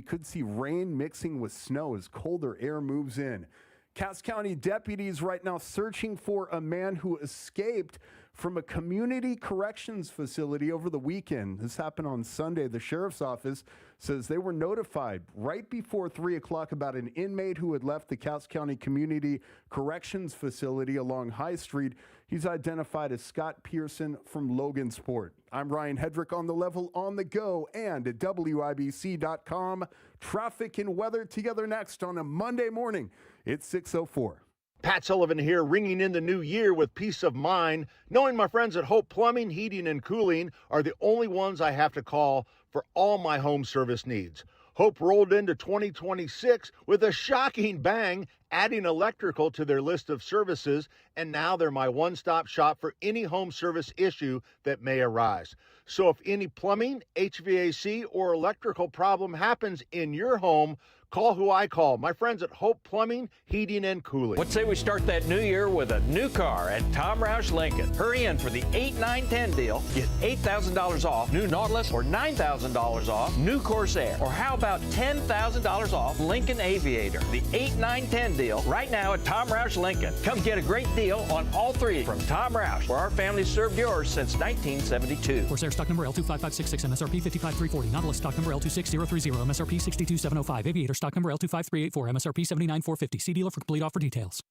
could see rain mixing with snow as colder air moves in. Katz County deputies right now searching for a man who escaped from a community corrections facility over the weekend. This happened on Sunday. The sheriff's office says they were notified right before 3 o'clock about an inmate who had left the Katz County Community Corrections Facility along High Street. He's identified as Scott Pearson from Logansport. I'm Ryan Hedrick on the level, on the go, and at WIBC.com. Traffic and weather together next on a Monday morning. It's 6:04. Pat Sullivan here, ringing in the new year with peace of mind, knowing my friends at Hope Plumbing, Heating, and Cooling are the only ones I have to call for all my home service needs. Hope rolled into 2026 with a shocking bang, adding electrical to their list of services, and now they're my one-stop shop for any home service issue that may arise. So if any plumbing, HVAC, or electrical problem happens in your home, call who I call, my friends at Hope Plumbing, Heating, and Cooling. What say we start that new year with a new car at Tom Roush Lincoln? Hurry in for the 8, 9, 10 deal. Get $8,000 off new Nautilus or $9,000 off new Corsair. Or how about $10,000 off Lincoln Aviator? The 8, 9, 10 deal right now at Tom Roush Lincoln. Come get a great deal on all three from Tom Roush, where our family served yours since 1972. Corsair stock number L25566, MSRP 55340. Nautilus stock number L26030, MSRP 62705. Aviator stock number L25384, MSRP 79450. See dealer for complete offer details.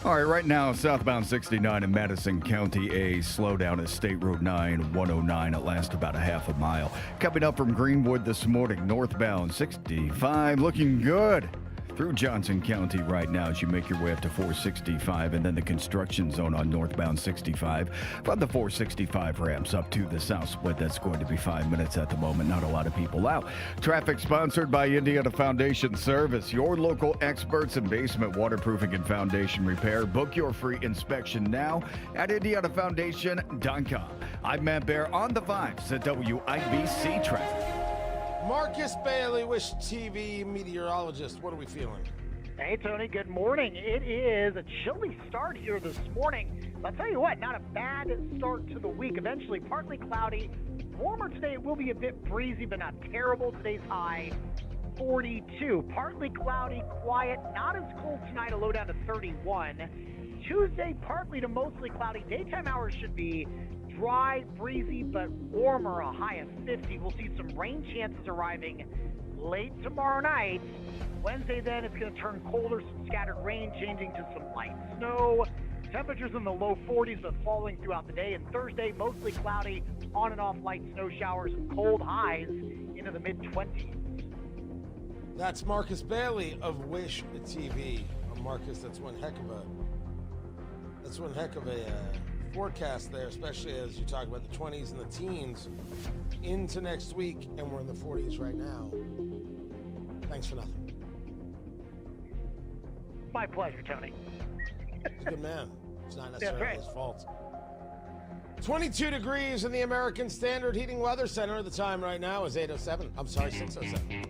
All right, right now, southbound 69 in Madison County, a slowdown at State Road 9, 109. It lasts about a half a mile. Coming up from Greenwood this morning, northbound 65, looking good through Johnson County right now as you make your way up to 465, and then the construction zone on northbound 65 from the 465 ramps up to the south split. That's going to be 5 minutes at the moment. Not a lot of people out. Traffic sponsored by Indiana Foundation Service, your local experts in basement waterproofing and foundation repair. Book your free inspection now at indianafoundation.com. I'm Matt Bear on the vibes at WIBC Traffic. Marcus Bailey, Wish TV meteorologist. What are we feeling? Hey, Tony. Good morning. It is a chilly start here this morning. But I'll tell you what, not a bad start to the week. Eventually, partly cloudy. Warmer today. It will be a bit breezy, but not terrible. Today's high, 42. Partly cloudy, quiet. Not as cold tonight. A low down to 31. Tuesday, partly to mostly cloudy. Daytime hours should be dry, breezy, but warmer, a high of 50. We'll see some rain chances arriving late tomorrow night. Wednesday, then, it's going to turn colder, some scattered rain changing to some light snow. Temperatures in the low 40s, but falling throughout the day. And Thursday, mostly cloudy, on and off light snow showers, and cold highs into the mid-20s. That's Marcus Bailey of Wish TV. Marcus, that's one heck of a forecast there, especially as you talk about the 20s and the teens into next week, and we're in the 40s right now. Thanks for nothing. My pleasure, Tony. He's a good man. It's not necessarily his fault. 22 degrees in the American Standard Heating Weather Center. The time right now is 8:07. I'm sorry, 6:07.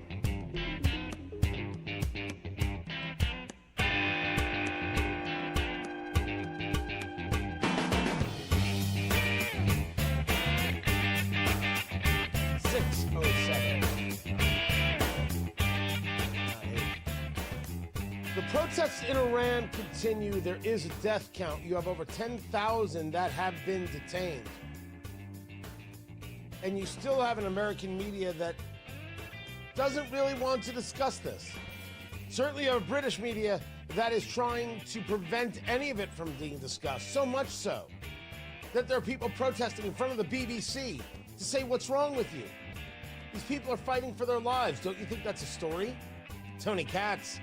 The protests in Iran continue. There is a death count. You have over 10,000 that have been detained. And you still have an American media that doesn't really want to discuss this. Certainly you have a British media that is trying to prevent any of it from being discussed. So much so that there are people protesting in front of the BBC to say, what's wrong with you? These people are fighting for their lives. Don't you think that's a story? Tony Katz,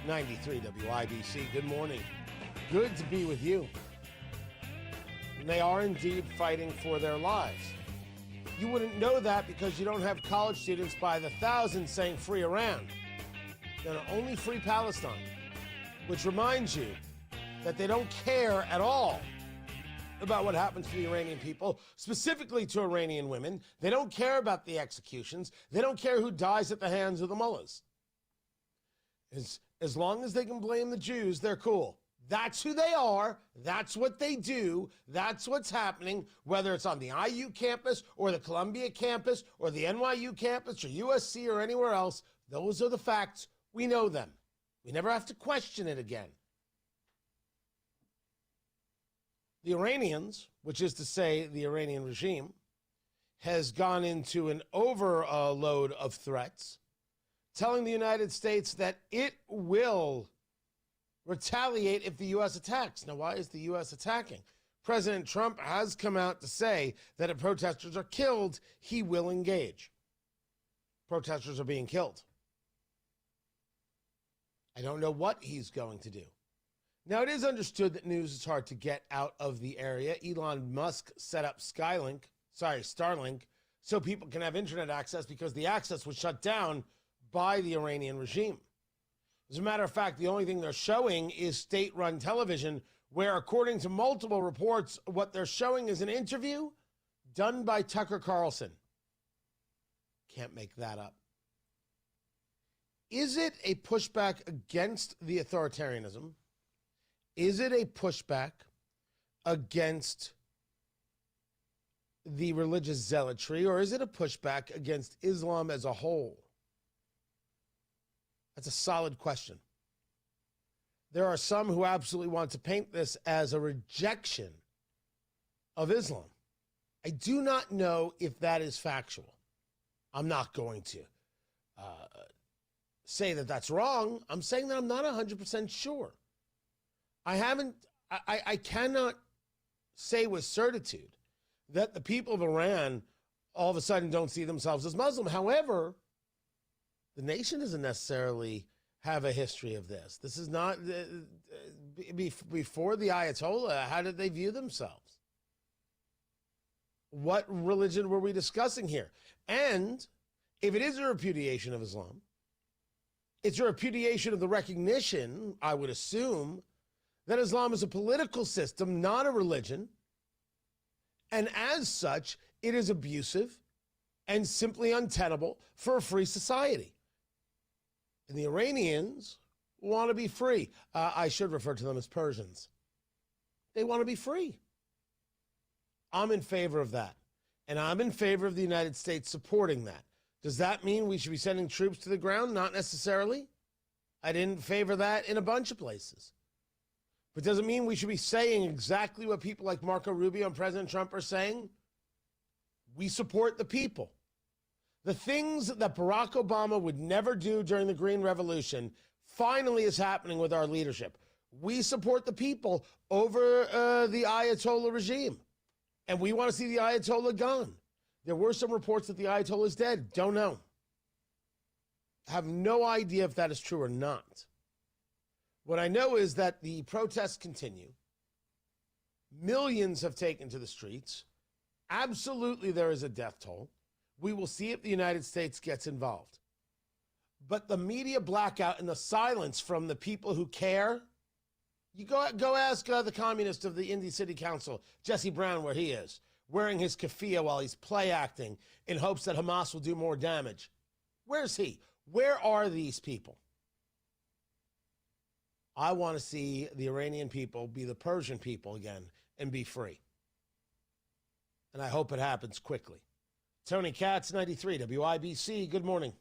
93 WIBC. Good morning. Good to be with you. And they are indeed fighting for their lives. You wouldn't know that because you don't have college students by the thousands saying free Iran. They're only free Palestine, which reminds you that they don't care at all about what happens to the Iranian people, specifically to Iranian women. They don't care about the executions. They don't care who dies at the hands of the mullahs. As long as they can blame the Jews, they're cool. That's who they are. That's what they do. That's what's happening, whether it's on the IU campus or the Columbia campus or the NYU campus or USC or anywhere else. Those are the facts. We know them. We never have to question it again. The Iranians, which is to say the Iranian regime, has gone into an overload of threats, telling the United States that it will retaliate if the U.S. attacks. Now, why is the U.S. attacking? President Trump has come out to say that if protesters are killed, he will engage. Protesters are being killed. I don't know what he's going to do. Now, it is understood that news is hard to get out of the area. Elon Musk set up Starlink, so people can have internet access because the access was shut down by the Iranian regime. As a matter of fact, the only thing they're showing is state-run television, where, according to multiple reports, what they're showing is an interview done by Tucker Carlson. Can't make that up. Is it a pushback against the authoritarianism? Is it a pushback against the religious zealotry, or is it a pushback against Islam as a whole? That's a solid question. There are some who absolutely want to paint this as a rejection of Islam. I do not know if that is factual. I'm not going to say that that's wrong. I'm saying that I'm not 100% sure. I cannot say with certitude that the people of Iran all of a sudden don't see themselves as Muslim. However, the nation doesn't necessarily have a history of this. This is not, before the Ayatollah, how did they view themselves? What religion were we discussing here? And if it is a repudiation of Islam, it's a repudiation of the recognition, I would assume, that Islam is a political system, not a religion. And as such, it is abusive and simply untenable for a free society. And the Iranians want to be free. I should refer to them as Persians. They want to be free. I'm in favor of that. And I'm in favor of the United States supporting that. Does that mean we should be sending troops to the ground? Not necessarily. I didn't favor that in a bunch of places. But does it mean we should be saying exactly what people like Marco Rubio and President Trump are saying? We support the people. The things that Barack Obama would never do during the Green Revolution finally is happening with our leadership. We support the people over the Ayatollah regime. And we want to see the Ayatollah gone. There were some reports that the Ayatollah is dead. Don't know. Have no idea if that is true or not. What I know is that the protests continue. Millions have taken to the streets. Absolutely, there is a death toll. We will see if the United States gets involved. But the media blackout and the silence from the people who care, you go ask the communist of the Indy City Council, Jesse Brown, where he is, wearing his keffiyeh while he's play acting in hopes that Hamas will do more damage. Where's he? Where are these people? I want to see the Iranian people be the Persian people again and be free. And I hope it happens quickly. Tony Katz, 93 WIBC. Good morning.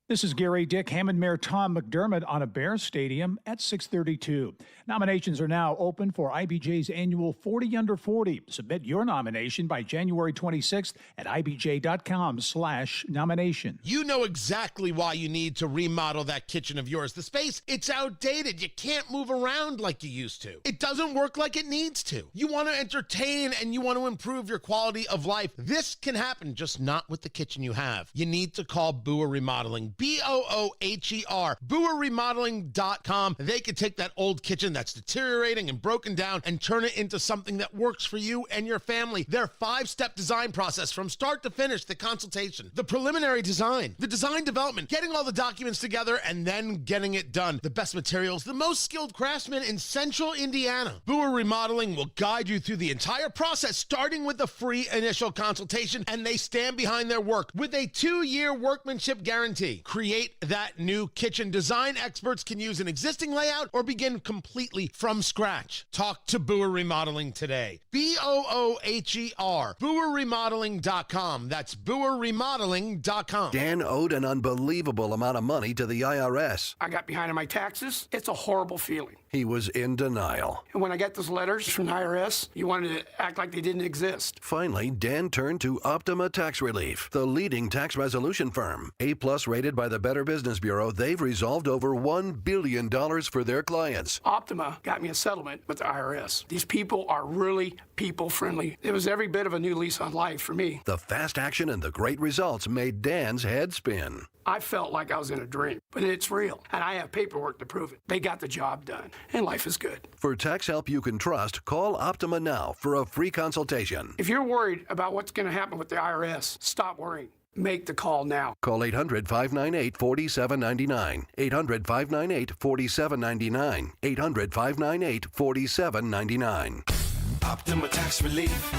This is Gary Dick. Hammond Mayor Tom McDermott on a Bears stadium at 6:32. Nominations are now open for IBJ's annual 40 Under 40. Submit your nomination by January 26th at ibj.com/nomination. You know exactly why you need to remodel that kitchen of yours. The space, it's outdated. You can't move around like you used to. It doesn't work like it needs to. You want to entertain and you want to improve your quality of life. This can happen, just not with the kitchen you have. You need to call Booher Remodeling. BOOHER, BooherRemodeling.com. They could take that old kitchen that's deteriorating and broken down and turn it into something that works for you and your family. Their 5-step design process from start to finish, the consultation, the preliminary design, the design development, getting all the documents together and then getting it done. The best materials, the most skilled craftsmen in central Indiana. Booher Remodeling will guide you through the entire process, starting with the free initial consultation, and they stand behind their work with a 2-year workmanship guarantee. create that new kitchen. Design experts can use an existing layout or begin completely from scratch. Talk to Boer Remodeling today. B-O-O-H-E-R. BoerRemodeling.com. That's BoerRemodeling.com. Dan owed an unbelievable amount of money to the IRS. I got behind on my taxes. It's a horrible feeling. He was in denial. And when I got those letters from the IRS, you wanted to act like they didn't exist. Finally, Dan turned to Optima Tax Relief, the leading tax resolution firm. A-plus rated by the Better Business Bureau, they've resolved over $1 billion for their clients. Optima got me a settlement with the IRS. These people are really people-friendly. It was every bit of a new lease on life for me. The fast action and the great results made Dan's head spin. I felt like I was in a dream, but it's real, and I have paperwork to prove it. They got the job done, and life is good. For tax help you can trust, call Optima now for a free consultation. If you're worried about what's going to happen with the IRS, stop worrying. Make the call now. Call 800-598-4799. 800-598-4799. 800-598-4799. Optima Tax Relief.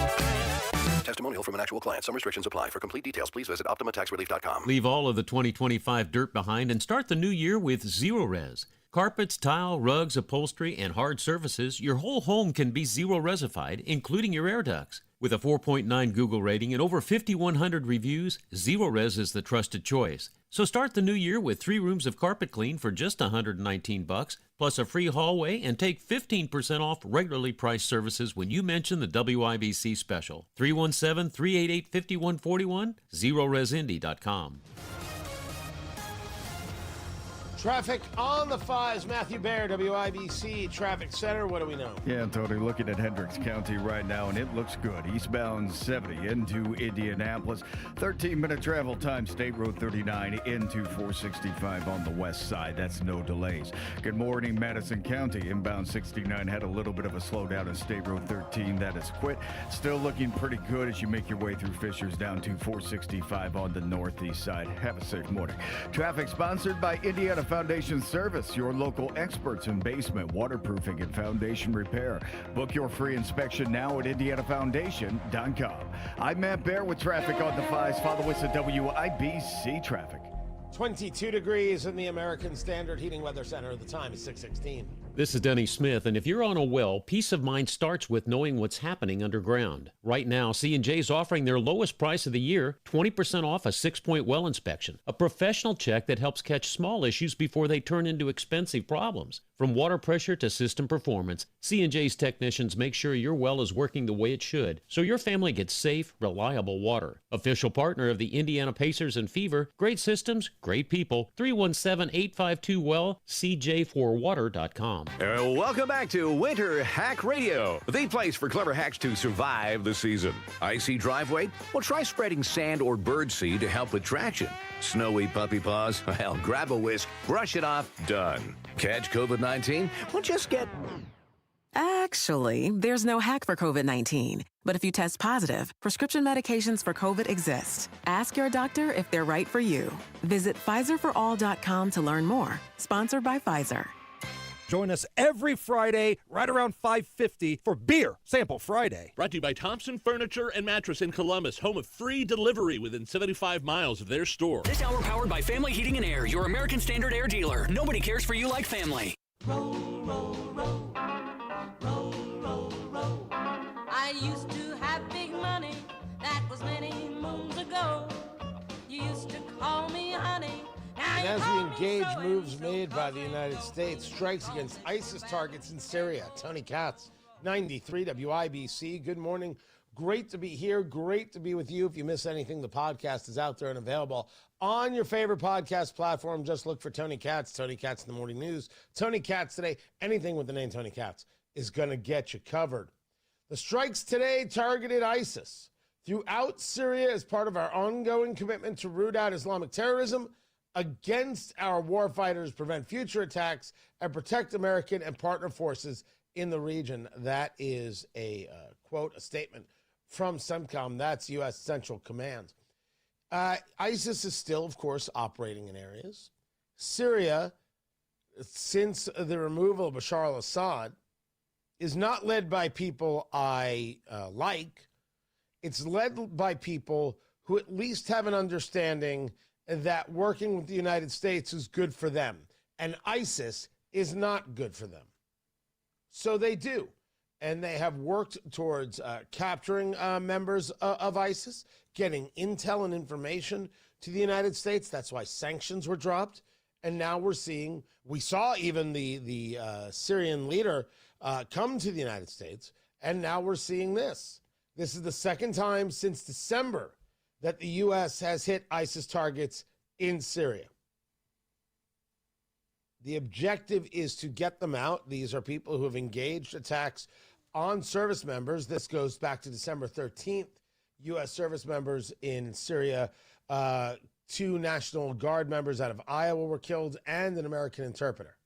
Testimonial from an actual client. Some restrictions apply. For complete details, please visit OptimaTaxRelief.com. Leave all of the 2025 dirt behind and start the new year with Zero Res. Carpets, tile, rugs, upholstery, and hard surfaces, your whole home can be Zero Resified, including your air ducts. With a 4.9 Google rating and over 5,100 reviews, Zero Res is the trusted choice. So start the new year with 3 rooms of carpet clean for just $119, plus a free hallway, and take 15% off regularly priced services when you mention the WIBC special. 317-388-5141, ZeroResIndy.com. Traffic on the 5s. Matthew Baer, WIBC Traffic Center. What do we know? Yeah, Tony, looking at Hendricks County right now, and it looks good. Eastbound 70 into Indianapolis. 13-minute travel time, State Road 39 into 465 on the west side. That's no delays. Good morning, Madison County. Inbound 69 had a little bit of a slowdown at State Road 13. That is quit. Still looking pretty good as you make your way through Fishers down to 465 on the northeast side. Have a safe morning. Traffic sponsored by Indiana Foundation Service, your local experts in basement, waterproofing, and foundation repair. Book your free inspection now at IndianaFoundation.com. I'm Matt Baer with traffic on the 5s. Follow us at WIBC Traffic. 22 degrees in the American Standard Heating Weather Center. The time is 6:16. This is Denny Smith, and if you're on a well, peace of mind starts with knowing what's happening underground. Right now, C&J's offering their lowest price of the year, 20% off a 6-point well inspection, a professional check that helps catch small issues before they turn into expensive problems. From water pressure to system performance, C&J's technicians make sure your well is working the way it should, so your family gets safe, reliable water. Official partner of the Indiana Pacers and Fever, great systems, great people. 317-852-WELL, CJ4water.com. Welcome back to Winter Hack Radio, the place for clever hacks to survive the season. Icy driveway? Well, try spreading sand or birdseed to help with traction. Snowy puppy paws? Well, grab a whisk, brush it off, done. Catch COVID-19? Well, just get... Actually, there's no hack for COVID-19. But if you test positive, prescription medications for COVID exist. Ask your doctor if they're right for you. Visit PfizerForAll.com to learn more. Sponsored by Pfizer. Join us every Friday right around 5:50 for Beer Sample Friday. Brought to you by Thompson Furniture and Mattress in Columbus, home of free delivery within 75 miles of their store. This hour powered by Family Heating and Air, your American Standard air dealer. Nobody cares for you like family. Roll, roll, roll. Roll, roll, roll. I used to have big money. That was many moons ago. You used to call me honey. And as we engage moves made by the United States, strikes against ISIS targets in Syria. Tony Katz, 93 WIBC. Good morning. Great to be here. Great to be with you. If you miss anything, the podcast is out there and available on your favorite podcast platform. Just look for Tony Katz, Tony Katz in the Morning News. Tony Katz today. Anything with the name Tony Katz is going to get you covered. The strikes today targeted ISIS throughout Syria as part of our ongoing commitment to root out Islamic terrorism against our warfighters, prevent future attacks, and protect American and partner forces in the region. That is a quote, a statement from CENTCOM. That's U.S. Central Command. ISIS is still, of course, operating in areas. Syria, since the removal of Bashar al-Assad, is not led by people I like. It's led by people who at least have an understanding that working with the United States is good for them, and ISIS is not good for them. So they do. And they have worked towards capturing members of ISIS, getting intel and information to the United States. That's why sanctions were dropped. And now we saw even the Syrian leader come to the United States. And now we're seeing this. This is the second time since December that the U.S. has hit ISIS targets in Syria. The objective is to get them out. These are people who have engaged attacks on service members. This goes back to December 13th. U.S. service members in Syria, 2 National Guard members out of Iowa were killed, and an American interpreter.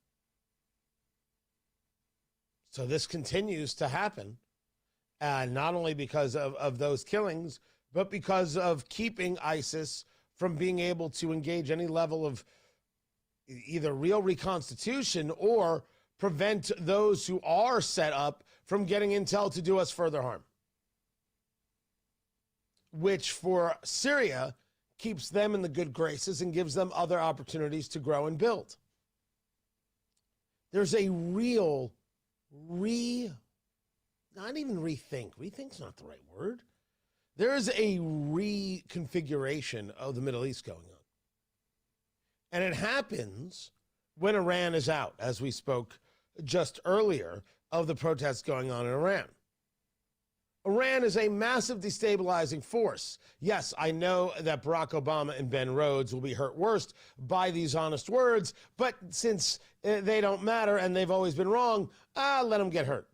So this continues to happen, not only because of those killings, but because of keeping ISIS from being able to engage any level of either real reconstitution or prevent those who are set up from getting intel to do us further harm, which for Syria keeps them in the good graces and gives them other opportunities to grow and build. There's a real not even rethink. Rethink's not the right word. There is a reconfiguration of the Middle East going on. And it happens when Iran is out, as we spoke just earlier of the protests going on in Iran. Iran is a massive destabilizing force. Yes, I know that Barack Obama and Ben Rhodes will be hurt worst by these honest words, but since they don't matter and they've always been wrong, let them get hurt.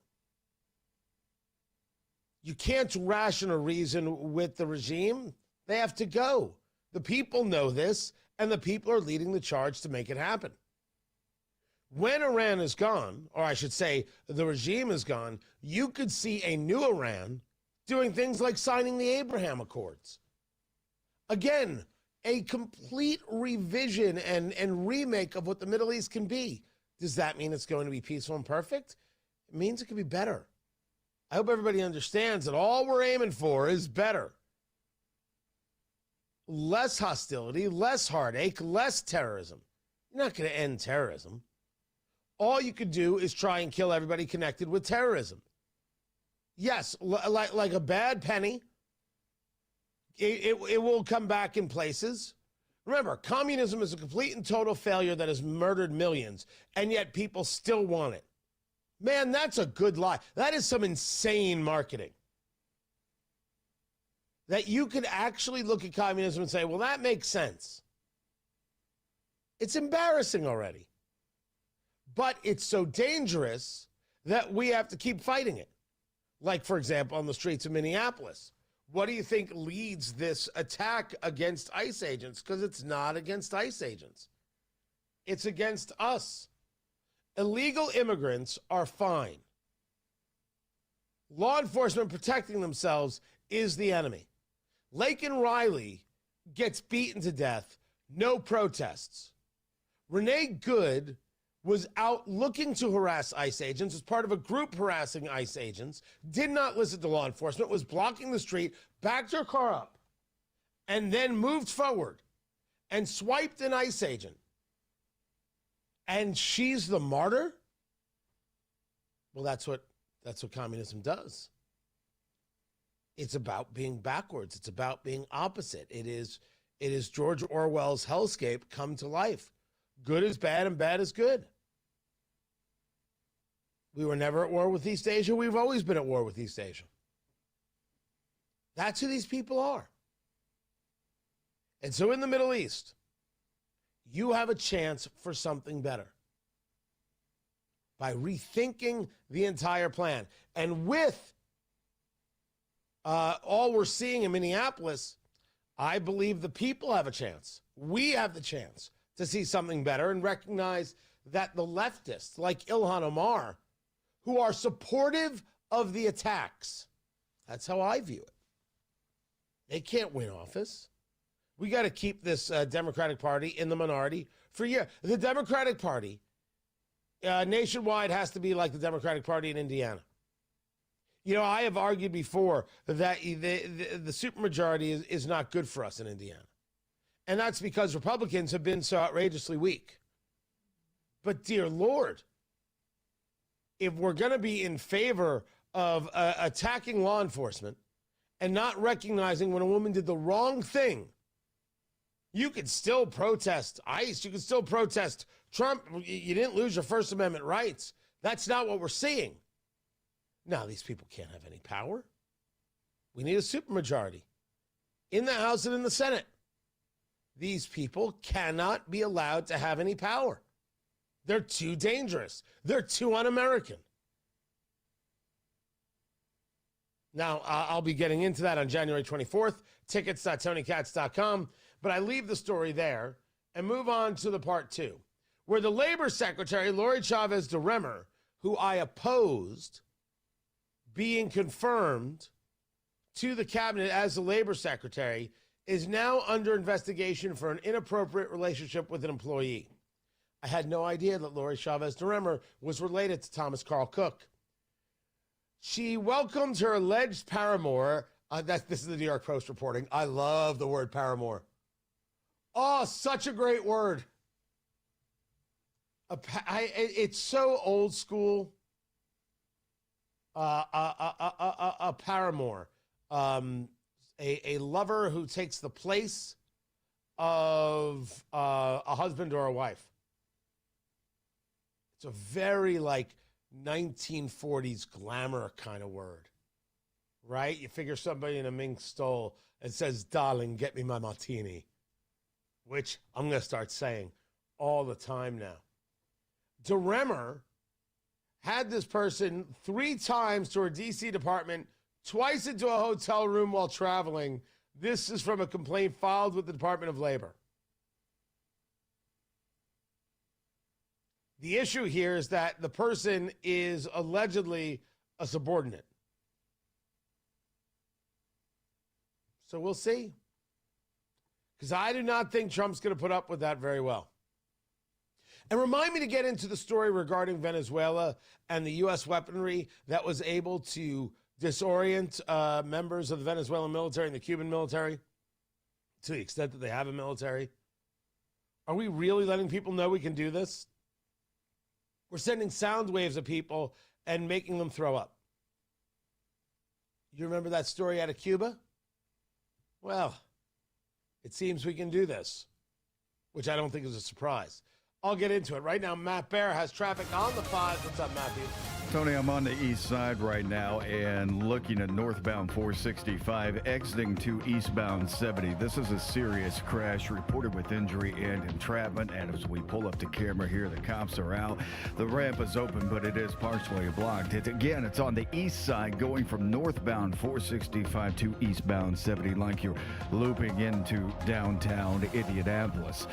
You can't ration or reason with the regime. They have to go. The people know this, and the people are leading the charge to make it happen. When Iran is gone, or I should say the regime is gone, you could see a new Iran doing things like signing the Abraham Accords. Again, a complete revision and remake of what the Middle East can be. Does that mean it's going to be peaceful and perfect? It means it could be better. I hope everybody understands that all we're aiming for is better. Less hostility, less heartache, less terrorism. You're not going to end terrorism. All you could do is try and kill everybody connected with terrorism. Yes, like a bad penny, it will come back in places. Remember, communism is a complete and total failure that has murdered millions, and yet people still want it. Man, that's a good lie. That is some insane marketing. That you could actually look at communism and say, well, that makes sense. It's embarrassing already. But it's so dangerous that we have to keep fighting it. Like, for example, on the streets of Minneapolis. What do you think leads this attack against ICE agents? Because it's not against ICE agents. It's against us. Illegal immigrants are fine. Law enforcement protecting themselves is the enemy. Laken Riley gets beaten to death, no protests. Renee Good was out looking to harass ICE agents as part of a group harassing ICE agents, did not listen to law enforcement, was blocking the street, backed her car up, and then moved forward and swiped an ICE agent. And she's the martyr? Well, that's what communism does. It's about being backwards. It's about being opposite. It is George Orwell's hellscape come to life. Good is bad and bad is good. We were never at war with East Asia. We've always been at war with East Asia. That's who these people are. And so in the Middle East, you have a chance for something better by rethinking the entire plan. And with all we're seeing in Minneapolis, I believe the people have a chance. We have the chance to see something better and recognize that the leftists, like Ilhan Omar, who are supportive of the attacks, that's how I view it. They can't win office. We got to keep this Democratic Party in the minority for years. The Democratic Party nationwide has to be like the Democratic Party in Indiana. You know, I have argued before that the supermajority is not good for us in Indiana. And that's because Republicans have been so outrageously weak. But dear Lord, if we're going to be in favor of attacking law enforcement and not recognizing when a woman did the wrong thing, you could still protest ICE. You could still protest Trump. You didn't lose your First Amendment rights. That's not what we're seeing. Now, these people can't have any power. We need a supermajority in the House and in the Senate. These people cannot be allowed to have any power. They're too dangerous. They're too un-American. Now, I'll be getting into that on January 24th, tickets.tonykatz.com, but I leave the story there and move on to the part two, where the Labor Secretary, Lori Chavez DeRemer, who I opposed being confirmed to the cabinet as the Labor Secretary, is now under investigation for an inappropriate relationship with an employee. I had no idea that Lori Chavez DeRemer was related to Thomas Carl Cook. She welcomed her alleged paramour. This is the New York Post reporting. I love the word paramour. Oh, such a great word. It's so old school. A paramour. A lover who takes the place of a husband or a wife. It's a very 1940s glamour kind of word, right? You figure somebody in a mink stole and says, "Darling, get me my martini," which I'm going to start saying all the time now. DeRemer had this person 3 times to her D.C. department, twice into a hotel room while traveling. This is from a complaint filed with the Department of Labor. The issue here is that the person is allegedly a subordinate. So we'll see. Because I do not think Trump's going to put up with that very well. And remind me to get into the story regarding Venezuela and the U.S. weaponry that was able to disorient members of the Venezuelan military and the Cuban military to the extent that they have a military. Are we really letting people know we can do this? We're sending sound waves at people and making them throw up. You remember that story out of Cuba? Well, it seems we can do this, which I don't think is a surprise. I'll get into it. Right now, Matt Bear has traffic on the 5. What's up, Matthew? Tony, I'm on the east side right now and looking at northbound 465, exiting to eastbound 70. This is a serious crash reported with injury and entrapment. And as we pull up the camera here, the cops are out. The ramp is open, but it is partially blocked. It's on the east side going from northbound 465 to eastbound 70, like you're looping into downtown Indianapolis.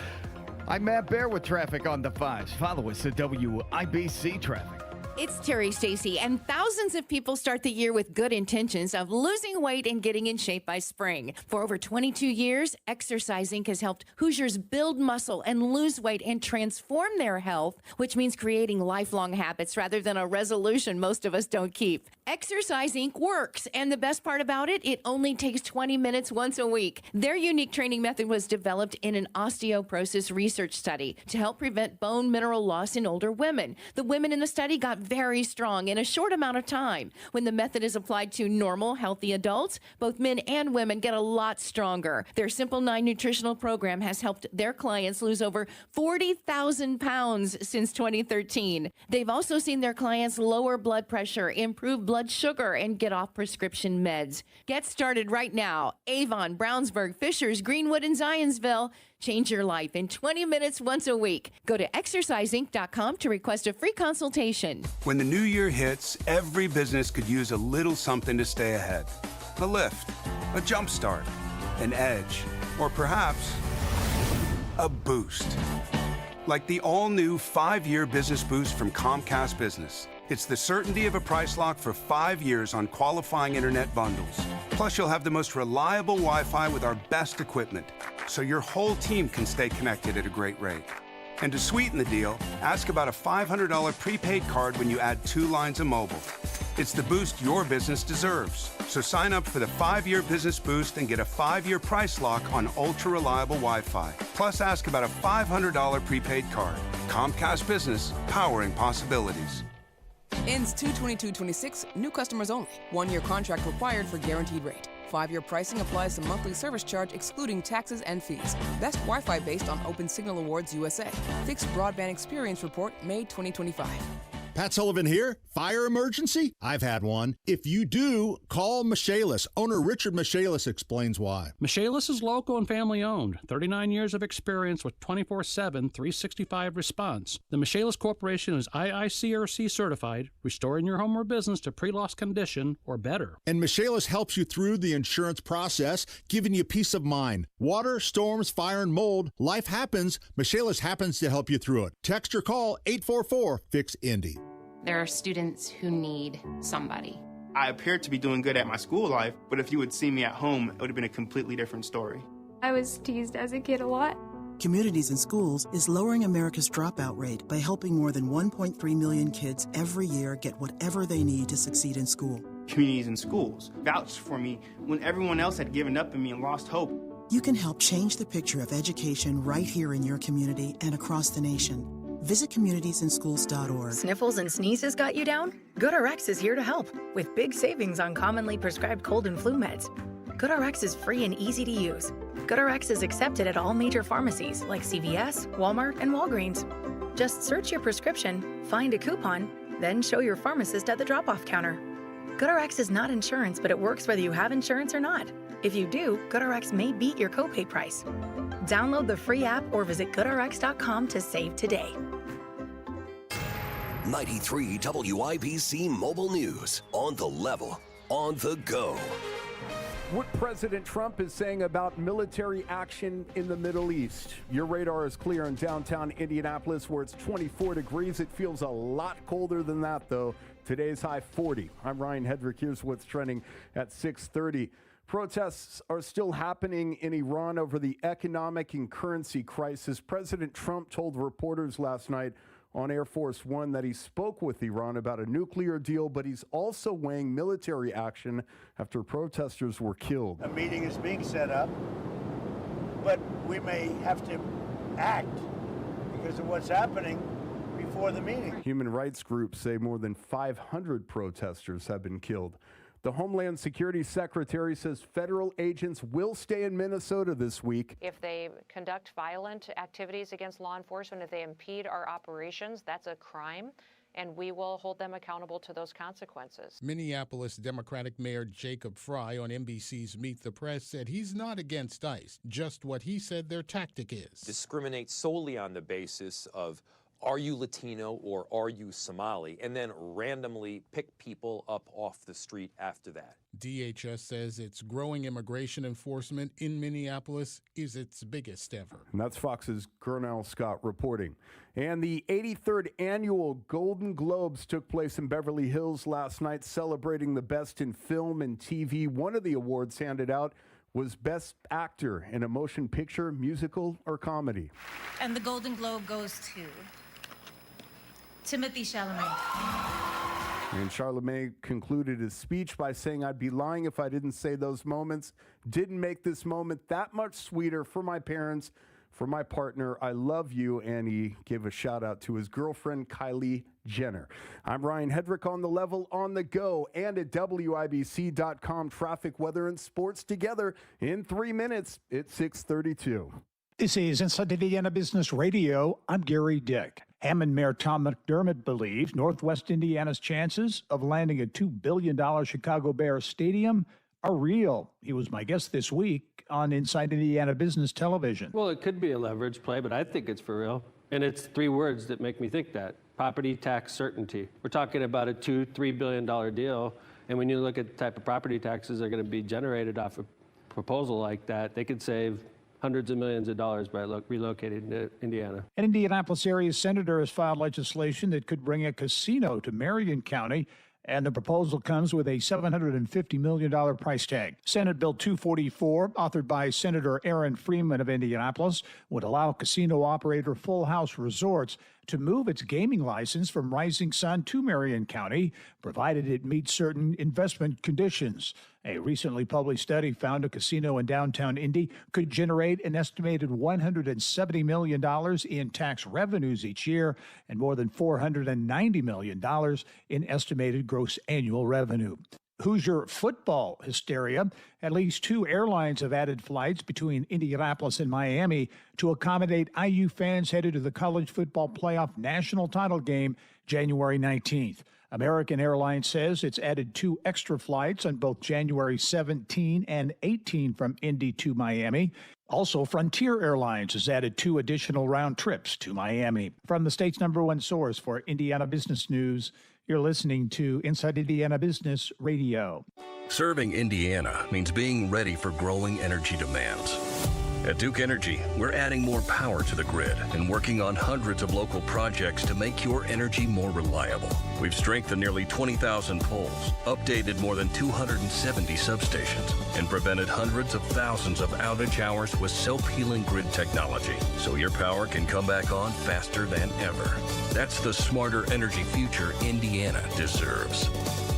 I'm Matt Bear with traffic on the 5s. Follow us at WIBC Traffic. It's Terry Stacy, and thousands of people start the year with good intentions of losing weight and getting in shape by spring. For over 22 years, exercising has helped Hoosiers build muscle and lose weight and transform their health, which means creating lifelong habits rather than a resolution most of us don't keep. Exercising works, and the best part about it, it only takes 20 minutes once a week. Their unique training method was developed in an osteoporosis research study to help prevent bone mineral loss in older women. The women in the study got very strong in a short amount of time. When the method is applied to normal, healthy adults, both men and women get a lot stronger. Their Simple 9 nutritional program has helped their clients lose over 40,000 pounds since 2013. They've also seen their clients lower blood pressure, improve blood sugar, and get off prescription meds. Get started right now. Avon, Brownsburg, Fishers, Greenwood, and Zionsville. Change your life in 20 minutes once a week. Go to exerciseinc.com to request a free consultation. When the new year hits, every business could use a little something to stay ahead. A lift, a jump start, an edge, or perhaps a boost. Like the all-new 5-year business boost from Comcast Business. It's the certainty of a price lock for 5 years on qualifying internet bundles. Plus, you'll have the most reliable Wi-Fi with our best equipment, so your whole team can stay connected at a great rate. And to sweeten the deal, ask about a $500 prepaid card when you add 2 lines of mobile. It's the boost your business deserves. So sign up for the 5-year business boost and get a 5-year price lock on ultra-reliable Wi-Fi. Plus, ask about a $500 prepaid card. Comcast Business, powering possibilities. Ends 2/22/26, new customers only. 1-year contract required for guaranteed rate. 5-year pricing applies to monthly service charge excluding taxes and fees. Best Wi-Fi based on Open Signal Awards USA. Fixed Broadband Experience Report, May 2025. Pat Sullivan here. Fire emergency? I've had one. If you do, call Michaelis. Owner Richard Michaelis explains why. Michaelis is local and family owned. 39 years of experience with 24/7, 365 response. The Michaelis Corporation is IICRC certified, restoring your home or business to pre-loss condition or better. And Michaelis helps you through the insurance process, giving you peace of mind. Water, storms, fire, and mold, life happens. Michaelis happens to help you through it. Text or call 844-FIX-INDY. There are students who need somebody. I appeared to be doing good at my school life, but if you would see me at home, it would have been a completely different story. I was teased as a kid a lot. Communities in Schools is lowering America's dropout rate by helping more than 1.3 million kids every year get whatever they need to succeed in school. Communities in Schools vouched for me when everyone else had given up on me and lost hope. You can help change the picture of education right here in your community and across the nation. Visit communitiesinschools.org. Sniffles and sneezes got you down? GoodRx is here to help with big savings on commonly prescribed cold and flu meds. GoodRx is free and easy to use. GoodRx is accepted at all major pharmacies like CVS, Walmart, and Walgreens. Just search your prescription, find a coupon, then show your pharmacist at the drop-off counter. GoodRx is not insurance, but it works whether you have insurance or not. If you do, GoodRx may beat your copay price. Download the free app or visit goodrx.com to save today. 93 WIBC Mobile News. On the level, on the go. What President Trump is saying about military action in the Middle East. Your radar is clear in downtown Indianapolis where it's 24 degrees. It feels a lot colder than that, though. Today's high 40. I'm Ryan Hedrick. Here's what's trending at 6:30. Protests are still happening in Iran over the economic and currency crisis. President Trump told reporters last night on Air Force One that he spoke with Iran about a nuclear deal, but he's also weighing military action after protesters were killed. A meeting is being set up, but we may have to act because of what's happening before the meeting. Human rights groups say more than 500 protesters have been killed. The Homeland Security Secretary says federal agents will stay in Minnesota this week. If they conduct violent activities against law enforcement, if they impede our operations, that's a crime, and we will hold them accountable to those consequences. Minneapolis Democratic Mayor Jacob Fry on NBC's Meet the Press said he's not against ICE, just what he said their tactic is. Discriminate solely on the basis of are you Latino or are you Somali, and then randomly pick people up off the street after that. DHS says its growing immigration enforcement in Minneapolis is its biggest ever. And that's Fox's Gernell Scott reporting. And the 83rd annual Golden Globes took place in Beverly Hills last night, celebrating the best in film and TV. One of the awards handed out was Best Actor in a Motion Picture, Musical, or Comedy. And the Golden Globe goes to Timothy Chalamet. And Chalamet concluded his speech by saying, "I'd be lying if I didn't say those moments didn't make this moment that much sweeter for my parents, for my partner. I love you." And he gave a shout out to his girlfriend, Kylie Jenner. I'm Ryan Hedrick on the level, on the go, and at WIBC.com. Traffic, weather, and sports together in 3 minutes. It's 6:32. This is Inside Indiana Business Radio. I'm Gary Dick. Hammond Mayor Tom McDermott believes Northwest Indiana's chances of landing a $2 billion Chicago Bears stadium are real. He was my guest this week on Inside Indiana Business Television. Well, it could be a leverage play, but I think it's for real. And it's 3 words that make me think that. Property tax certainty. We're talking about a $2-3 billion deal. And when you look at the type of property taxes that are going to be generated off a proposal like that, they could save hundreds of millions of dollars by relocating to Indiana. An Indianapolis area senator has filed legislation that could bring a casino to Marion County And the proposal comes with a $750 million price tag. Senate Bill 244, authored by Senator Aaron Freeman of Indianapolis, would allow casino operator Full House Resorts to move its gaming license from Rising Sun to Marion County, provided it meets certain investment conditions. A recently published study found a casino in downtown Indy could generate an estimated $170 million in tax revenues each year and more than $490 million in estimated gross annual revenue. Hoosier football hysteria. At least 2 airlines have added flights between Indianapolis and Miami to accommodate IU fans headed to the college football playoff national title game January 19th. American Airlines says it's added 2 extra flights on both January 17 and 18 from Indy to Miami. Also, Frontier Airlines has added 2 additional round trips to Miami. From the state's #1 source for Indiana business news, you're listening to Inside Indiana Business Radio. Serving Indiana means being ready for growing energy demands. At Duke Energy, we're adding more power to the grid and working on hundreds of local projects to make your energy more reliable. We've strengthened nearly 20,000 poles, updated more than 270 substations, and prevented hundreds of thousands of outage hours with self-healing grid technology, so your power can come back on faster than ever. That's the smarter energy future Indiana deserves.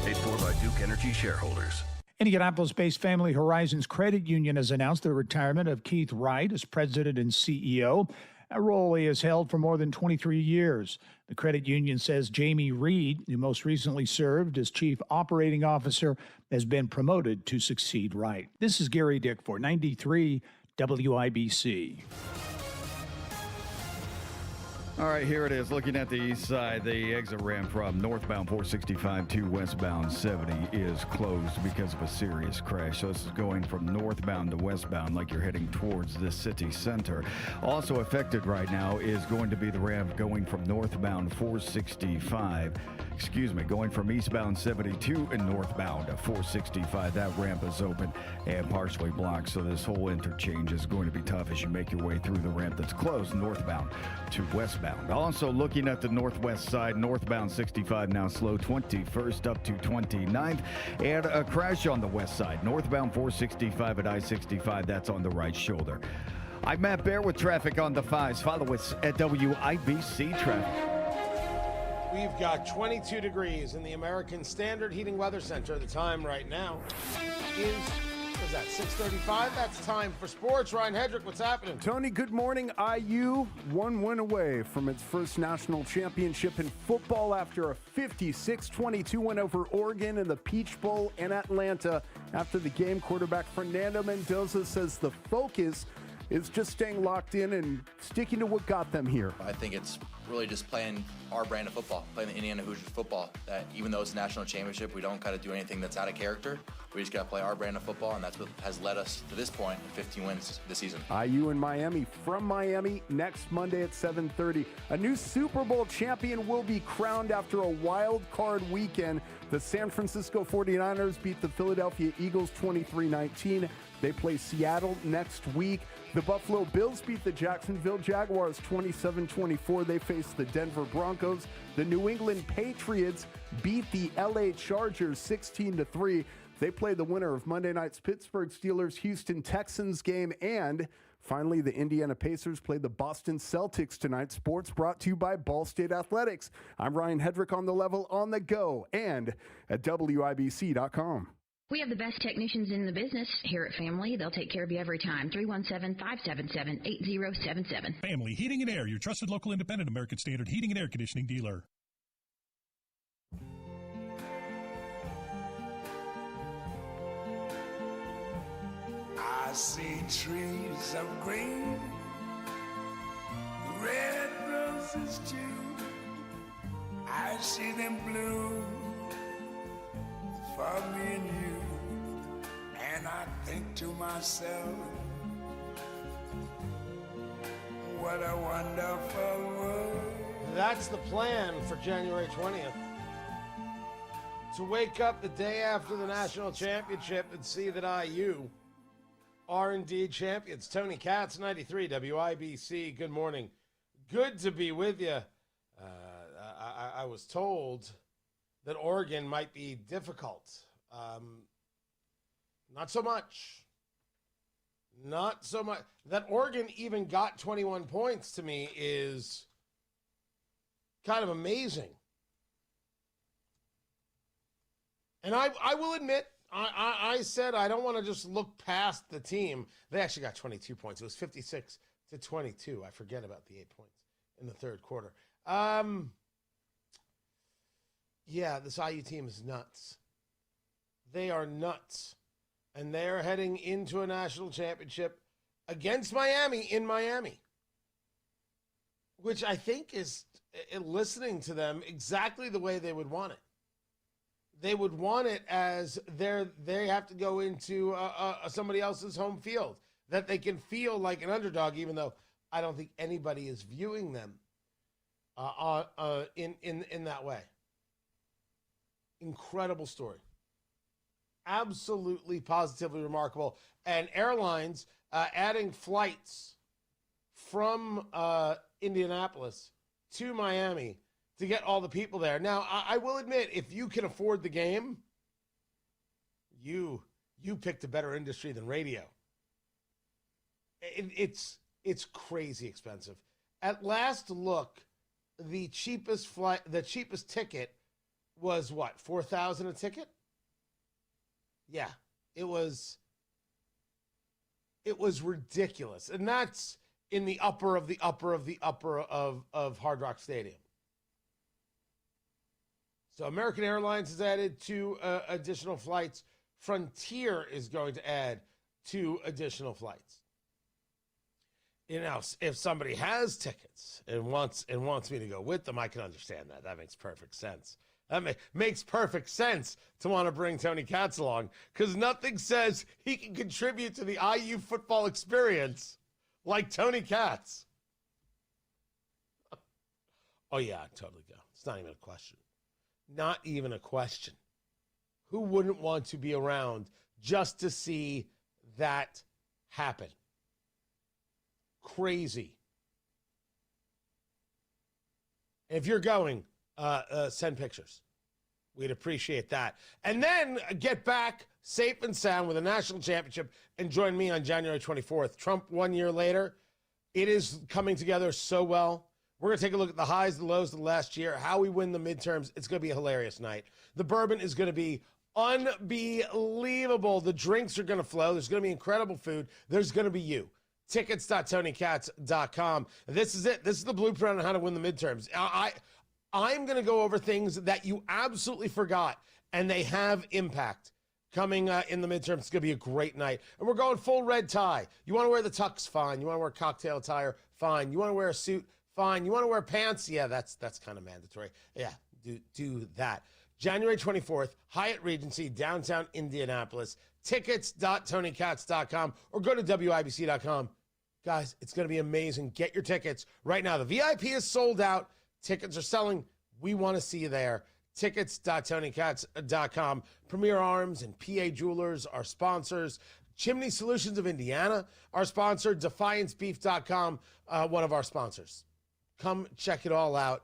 Paid for by Duke Energy shareholders. Indianapolis-based Family Horizons Credit Union has announced the retirement of Keith Wright as president and CEO, a role he has held for more than 23 years. The credit union says Jamie Reed, who most recently served as chief operating officer, has been promoted to succeed Wright. This is Gary Dick for 93 WIBC. All right, here it is. Looking at the east side, the exit ramp from northbound 465 to westbound 70 is closed because of a serious crash. So this is going from northbound to westbound like you're heading towards the city center. Also affected right now is going to be the ramp going from northbound 465. Going from eastbound 72 and northbound 465. That ramp is open and partially blocked. So this whole interchange is going to be tough as you make your way through the ramp that's closed northbound to westbound. Also looking at the northwest side, northbound 65 now slow 21st up to 29th. And a crash on the west side, northbound 465 at I-65. That's on the right shoulder. I'm Matt Bear with traffic on the 5s. Follow us at WIBC Traffic. We've got 22 degrees in the American Standard Heating Weather Center. The time right now is, what is that, 6:35? That's time for sports. Ryan Hedrick, what's happening? Tony, good morning. IU 1 win away from its first national championship in football after a 56-22 win over Oregon in the Peach Bowl in Atlanta. After the game, quarterback Fernando Mendoza says the focus is just staying locked in and sticking to what got them here. I think it's really just playing our brand of football, playing the Indiana Hoosiers football. That even though it's a national championship, we don't got to do anything that's out of character. We just got to play our brand of football, and that's what has led us to this point, 15 wins this season. IU in Miami, from Miami, next Monday at 7:30. A new Super Bowl champion will be crowned after a wild card weekend. The San Francisco 49ers beat the Philadelphia Eagles 23-19. They play Seattle next week. The Buffalo Bills beat the Jacksonville Jaguars 27-24. They face the Denver Broncos. The New England Patriots beat the LA Chargers 16-3. They play the winner of Monday night's Pittsburgh Steelers-Houston Texans game. And finally, the Indiana Pacers play the Boston Celtics tonight. Sports brought to you by Ball State Athletics. I'm Ryan Hedrick on the level, on the go, and at WIBC.com. We have the best technicians in the business here at Family. They'll take care of you every time. 317-577-8077. Family Heating and Air, your trusted local independent American Standard heating and air conditioning dealer. I see trees of green, red roses too. I see them bloom for me and you. And I think to myself, what a wonderful world. That's the plan for January 20th. To wake up the day after the national championship and see that IU are indeed champions. Tony Katz, 93 WIBC. Good morning. Good to be with you. I was told that Oregon might be difficult. Not so much. Not so much. That Oregon even got 21 points to me is kind of amazing. And I will admit, I said I don't want to just look past the team. They actually got 22 points. It was 56-22. I forget about the 8 points in the third quarter. Yeah, this IU team is nuts. They are nuts. And they're heading into a national championship against Miami in Miami, which I think is, listening to them, exactly the way they would want it. They would want it as they have to go into somebody else's home field, that they can feel like an underdog, even though I don't think anybody is viewing them in that way. Incredible story. Absolutely, positively remarkable. And airlines adding flights from Indianapolis to Miami to get all the people there. Now, I will admit, if you can afford the game, you picked a better industry than radio. It's crazy expensive. At last look, the cheapest ticket was what, $4,000 a ticket? Yeah, it was ridiculous. And that's in the upper of Hard Rock Stadium. So American Airlines has added 2 additional flights. Frontier is going to add 2 additional flights. You know, if somebody has tickets and wants me to go with them, I can understand that. That makes perfect sense. That makes perfect sense to want to bring Tony Katz along, because nothing says he can contribute to the IU football experience like Tony Katz. Oh, yeah, I'd totally go. It's not even a question. Not even a question. Who wouldn't want to be around just to see that happen? Crazy. If you're going, send pictures. We'd appreciate that. And then get back safe and sound with a national championship and join me on January 24th. Trump 1 year later. It is coming together so well. We're going to take a look at the highs and lows of the last year, how we win the midterms. It's going to be a hilarious night. The bourbon is going to be unbelievable. The drinks are going to flow. There's going to be incredible food. There's going to be you. Tickets.tonykatz.com. This is it. This is the blueprint on how to win the midterms. I'm going to go over things that you absolutely forgot, and they have impact coming in the midterms. It's going to be a great night. And we're going full red tie. You want to wear the tux? Fine. You want to wear cocktail attire? Fine. You want to wear a suit? Fine. You want to wear pants? Yeah, that's kind of mandatory. Yeah, do that. January 24th, Hyatt Regency, downtown Indianapolis. Tickets.tonykatz.com or go to WIBC.com. Guys, it's going to be amazing. Get your tickets right now. The VIP is sold out. Tickets are selling. We want to see you there. Tickets.tonykatz.com. Premier Arms and PA Jewelers are sponsors. Chimney Solutions of Indiana, our sponsor. DefianceBeef.com, one of our sponsors. Come check it all out.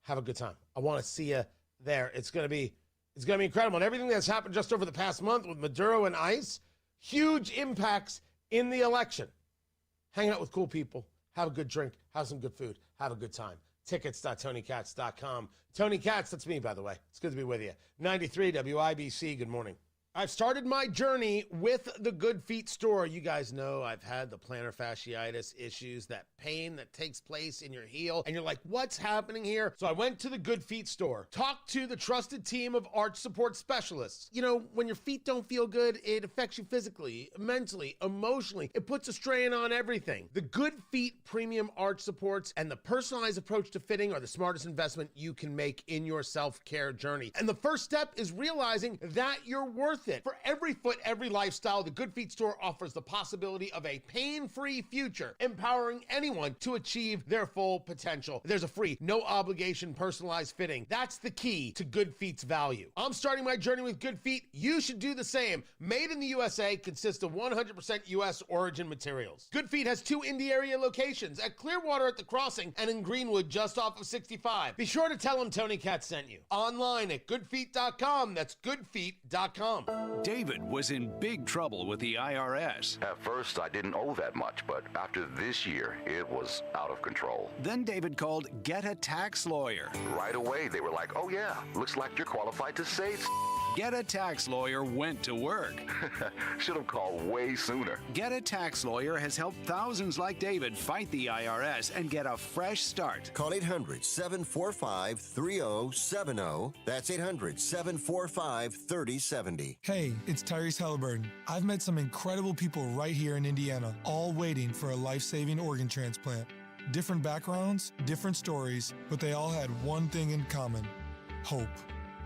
Have a good time. I want to see you there. It's going to be incredible. And everything that's happened just over the past month with Maduro and ICE, huge impacts in the election. Hang out with cool people. Have a good drink. Have some good food. Have a good time. Tickets.tonykatz.com. Tony Katz, that's me, by the way. It's good to be with you. 93 WIBC, good morning. I've started my journey with the Good Feet store. You guys know I've had the plantar fasciitis issues, that pain that takes place in your heel, and you're like, what's happening here? So I went to the Good Feet store, talked to the trusted team of arch support specialists. You know, when your feet don't feel good, it affects you physically, mentally, emotionally. It puts a strain on everything. The Good Feet premium arch supports and the personalized approach to fitting are the smartest investment you can make in your self-care journey. And the first step is realizing that you're worth worth it. For every foot, every lifestyle, the Good Feet store offers the possibility of a pain-free future, empowering anyone to achieve their full potential. There's a free, no-obligation personalized fitting. That's the key to Good Feet's value. I'm starting my journey with Good Feet. You should do the same. Made in the USA, consists of 100% U.S. origin materials. Good Feet has 2 Indy area locations, at Clearwater at the Crossing and in Greenwood just off of 65. Be sure to tell them Tony Katz sent you. Online at goodfeet.com. That's goodfeet.com. David was in big trouble with the IRS. At first, I didn't owe that much, but after this year, it was out of control. Then David called Get a Tax Lawyer. Right away, they were like, oh yeah, looks like you're qualified to save. Get a Tax Lawyer went to work. Should have called way sooner. Get a Tax Lawyer has helped thousands like David fight the IRS and get a fresh start. Call 800-745-3070. That's 800-745-3070. Hey, it's Tyrese Halliburton. I've met some incredible people right here in Indiana, all waiting for a life-saving organ transplant. Different backgrounds, different stories, but they all had one thing in common: hope.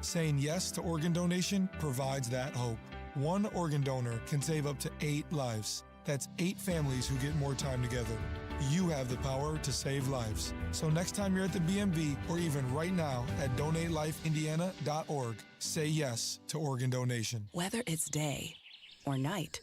Saying yes to organ donation provides that hope. One organ donor can save up to 8 lives. That's 8 families who get more time together. You have the power to save lives. So next time you're at the BMV, or even right now at DonateLifeIndiana.org, say yes to organ donation. Whether it's day or night,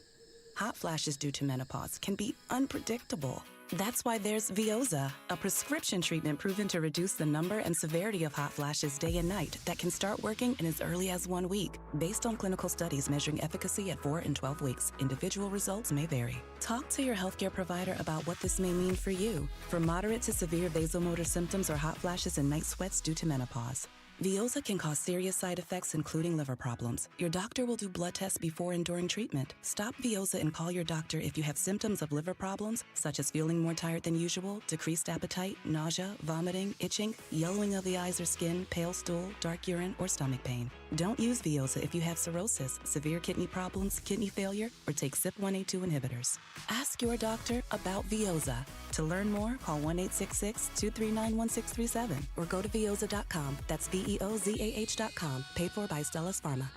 hot flashes due to menopause can be unpredictable. That's why there's Veoza, a prescription treatment proven to reduce the number and severity of hot flashes day and night that can start working in as early as 1 week. Based on clinical studies measuring efficacy at 4 and 12 weeks, individual results may vary. Talk to your healthcare provider about what this may mean for you. For moderate to severe vasomotor symptoms or hot flashes and night sweats due to menopause, Veoza can cause serious side effects, including liver problems. Your doctor will do blood tests before and during treatment. Stop Veoza and call your doctor if you have symptoms of liver problems, such as feeling more tired than usual, decreased appetite, nausea, vomiting, itching, yellowing of the eyes or skin, pale stool, dark urine, or stomach pain. Don't use Veoza if you have cirrhosis, severe kidney problems, kidney failure, or take CYP1A2 inhibitors. Ask your doctor about Veoza. To learn more, call 1-866-239-1637 or go to Veoza.com. That's VEOZAH.com. Paid for by Stellus Pharma.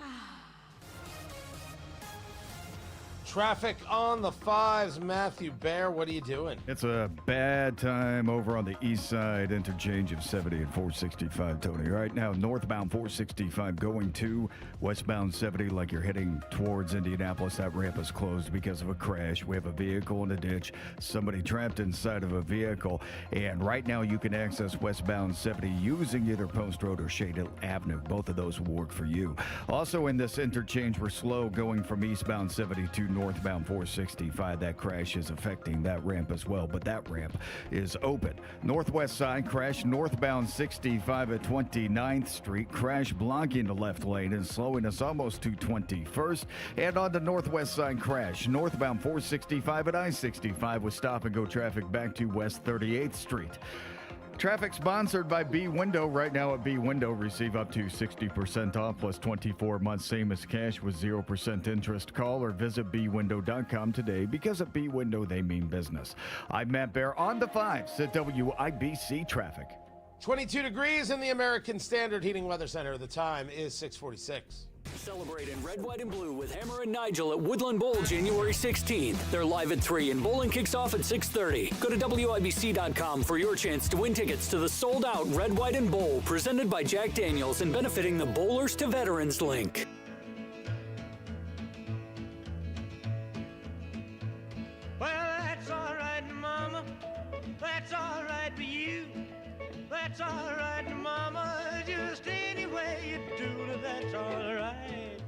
Traffic on the 5s. Matthew Bear, what are you doing? It's a bad time over on the east side, interchange of 70 and 465, Tony. Right now, northbound 465 going to westbound 70 like you're heading towards Indianapolis. That ramp is closed because of a crash. We have a vehicle in a ditch, somebody trapped inside of a vehicle. And right now, you can access westbound 70 using either Post Road or Shade Avenue. Both of those will work for you. Also in this interchange, we're slow going from eastbound 70 to northbound 465. That crash is affecting that ramp as well, but that ramp is open. Northwest side crash northbound 65 at 29th Street. Crash blocking the left lane and slowing us almost to 21st. And on the northwest side crash northbound 465 at I-65 with stop and go traffic back to West 38th Street. Traffic sponsored by B Window. Right now at B Window, receive up to 60% off plus 24 months same as cash with 0% interest. Call or visit bwindow.com today, because at B Window they mean business. I'm Matt Bear on the 5s at WIBC Traffic. 22 degrees in the American Standard Heating Weather Center. The time is 6:46. Celebrate in red, white, and blue with Hammer and Nigel at Woodland Bowl January 16th. They're live at 3 and bowling kicks off at 6:30. Go to WIBC.com for your chance to win tickets to the sold-out Red, White, and Bowl presented by Jack Daniels and benefiting the Bowlers to Veterans link. Well, that's all right, Mama. That's all right for you. That's all right, Mama. Just any way you do it, that's all right.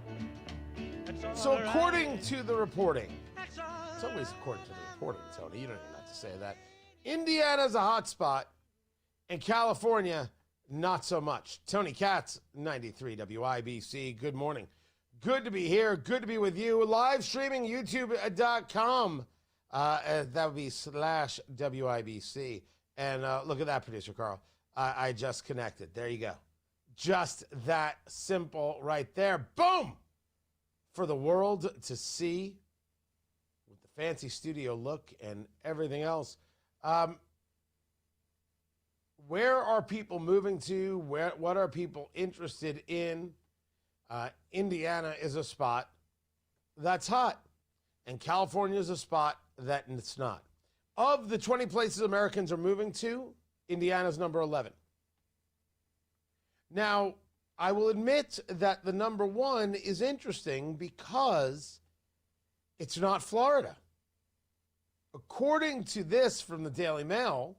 So according to the reporting, it's always according to the reporting, Tony. You don't even have to say that. Indiana's a hot spot, and California, not so much. Tony Katz, 93 WIBC. Good morning. Good to be here. Good to be with you. Live streaming, youtube.com. That would be /WIBC. And look at that, producer Carl. I just connected. There you go. Just that simple right there. Boom! For the world to see with the fancy studio look and everything else. Where are people moving to? What are people interested in? Indiana is a spot that's hot. And California is a spot that it's not. Of the 20 places Americans are moving to, Indiana's number 11. Now, I will admit that the number 1 is interesting because it's not Florida. According to this from the Daily Mail,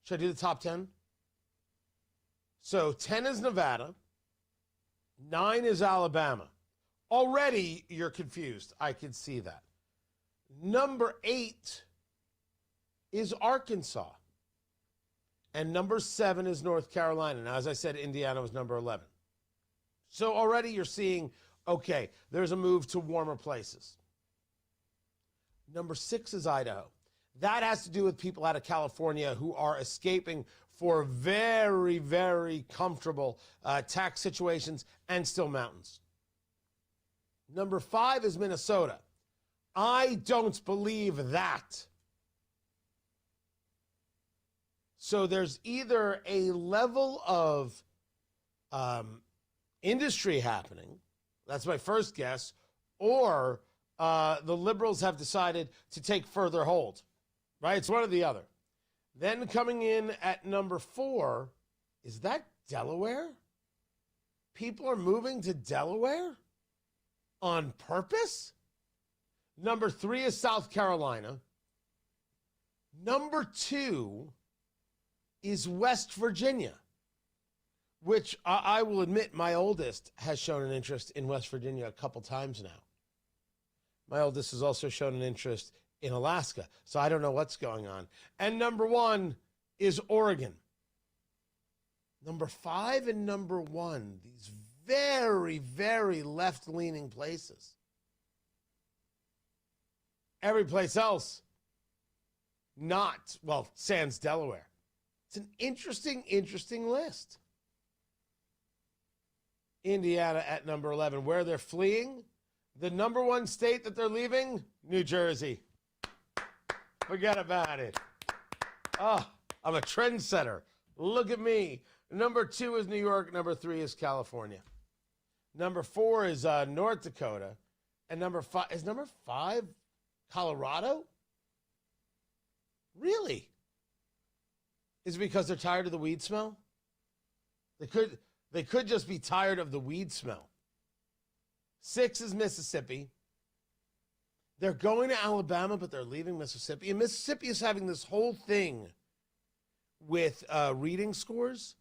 should I do the top 10? So 10 is Nevada, 9 is Alabama. Already you're confused. I can see that. Number 8 is Arkansas. And number 7 is North Carolina. Now, as I said, Indiana was number 11. So already you're seeing, okay, there's a move to warmer places. Number 6 is Idaho. That has to do with people out of California who are escaping for very, very comfortable tax situations and still mountains. Number 5 is Minnesota. I don't believe that. So there's either a level of industry happening, that's my first guess, or the liberals have decided to take further hold, right? It's one or the other. Then coming in at number 4, is that Delaware? People are moving to Delaware on purpose? Number 3 is South Carolina. Number 2 is West Virginia, which I will admit my oldest has shown an interest in West Virginia a couple times now. My oldest has also shown an interest in Alaska, so I don't know what's going on. And number 1 is Oregon. Number 5 and number 1, these very, very left-leaning places. Every place else, not, well, sans Delaware. It's an interesting list. Indiana at number 11. Where they're fleeing, the number 1 state that they're leaving, New Jersey. Forget about it. Oh, I'm a trendsetter. Look at me. Number 2 is New York. Number 3 is California. Number 4 is North Dakota. And number 5, is number 5 Colorado? Really? Is it because they're tired of the weed smell? They could just be tired of the weed smell. 6 is Mississippi. They're going to Alabama, but they're leaving Mississippi. And Mississippi is having this whole thing with reading scores.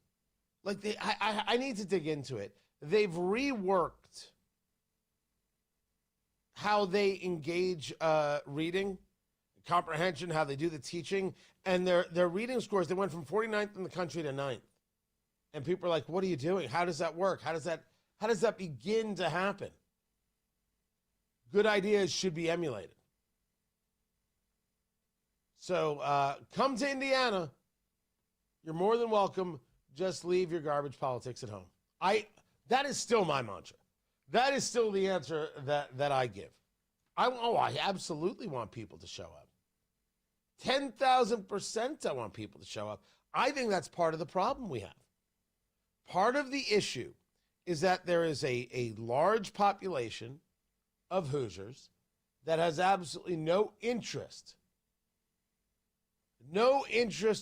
Like I need to dig into it. They've reworked how they engage reading, comprehension, how they do the teaching, and their reading scores, they went from 49th in the country to 9th. And people are like, what are you doing? How does that work? How does that begin to happen? Good ideas should be emulated. So come to Indiana. You're more than welcome. Just leave your garbage politics at home. That is still my mantra. That is still the answer that I give. I absolutely want people to show up. 10,000% I want people to show up. I think that's part of the problem we have. Part of the issue is that there is a large population of Hoosiers that has absolutely no interest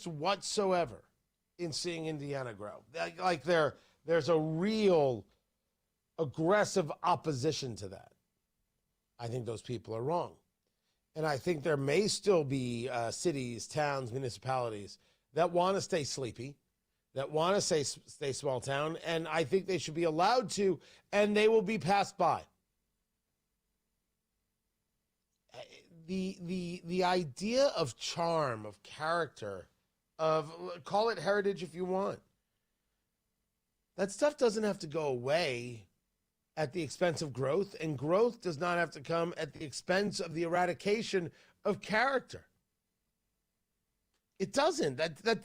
whatsoever in seeing Indiana grow. Like there's a real aggressive opposition to that. I think those people are wrong. And I think there may still be cities, towns, municipalities that want to stay sleepy, that want to stay small town, and I think they should be allowed to, and they will be passed by. The idea of charm, of character, of call it heritage if you want, that stuff doesn't have to go away at the expense of growth, and growth does not have to come at the expense of the eradication of character. It doesn't.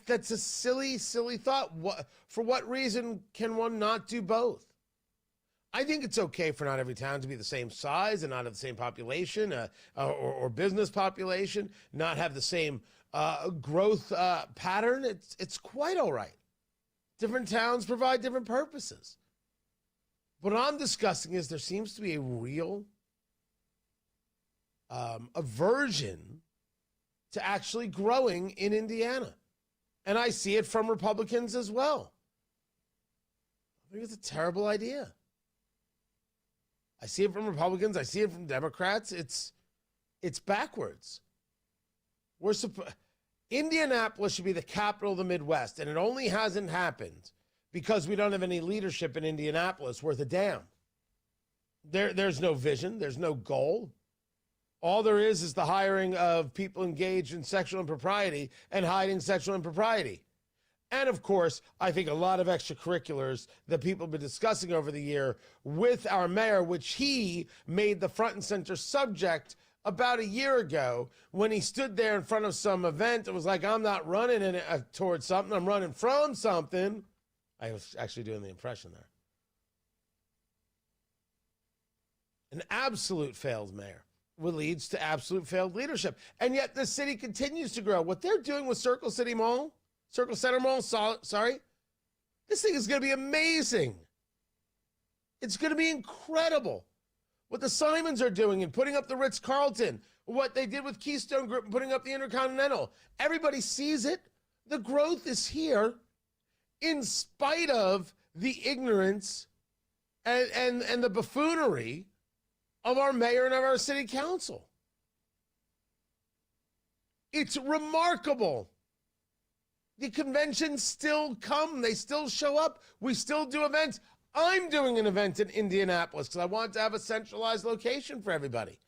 That's a silly thought. For what reason can one not do both? I think it's okay for not every town to be the same size and not have the same population or business population, not have the same growth pattern. It's quite all right. Different towns provide different purposes. What I'm discussing is there seems to be a real aversion to actually growing in Indiana. And I see it from Republicans as well. I think it's a terrible idea. I see it from Republicans. I see it from Democrats. It's backwards. Indianapolis should be the capital of the Midwest, and it only hasn't happened because we don't have any leadership in Indianapolis worth a damn. There's no vision. There's no goal. All there is the hiring of people engaged in sexual impropriety and hiding sexual impropriety. And, of course, I think a lot of extracurriculars that people have been discussing over the year with our mayor, which he made the front and center subject about a year ago when he stood there in front of some event and was like, I'm not running towards something, I'm running from something. I was actually doing the impression there. An absolute failed mayor leads to absolute failed leadership. And yet the city continues to grow. What they're doing with Circle Center Mall, this thing is going to be amazing. It's going to be incredible. What the Simons are doing and putting up the Ritz-Carlton, what they did with Keystone Group and putting up the Intercontinental. Everybody sees it. The growth is here in spite of the ignorance and the buffoonery of our mayor and of our city council. It's remarkable. The conventions still come. They still show up. We still do events. I'm doing an event in Indianapolis because I want to have a centralized location for everybody.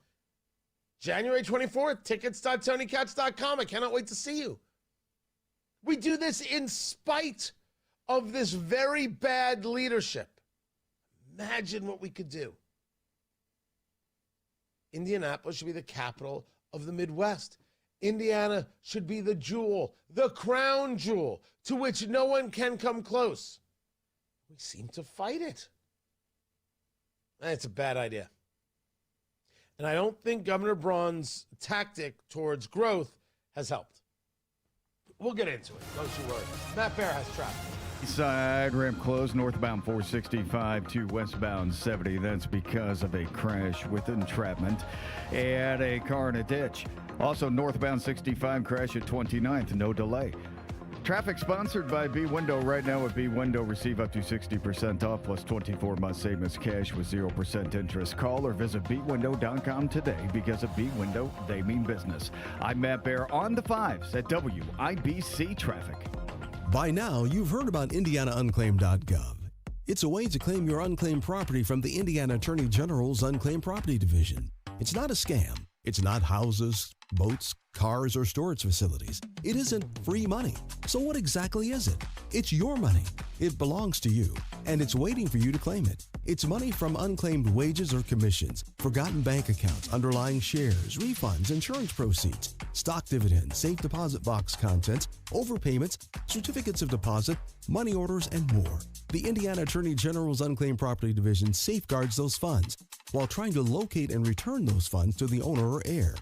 January 24th, tickets.tonykatz.com. I cannot wait to see you. We do this in spite of this very bad leadership. Imagine what we could do. Indianapolis should be the capital of the Midwest. Indiana should be the jewel, the crown jewel, to which no one can come close. We seem to fight it. It's a bad idea. And I don't think Governor Braun's tactic towards growth has helped. We'll get into it. Don't you worry. Matt Bear has traffic. Side ramp closed northbound 465 to westbound 70. That's because of a crash with entrapment and a car in a ditch. Also northbound 65 crash at 29th, no delay. Traffic sponsored by B-Window. Right now at B-Window, receive up to 60% off plus 24 months savings cash with 0% interest. Call or visit bwindow.com today because at B-Window, they mean business. I'm Matt Bear on the 5s at WIBC Traffic. By now, you've heard about IndianaUnclaimed.gov. It's a way to claim your unclaimed property from the Indiana Attorney General's Unclaimed Property Division. It's not a scam. It's not houses, boats, cars, or storage facilities. It isn't free money. So what exactly is it? It's your money. It belongs to you, and it's waiting for you to claim it. It's money from unclaimed wages or commissions, forgotten bank accounts, underlying shares, refunds, insurance proceeds, stock dividends, safe deposit box contents, overpayments, certificates of deposit, money orders, and more. The Indiana Attorney General's Unclaimed Property Division safeguards those funds while trying to locate and return those funds to the owner or heir.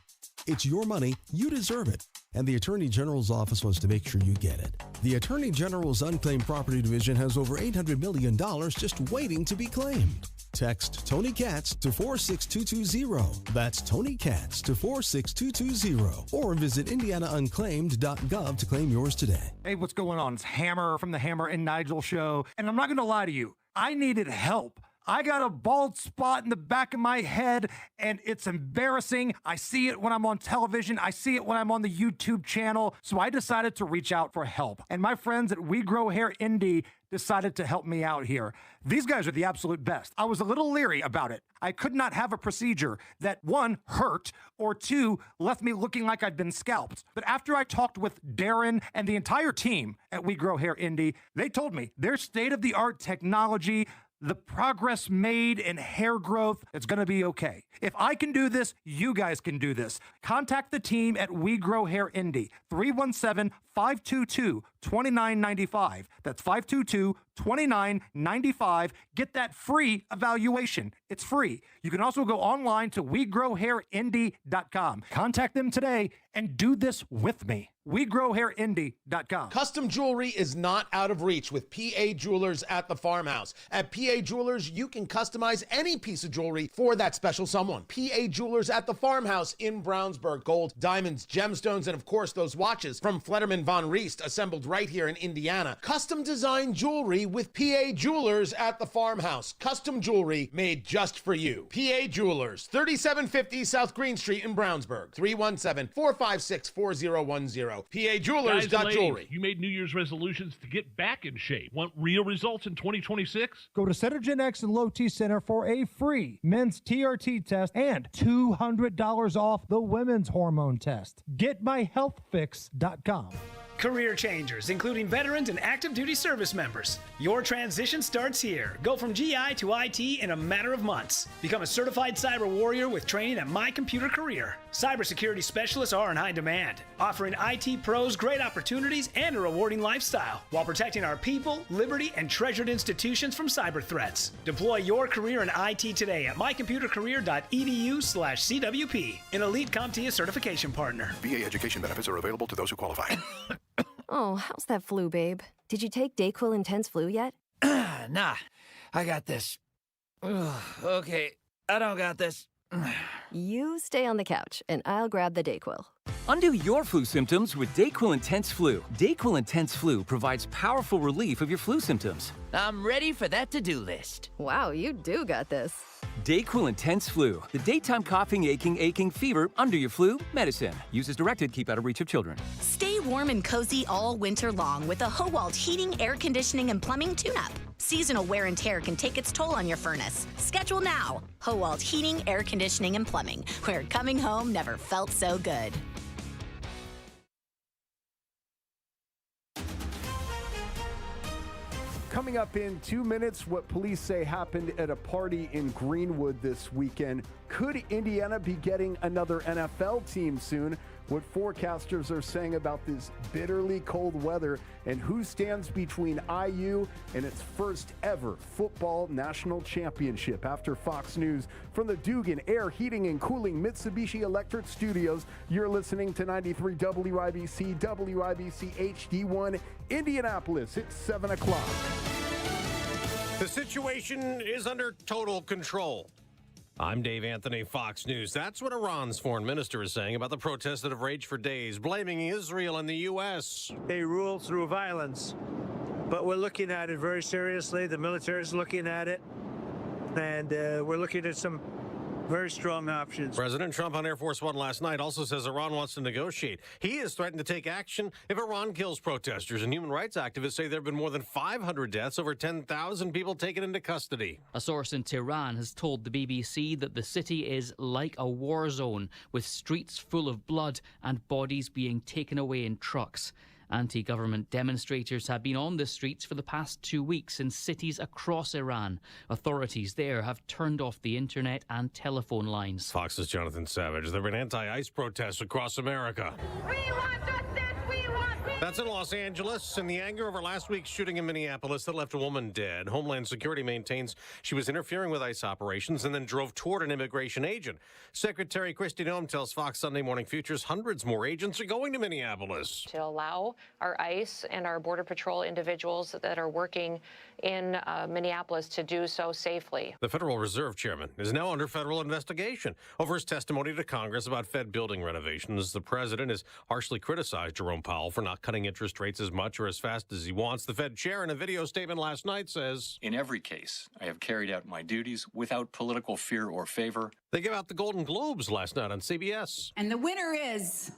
It's your money, you deserve it, and the Attorney General's office wants to make sure you get it. The Attorney General's Unclaimed Property Division has over $800 million just waiting to be claimed. Text Tony Katz to 46220. That's Tony Katz to 46220. Or visit IndianaUnclaimed.gov to claim yours today. Hey, what's going on? It's Hammer from the Hammer and Nigel show. And I'm not going to lie to you. I needed help. I got a bald spot in the back of my head, and it's embarrassing. I see it when I'm on television. I see it when I'm on the YouTube channel. So I decided to reach out for help. And my friends at We Grow Hair Indie decided to help me out here. These guys are the absolute best. I was a little leery about it. I could not have a procedure that, one, hurt, or two, left me looking like I'd been scalped. But after I talked with Darren and the entire team at We Grow Hair Indie, they told me their state-of-the-art technology, the progress made in hair growth, it's going to be okay. If I can do this, you guys can do this. Contact the team at We Grow Hair Indie, 317-522-2995. That's 522-2995. Get that free evaluation. It's free. You can also go online to WeGrowHairIndie.com. Contact them today and do this with me. WeGrowHairIndy.com. Custom jewelry is not out of reach with PA Jewelers at the Farmhouse. At PA Jewelers, you can customize any piece of jewelry for that special someone. PA Jewelers at the Farmhouse in Brownsburg. Gold, diamonds, gemstones, and of course those watches from Flederman Von Riest, assembled right here in Indiana. Custom designed jewelry with PA Jewelers at the Farmhouse. Custom jewelry made just for you. PA Jewelers, 3750 South Green Street in Brownsburg. 317-456-4010. PAJewelers.jewelry. You made New Year's resolutions to get back in shape. Want real results in 2026? Go to Centergen X and Low T Center for a free men's TRT test and $200 off the women's hormone test. GetMyHealthFix.com. Career changers, including veterans and active duty service members. Your transition starts here. Go from GI to IT in a matter of months. Become a certified cyber warrior with training at My Computer Career. Cybersecurity specialists are in high demand, offering IT pros great opportunities and a rewarding lifestyle while protecting our people, liberty, and treasured institutions from cyber threats. Deploy your career in IT today at mycomputercareer.edu/CWP, an elite CompTIA certification partner. VA education benefits are available to those who qualify. Oh, how's that flu, babe? Did you take Dayquil Intense Flu yet? Nah, I got this. Ugh, okay, I don't got this. You stay on the couch, and I'll grab the Dayquil. Undo your flu symptoms with Dayquil Intense Flu. Dayquil Intense Flu provides powerful relief of your flu symptoms. I'm ready for that to-do list. Wow, you do got this. Dayquil Intense Flu, the daytime coughing, aching, fever, under your flu medicine. Use as directed, keep out of reach of children. Stay warm and cozy all winter long with a Howald Heating, Air Conditioning, and Plumbing tune-up. Seasonal wear and tear can take its toll on your furnace. Schedule now. Howald Heating, Air Conditioning, and Plumbing, where coming home never felt so good. Coming up in 2 minutes, what police say happened at a party in Greenwood this weekend. Could Indiana be getting another NFL team soon? What forecasters are saying about this bitterly cold weather, and who stands between IU and its first ever football national championship. After Fox News from the Dugan Air Heating and Cooling Mitsubishi Electric Studios, you're listening to 93 WIBC, WIBC HD1 Indianapolis. It's 7 o'clock. The situation is under total control. I'm Dave Anthony, Fox News. That's what Iran's foreign minister is saying about the protests that have raged for days, blaming Israel and the U.S. They rule through violence, but we're looking at it very seriously. The military is looking at it, and we're looking at some very strong options. President Trump on Air Force One last night also says Iran wants to negotiate. He has threatened to take action if Iran kills protesters, and human rights activists say there have been more than 500 deaths, over 10,000 people taken into custody. A source in Tehran has told the BBC that the city is like a war zone, with streets full of blood and bodies being taken away in trucks. Anti-government demonstrators have been on the streets for the past 2 weeks in cities across Iran. Authorities there have turned off the internet and telephone lines. Fox's Jonathan Savage. There have been anti-ICE protests across America. We want justice! We want peace! That's in Los Angeles. In the anger over last week's shooting in Minneapolis that left a woman dead, Homeland Security maintains she was interfering with ICE operations and then drove toward an immigration agent. Secretary Kristi Noem tells Fox Sunday Morning Futures hundreds more agents are going to Minneapolis. To allow our ICE and our Border Patrol individuals that are working in Minneapolis to do so safely. The Federal Reserve Chairman is now under federal investigation over his testimony to Congress about Fed building renovations. The president has harshly criticized Jerome Powell for not cutting interest rates as much or as fast as he wants. The Fed chair in a video statement last night says, "In every case, I have carried out my duties without political fear or favor." They gave out the Golden Globes last night on CBS. And the winner is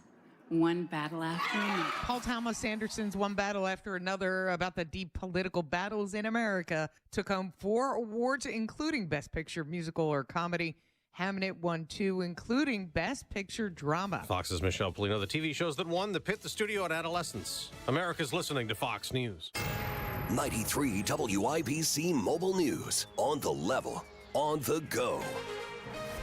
One Battle After Another. Paul Thomas Anderson's One Battle After Another about the deep political battles in America took home 4 awards, including Best Picture, Musical, or Comedy. Hamnet won 2, including Best Picture Drama. Fox's Michelle Polino. The TV shows that won the Pit the Studio at Adolescence. America's listening to Fox News. 93 WIBC Mobile News. On the level, on the go.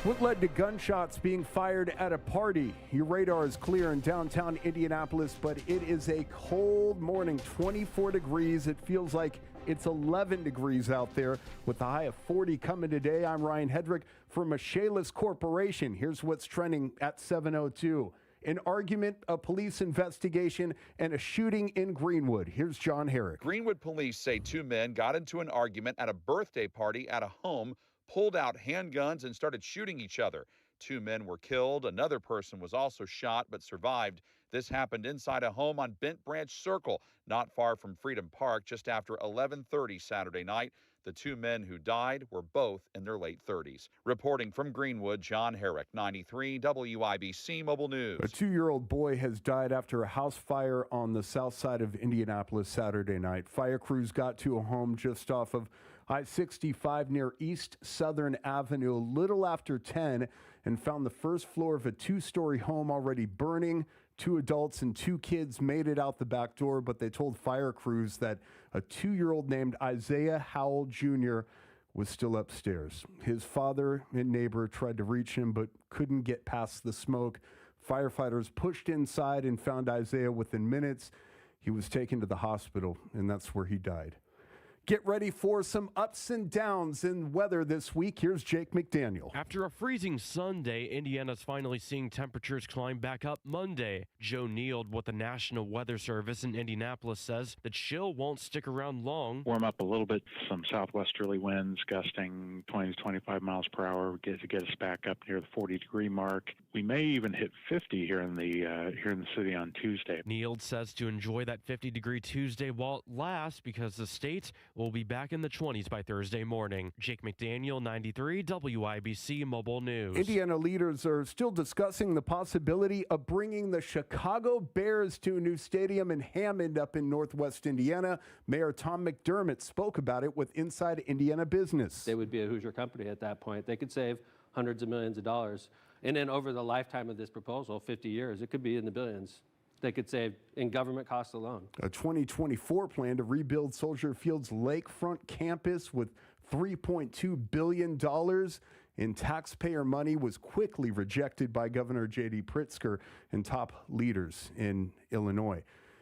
What led to gunshots being fired at a party? Your radar is clear in downtown Indianapolis, but it is a cold morning, 24 degrees. It feels like it's 11 degrees out there with a high of 40 coming today. I'm Ryan Hedrick for Michaelis Corporation. Here's what's trending at 7:02. an argument, a police investigation, and a shooting in Greenwood. Here's John Herrick. Greenwood police say two men got into an argument at a birthday party at a home, pulled out handguns, and started shooting each other. Two men were killed. Another person was also shot but survived. This happened inside a home on Bent Branch Circle, not far from Freedom Park, just after 11:30 Saturday night. The two men who died were both in their late 30s. Reporting from Greenwood, John Herrick, 93 WIBC Mobile News. A 2-year-old boy has died after a house fire on the south side of Indianapolis Saturday night. Fire crews got to a home just off of I-65 near East Southern Avenue a little after 10 and found the first floor of a 2-story home already burning. 2 adults and 2 kids made it out the back door, but they told fire crews that a 2-year-old named Isaiah Howell Jr. was still upstairs. His father and neighbor tried to reach him but couldn't get past the smoke. Firefighters pushed inside and found Isaiah within minutes. He was taken to the hospital, and that's where he died. Get ready for some ups and downs in weather this week. Here's Jake McDaniel. After a freezing Sunday, Indiana's finally seeing temperatures climb back up Monday. Joe Neild with the National Weather Service in Indianapolis says the chill won't stick around long. Warm up a little bit, some southwesterly winds gusting 20 to 25 miles per hour to get us back up near the 40-degree mark. We may even hit 50 here in the city on Tuesday. Neild says to enjoy that 50-degree Tuesday while it lasts because the state will be back in the 20s by Thursday morning. Jake McDaniel, 93 WIBC Mobile News. Indiana leaders are still discussing the possibility of bringing the Chicago Bears to a new stadium in Hammond up in northwest Indiana. Mayor Tom McDermott spoke about it with Inside Indiana Business. They would be a Hoosier company at that point. They could save hundreds of millions of dollars. And then over the lifetime of this proposal, 50 years, it could be in the billions. They could save in government costs alone. A 2024 plan to rebuild Soldier Field's lakefront campus with $3.2 billion in taxpayer money was quickly rejected by Governor J.D. Pritzker and top leaders in Illinois.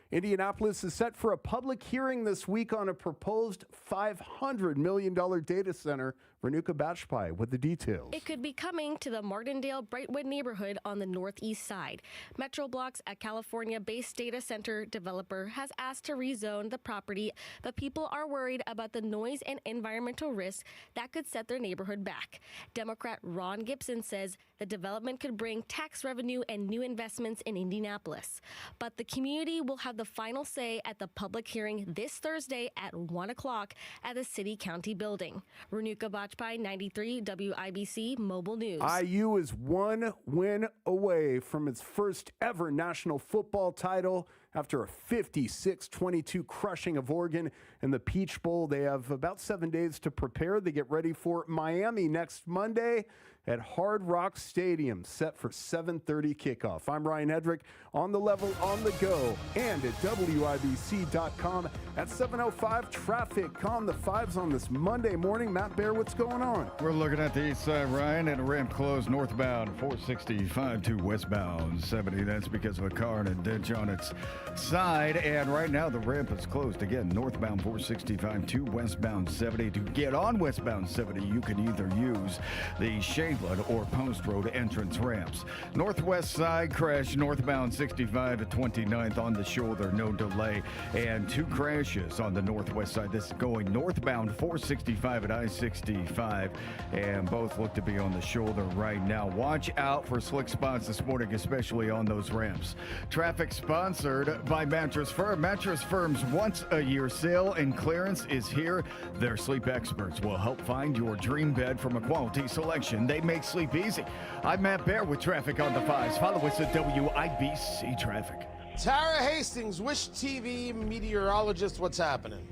Indianapolis is set for a public hearing this week on a proposed $500 million data center. Renuka Bachpai with the details. It could be coming to the Martindale-Brightwood neighborhood on the northeast side. MetroBlock's a California-based data center developer has asked to rezone the property, but people are worried about the noise and environmental risks that could set their neighborhood back. Democrat Ron Gibson says the development could bring tax revenue and new investments in Indianapolis. But the community will have the final say at the public hearing this Thursday at 1 o'clock at the City-County building. Renuka Bachpai, 93 WIBC Mobile News. IU is 1 win away from its first ever national football title after a 56-22 crushing of Oregon in the Peach Bowl. They have about 7 days to prepare. They get ready for Miami next Monday at Hard Rock Stadium, set for 7:30 kickoff. I'm Ryan Hedrick, on the level, on the go, and at WIBC.com at 7:05. Traffic on the 5s on this Monday morning. Matt Bear, what's going on? We're looking at the east side, Ryan, and a ramp closed northbound 465 to westbound 70. That's because of a car and a ditch on its side. And right now the ramp is closed again, northbound 465 to westbound 70. To get on westbound 70, you can either use the Shadewood or Post Road entrance ramps. Northwest side crash northbound 65 to 29th on the shoulder, no delay. And 2 crashes on the northwest side. This is going northbound 465 at I-65, and both look to be on the shoulder right now. Watch out for slick spots this morning, especially on those ramps. Traffic sponsored by Mattress Firm. Mattress Firm's once-a-year sale and clearance is here. Their sleep experts will help find your dream bed from a quality selection. They make sleep easy. I'm Matt Bear with traffic on the 5s. Follow us at WIBC Traffic. Tara Hastings, Wish TV meteorologist, what's happening?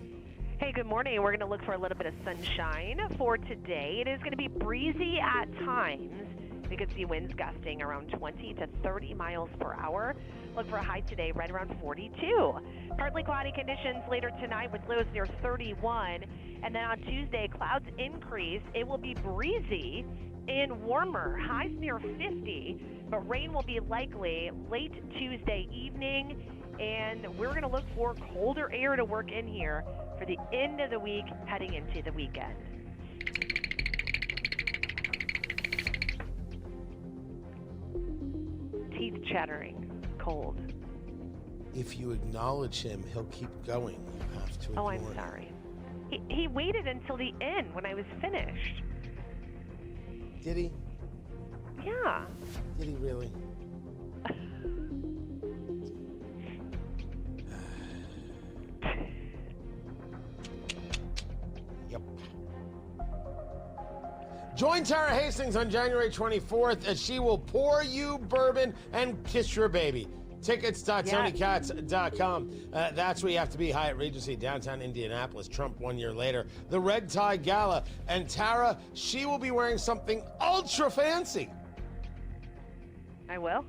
Hey, good morning. We're going to look for a little bit of sunshine for today. It is going to be breezy at times. We could see winds gusting around 20 to 30 miles per hour. Look for a high today right around 42. Partly cloudy conditions later tonight with lows near 31. And then on Tuesday, clouds increase. It will be breezy and warmer, highs near 50, but rain will be likely late Tuesday evening, and we're going to look for colder air to work in here for the end of the week heading into the weekend. teeth chattering, cold. If you acknowledge him, he'll keep going. You have to Oh, ignore I'm him. sorry. He waited until the end when I was finished. Did he? Yeah. Did he really? Yep. Join Tara Hastings on January 24th as she will pour you bourbon and kiss your baby. Tickets.TonyKatz.com. That's where you have to be. Hyatt Regency, downtown Indianapolis. Trump 1 year later. The Red Tie Gala. And Tara, she will be wearing something ultra fancy. I will.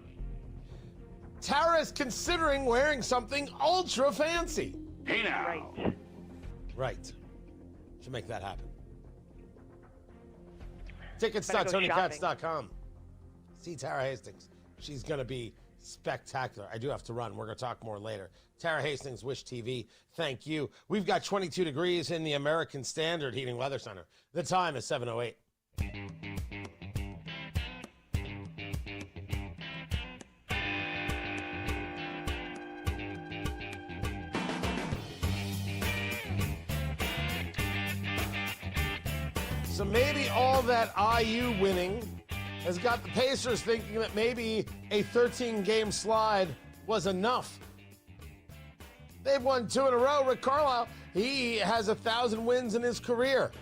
Tara is considering wearing something ultra fancy. Hey now. Right. Right. Should make that happen. Better go Tickets.TonyKatz.com. See Tara Hastings. She's going to be spectacular. I do have to run. We're going to talk more later. Tara Hastings, Wish TV, thank you. We've got 22 degrees in the American Standard Heating Weather Center. The time is 7:08. So maybe all that IU winning has got the Pacers thinking that maybe a 13-game slide was enough. They've won 2 in a row. Rick Carlisle, he has 1,000 wins in his career.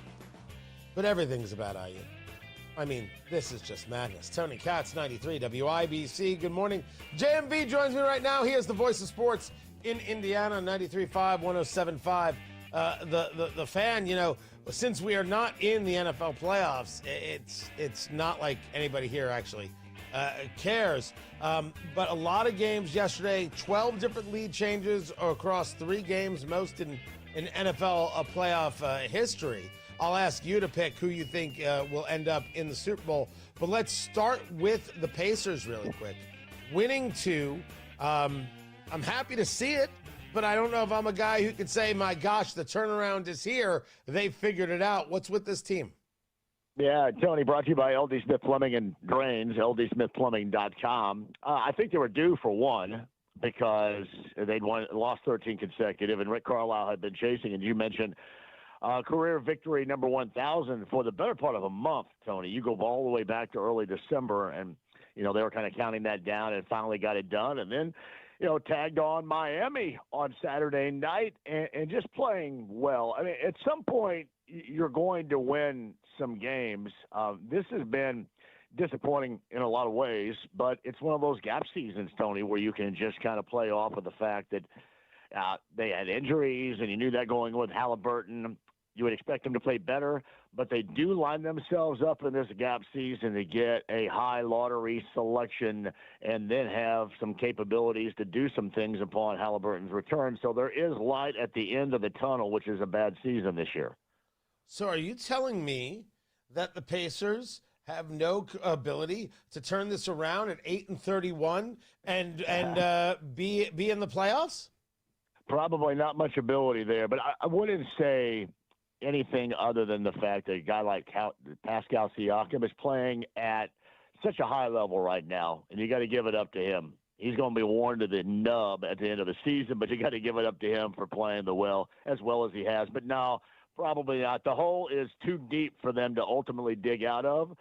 But everything's about IU. I mean, this is just madness. Tony Katz, 93 WIBC. Good morning. JMV joins me right now. He is the voice of sports in Indiana, 93.5, 107.5. The fan, you know, since we are not in the NFL playoffs, it's not like anybody here actually cares. But a lot of games yesterday, 12 different lead changes across 3 games, most in NFL playoff history. I'll ask you to pick who you think will end up in the Super Bowl. But let's start with the Pacers really quick. Winning 2, I'm happy to see it. But I don't know if I'm a guy who could say, my gosh, the turnaround is here. They figured it out. What's with this team? Yeah, Tony, brought to you by LD Smith Plumbing and Drains, ldsmithplumbing.com. I think they were due for one because they'd lost 13 consecutive, and Rick Carlisle had been chasing, and you mentioned career victory number 1,000 for the better part of a month, Tony. You go all the way back to early December, and, you know, they were kind of counting that down and finally got it done. And then, you know, tagged on Miami on Saturday night and just playing well. I mean, at some point, you're going to win some games. This has been disappointing in a lot of ways, but it's one of those gap seasons, Tony, where you can just kind of play off of the fact that they had injuries, and you knew that going with Halliburton. You would expect them to play better, but they do line themselves up in this gap season to get a high lottery selection and then have some capabilities to do some things upon Halliburton's return. So there is light at the end of the tunnel, which is a bad season this year. So are you telling me that the Pacers have no ability to turn this around at 8-31 and be in the playoffs? Probably not much ability there, but I wouldn't say anything other than the fact that a guy like Pascal Siakam is playing at such a high level right now, and you got to give it up to him. He's going to be worn to the nub at the end of the season, but you got to give it up to him for playing as well as he has. But no, probably not. The hole is too deep for them to ultimately dig out of,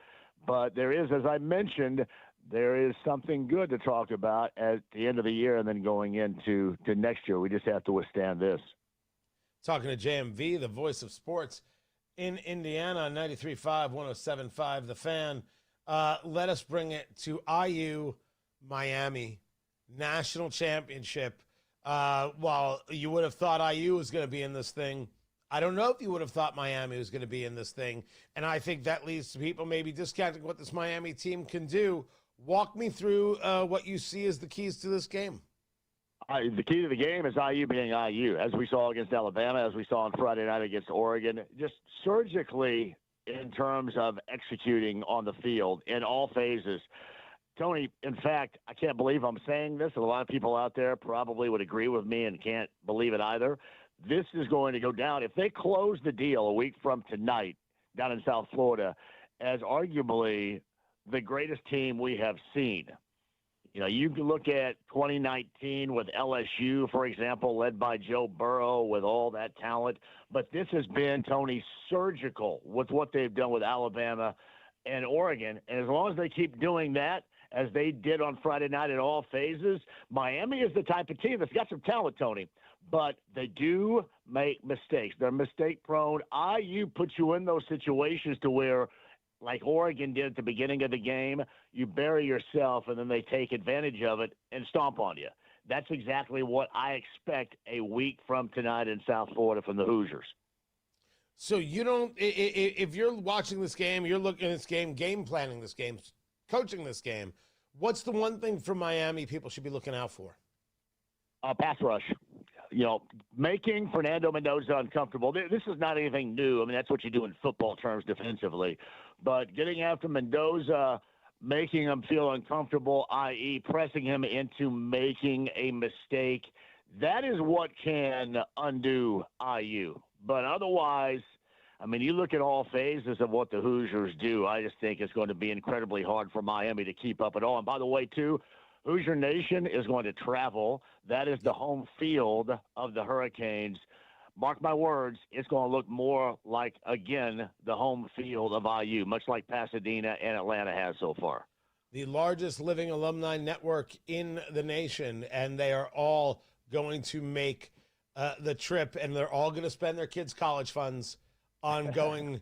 but there is, as I mentioned, there is something good to talk about at the end of the year and then going into next year. We just have to withstand this. Talking to JMV, the voice of sports in Indiana, 93.5, 107.5, The Fan. Let us bring it to IU Miami National Championship. While you would have thought IU was going to be in this thing, I don't know if you would have thought Miami was going to be in this thing. And I think that leads to people maybe discounting what this Miami team can do. Walk me through what you see as the keys to this game. The key to the game is IU being IU, as we saw against Alabama, as we saw on Friday night against Oregon. Just surgically in terms of executing on the field in all phases. Tony, in fact, I can't believe I'm saying this, and a lot of people out there probably would agree with me and can't believe it either. This is going to go down. If they close the deal a week from tonight down in South Florida as arguably the greatest team we have seen, You know, you can look at 2019 with LSU, for example, led by Joe Burrow with all that talent. But this has been, Tony, surgical with what they've done with Alabama and Oregon. And as long as they keep doing that, as they did on Friday night in all phases, Miami is the type of team that's got some talent, Tony. But they do make mistakes. They're mistake-prone. IU puts you in those situations to where, like Oregon did at the beginning of the game, you bury yourself and then they take advantage of it and stomp on you. That's exactly what I expect a week from tonight in South Florida from the Hoosiers. So you don't, if you're watching this game, you're looking at this game, game planning this game, coaching this game, what's the one thing from Miami people should be looking out for? Pass rush. You know, making Fernando Mendoza uncomfortable. This is not anything new. I mean, that's what you do in football terms defensively. But getting after Mendoza, making him feel uncomfortable, i.e. pressing him into making a mistake, that is what can undo IU. But otherwise, I mean, you look at all phases of what the Hoosiers do, I just think it's going to be incredibly hard for Miami to keep up at all. And by the way, too, Hoosier Nation is going to travel. That is the home field of the Hurricanes. Mark my words, it's going to look more like, again, the home field of IU, much like Pasadena and Atlanta has so far. The largest living alumni network in the nation, and they are all going to make the trip, and they're all going to spend their kids' college funds on going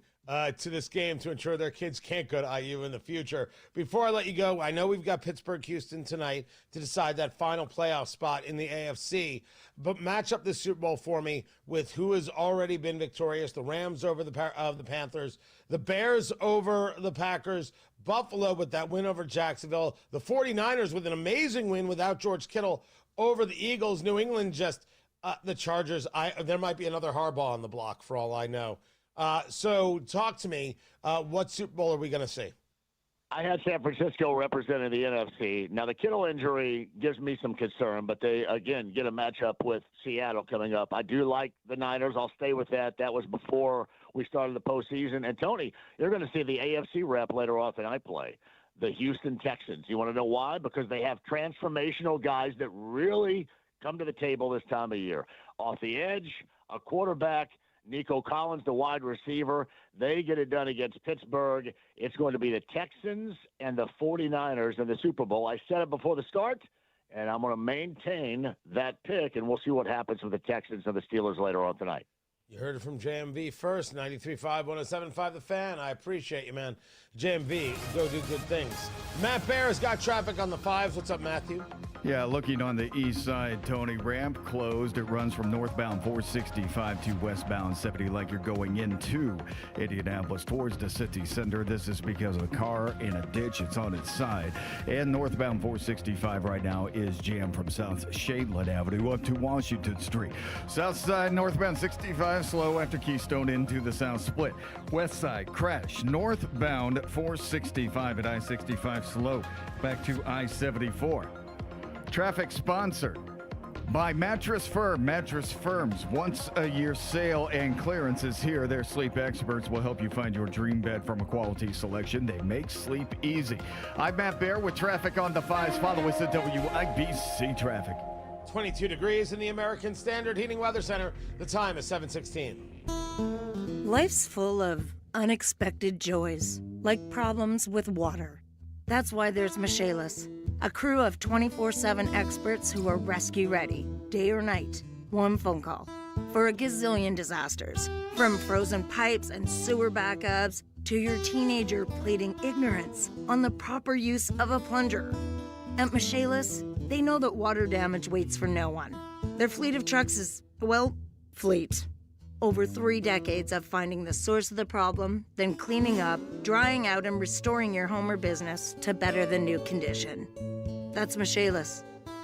to this game to ensure their kids can't go to IU in the future. Before I let you go, I know we've got Pittsburgh-Houston tonight to decide that final playoff spot in the AFC, but match up this Super Bowl for me with who has already been victorious: the Rams over the Panthers, the Bears over the Packers, Buffalo with that win over Jacksonville, the 49ers with an amazing win without George Kittle over the Eagles, New England just the Chargers. There might be another Harbaugh on the block for all I know. So talk to me. What Super Bowl are we going to see? I had San Francisco representing the NFC. Now, the Kittle injury gives me some concern, but they, again, get a matchup with Seattle coming up. I do like the Niners. I'll stay with that. That was before we started the postseason. And, Tony, you're going to see the AFC rep later on tonight play, the Houston Texans. You want to know why? Because they have transformational guys that really come to the table this time of year. Off the edge, a quarterback, Nico Collins, the wide receiver. They get it done against Pittsburgh. It's going to be the Texans and the 49ers in the Super Bowl. I said it before the start, and I'm going to maintain that pick, and we'll see what happens with the Texans and the Steelers later on tonight. You heard it from JMV first, 93.5, 107.5 The Fan. I appreciate you, man. JMV, go do good things. Matt Bear has got traffic on the fives. What's up, Matthew? Yeah, looking on the east side, Tony, ramp closed. It runs from northbound 465 to westbound 70 like you're going into Indianapolis towards the city center. This is because of a car in a ditch. It's on its side. And northbound 465 right now is jammed from South Shadeland Avenue up to Washington Street. South side, northbound 65, slow after Keystone into the south split. West side, crash. Northbound 465 at I-65, slow back to I-74. Traffic sponsored by Mattress Firm. Mattress Firm's once-a-year sale and clearance is here. Their sleep experts will help you find your dream bed from a quality selection. They make sleep easy. I'm Matt Bear with traffic on the fives. Follow us at WIBC Traffic. 22 degrees in the American Standard Heating Weather Center. The time is 7:16. Life's full of unexpected joys, like problems with water. That's why there's Michaelis, a crew of 24/7 experts who are rescue ready, day or night, one phone call, for a gazillion disasters. From frozen pipes and sewer backups to your teenager pleading ignorance on the proper use of a plunger. At Michaelis, they know that water damage waits for no one. Their fleet of trucks is, well, fleet. Over 3 decades of finding the source of the problem, then cleaning up, drying out, and restoring your home or business to better than new condition. That's Michaelis,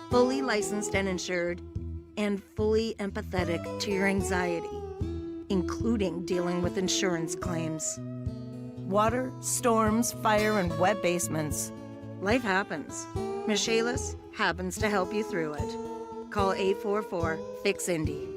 fully licensed and insured, and fully empathetic to your anxiety, including dealing with insurance claims. Water, storms, fire, and wet basements. Life happens. Michaelis happens to help you through it. Call 844-FIX-INDY.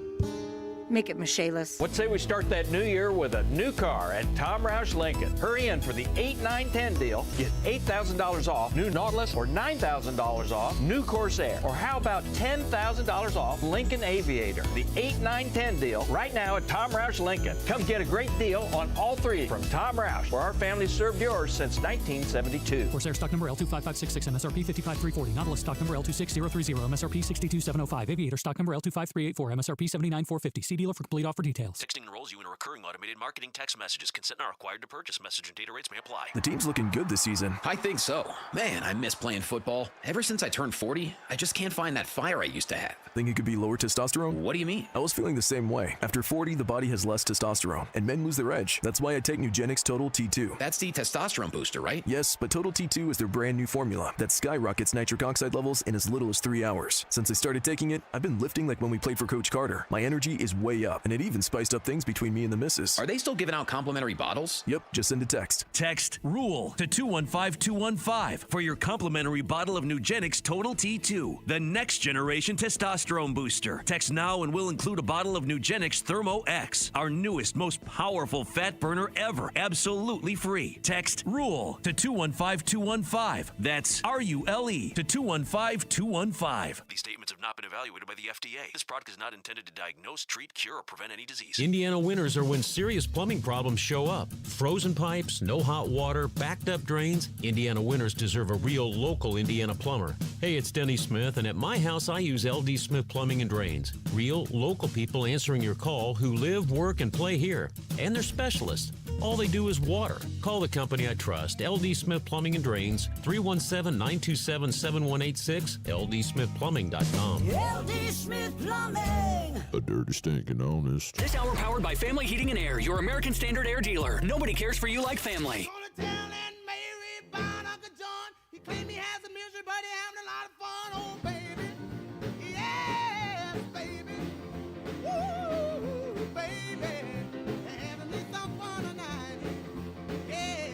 Make it Michaelis. What say we start that new year with a new car at Tom Roush Lincoln? Hurry in for the 8, 9, 10 deal. Get $8,000 off new Nautilus or $9,000 off new Corsair. Or how about $10,000 off Lincoln Aviator? The 8, 9, 10 deal right now at Tom Roush Lincoln. Come get a great deal on all three from Tom Roush, where our family served yours since 1972. Corsair stock number L25566, MSRP 55340. Nautilus stock number L26030, MSRP 62705. Aviator stock number L25384, MSRP 79450. See dealer for complete offer details. Texting enrolls you in a recurring automated marketing text messages. Consent not required to purchase. Message and data rates may apply. The team's looking good this season. I think so. Man, I miss playing football. Ever since I turned 40, I just can't find that fire I used to have. Think it could be lower testosterone? What do you mean? I was feeling the same way. After 40, the body has less testosterone, and men lose their edge. That's why I take Nugenix Total T2. That's the testosterone booster, right? Yes, but Total T2 is their brand new formula that skyrockets nitric oxide levels in as little as 3 hours. Since I started taking it, I've been lifting like when we played for Coach Carter. My energy is way up, and it even spiced up things between me and the missus. Are they still giving out complimentary bottles? Yep, just send a text. Text RULE to 215215 for your complimentary bottle of Nugenix Total T2, the next generation testosterone booster. Text now and we'll include a bottle of Nugenix Thermo X, our newest, most powerful fat burner ever, absolutely free. Text RULE to 215215. That's RULE to 215215. These statements have not been evaluated by the FDA. This product is not intended to diagnose, treat, cure, or prevent any disease. Indiana winters are when serious plumbing problems show up. Frozen pipes, no hot water, backed up drains. Indiana winters deserve a real local Indiana plumber. Hey, it's Denny Smith, and at my house I use LD Smith Plumbing and Drains. Real local people answering your call who live, work, and play here. And they're specialists. All they do is water. Call the company I trust, LD Smith Plumbing and Drains, 317-927-7186, ldsmithplumbing.com. LD Smith Plumbing. A dirty, stinking honest. This hour powered by Family Heating and Air, your American Standard air dealer. Nobody cares for you like family. He claimed he has a misery, but he having a lot of fun, oh baby. Yes, baby. Woo, baby. Having me some fun tonight. Yeah.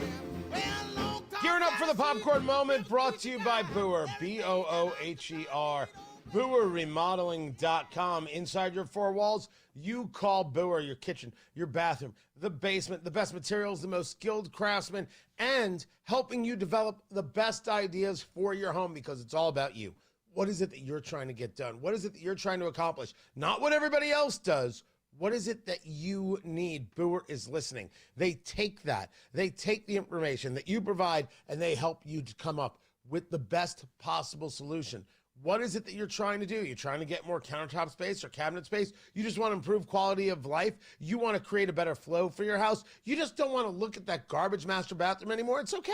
Well, long time. Gearing up for the popcorn moment, brought to you by Booher, Booher. BooherRemodeling.com. Inside your four walls, you call Booher. Your kitchen, your bathroom, the basement, the best materials, the most skilled craftsmen, and helping you develop the best ideas for your home, because it's all about you. What is it that you're trying to get done? What is it that you're trying to accomplish? Not what everybody else does. What is it that you need? Booher is listening. They take that. They take the information that you provide, and they help you to come up with the best possible solution. What is it that you're trying to do? You're trying to get more countertop space or cabinet space? You just want to improve quality of life? You want to create a better flow for your house? You just don't want to look at that garbage master bathroom anymore? It's okay.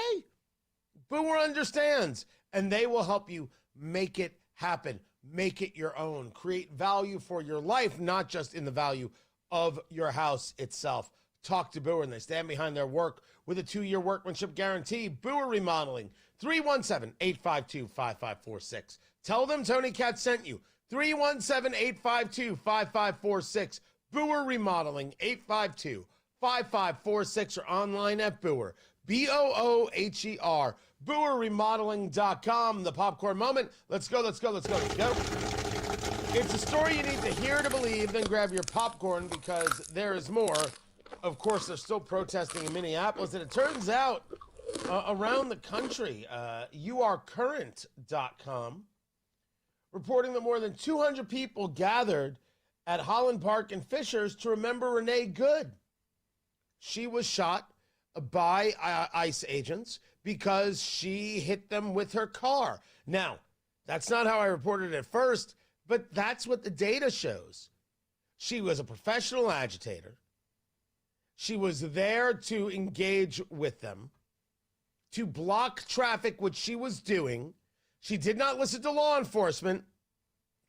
Booher understands, and they will help you make it happen. Make it your own. Create value for your life, not just in the value of your house itself. Talk to Booher, and they stand behind their work with a 2-year workmanship guarantee. Booher Remodeling, 317-852-5546. Tell them Tony Katz sent you. 317-852-5546. Booher Remodeling, 852-5546, or online at Booher, Booher, BooherRemodeling.com. The popcorn moment. Let's go. It's a story you need to hear to believe, then grab your popcorn, because there is more. Of course, they're still protesting in Minneapolis, and it turns out around the country, YouAreCurrent.com reporting that more than 200 people gathered at Holland Park in Fishers to remember Renee Good. She was shot by ICE agents because she hit them with her car. Now, that's not how I reported it at first, but that's what the data shows. She was a professional agitator. She was there to engage with them, to block traffic, which she was doing. She did not listen to law enforcement.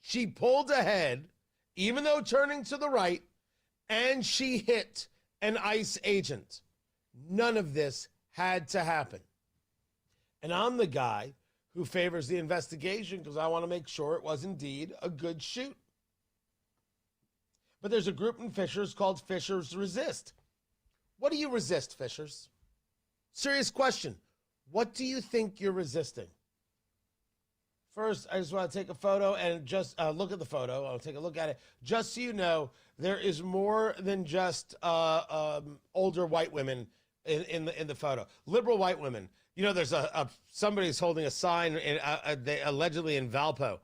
She pulled ahead, even though turning to the right, and she hit an ICE agent. None of this had to happen. And I'm the guy who favors the investigation because I want to make sure it was indeed a good shoot. But there's a group in Fishers called Fishers Resist. What do you resist, Fishers? Serious question. What do you think you're resisting? First, I just want to take a photo and just look at the photo. I'll take a look at it. Just so you know, there is more than just older white women in the photo. Liberal white women. You know, there's somebody's holding a sign allegedly in Valpo,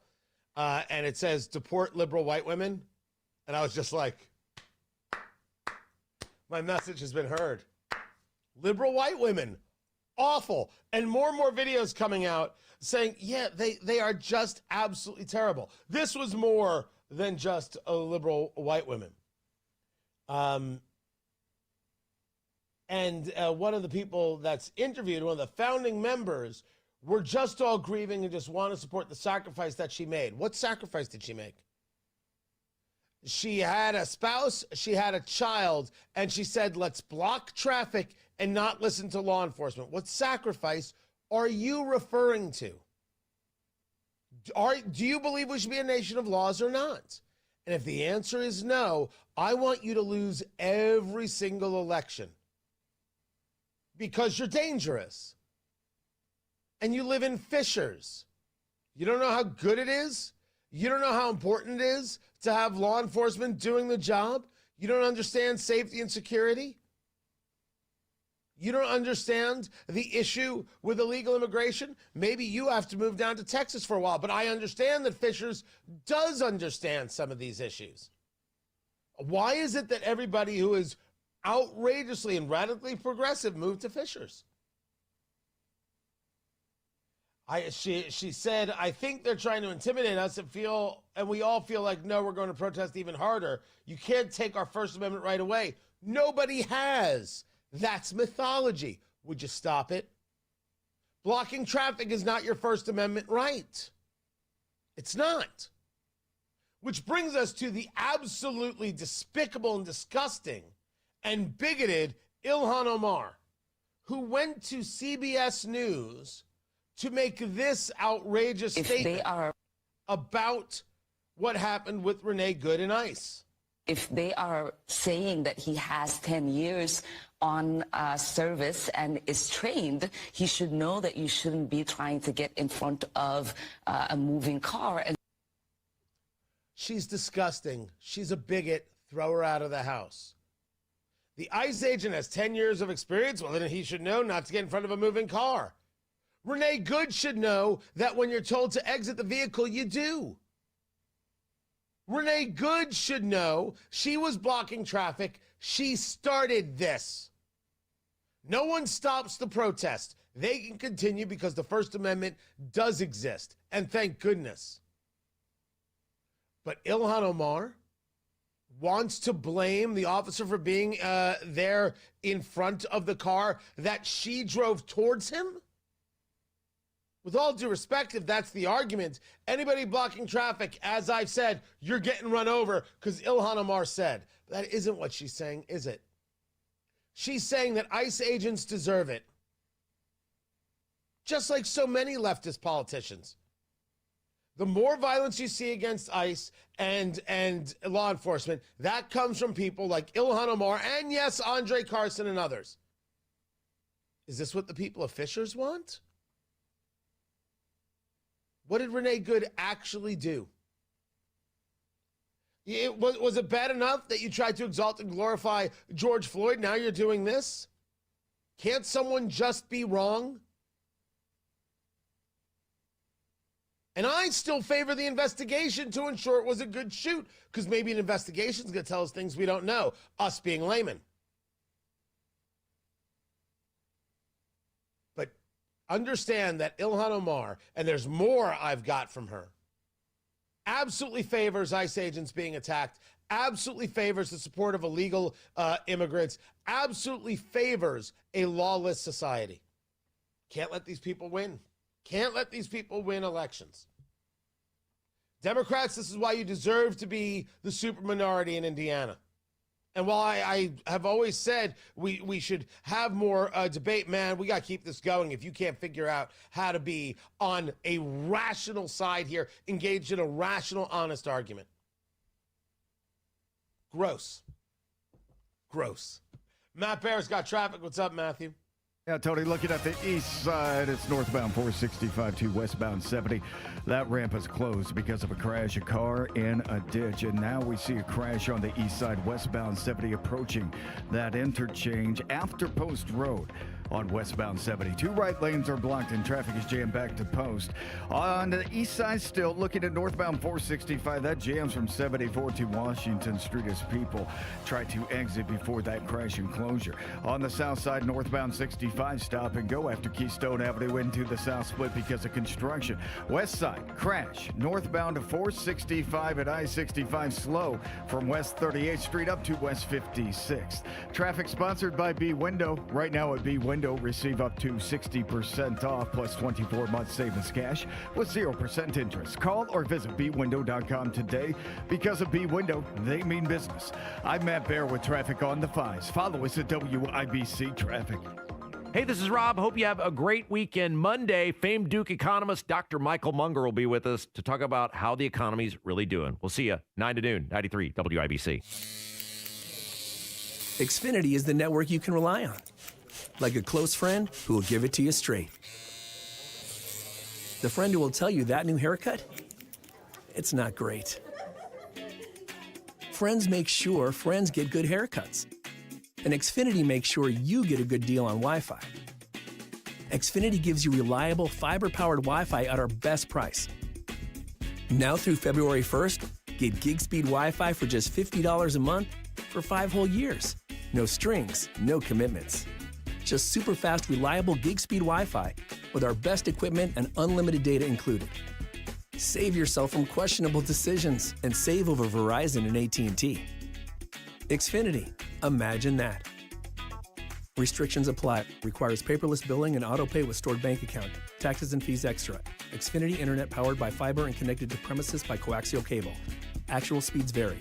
and it says "Deport liberal white women," and I was just like, my message has been heard. Liberal white women, awful, and more videos coming out saying, yeah, they are just absolutely terrible. This was more than just a liberal white women. And one of the people that's interviewed, one of the founding members, were just all grieving and just want to support the sacrifice that she made. What sacrifice did she make? She had a spouse, she had a child, and she said, let's block traffic and not listen to law enforcement. What sacrifice are you referring to? Do you believe we should be a nation of laws or not? And if the answer is no, I want you to lose every single election because you're dangerous and you live in fissures. You don't know how good it is. You don't know how important it is to have law enforcement doing the job. You don't understand safety and security. You don't understand the issue with illegal immigration. Maybe you have to move down to Texas for a while, but I understand that Fishers does understand some of these issues. Why is it that everybody who is outrageously and radically progressive moved to Fishers? She said, I think they're trying to intimidate us and we all feel like, no, we're going to protest even harder. You can't take our First Amendment right away. Nobody has. That's mythology. Would you stop it? Blocking traffic is not your First Amendment right. It's not. Which brings us to the absolutely despicable and disgusting and bigoted Ilhan Omar, who went to CBS News to make this outrageous statement about what happened with Renee Good and ICE. If they are saying that he has 10 years on service and is trained, he should know that you shouldn't be trying to get in front of a moving car. And she's disgusting. She's a bigot. Throw her out of the house. The ICE agent has 10 years of experience. Well, then he should know not to get in front of a moving car. Renee Good should know that when you're told to exit the vehicle, you do. Renee Good should know she was blocking traffic. She started this. No one stops the protest. They can continue because the First Amendment does exist, and thank goodness. But Ilhan Omar wants to blame the officer for being there in front of the car that she drove towards him? With all due respect, if that's the argument, anybody blocking traffic, as I've said, you're getting run over because Ilhan Omar said. But that isn't what she's saying, is it? She's saying that ICE agents deserve it. Just like so many leftist politicians. The more violence you see against ICE and law enforcement, that comes from people like Ilhan Omar and, yes, Andre Carson and others. Is this what the people of Fishers want? What did Renee Good actually do? Was it bad enough that you tried to exalt and glorify George Floyd? Now you're doing this? Can't someone just be wrong? And I still favor the investigation to ensure it was a good shoot, because maybe an investigation is going to tell us things we don't know, us being laymen. But understand that Ilhan Omar, and there's more I've got from her, absolutely favors ICE agents being attacked, absolutely favors the support of illegal immigrants, absolutely favors a lawless society. Can't let these people win. Can't let these people win elections. Democrats, this is why you deserve to be the super minority in Indiana. And while I have always said we should have more debate, man, we got to keep this going. If you can't figure out how to be on a rational side here, engaged in a rational, honest argument. Gross. Gross. Matt Bear's got traffic. What's up, Matthew? Yeah, Tony, looking at the east side, it's northbound 465 to westbound 70. That ramp is closed because of a crash, a car in a ditch. And now we see a crash on the east side, westbound 70, approaching that interchange after Post Road on westbound 70. Two right lanes are blocked and traffic is jammed back to Post. On the east side still, looking at northbound 465, that jams from 74 to Washington Street as people try to exit before that crash and closure. On the south side, northbound 65, stop and go after Keystone Avenue into the south split because of construction. West side, crash, northbound to 465 at I-65, slow from West 38th Street up to West 56th. Traffic sponsored by B Window. Right now at B Window, receive up to 60% off plus 24 months savings cash with 0% interest. Call or visit bwindow.com today. Because of B Window, they mean business. I'm Matt Bear with traffic on the 5s. Follow us at WIBC Traffic. Hey, this is Rob. Hope you have a great weekend. Monday, famed Duke economist Dr. Michael Munger will be with us to talk about how the economy's really doing. We'll see you 9 to noon, 93 WIBC. Xfinity is the network you can rely on. Like a close friend who will give it to you straight. The friend who will tell you that new haircut, it's not great. Friends make sure friends get good haircuts. And Xfinity makes sure you get a good deal on Wi-Fi. Xfinity gives you reliable fiber-powered Wi-Fi at our best price. Now through February 1st, get gig speed Wi-Fi for just $50 a month for 5 whole years. No strings, no commitments. Just super fast, reliable gig speed Wi-Fi with our best equipment and unlimited data included. Save yourself from questionable decisions and save over Verizon and AT&T. Xfinity, imagine that. Restrictions apply. Requires paperless billing and auto pay with stored bank account. Taxes and fees extra. Xfinity Internet powered by fiber and connected to premises by coaxial cable. Actual speeds vary.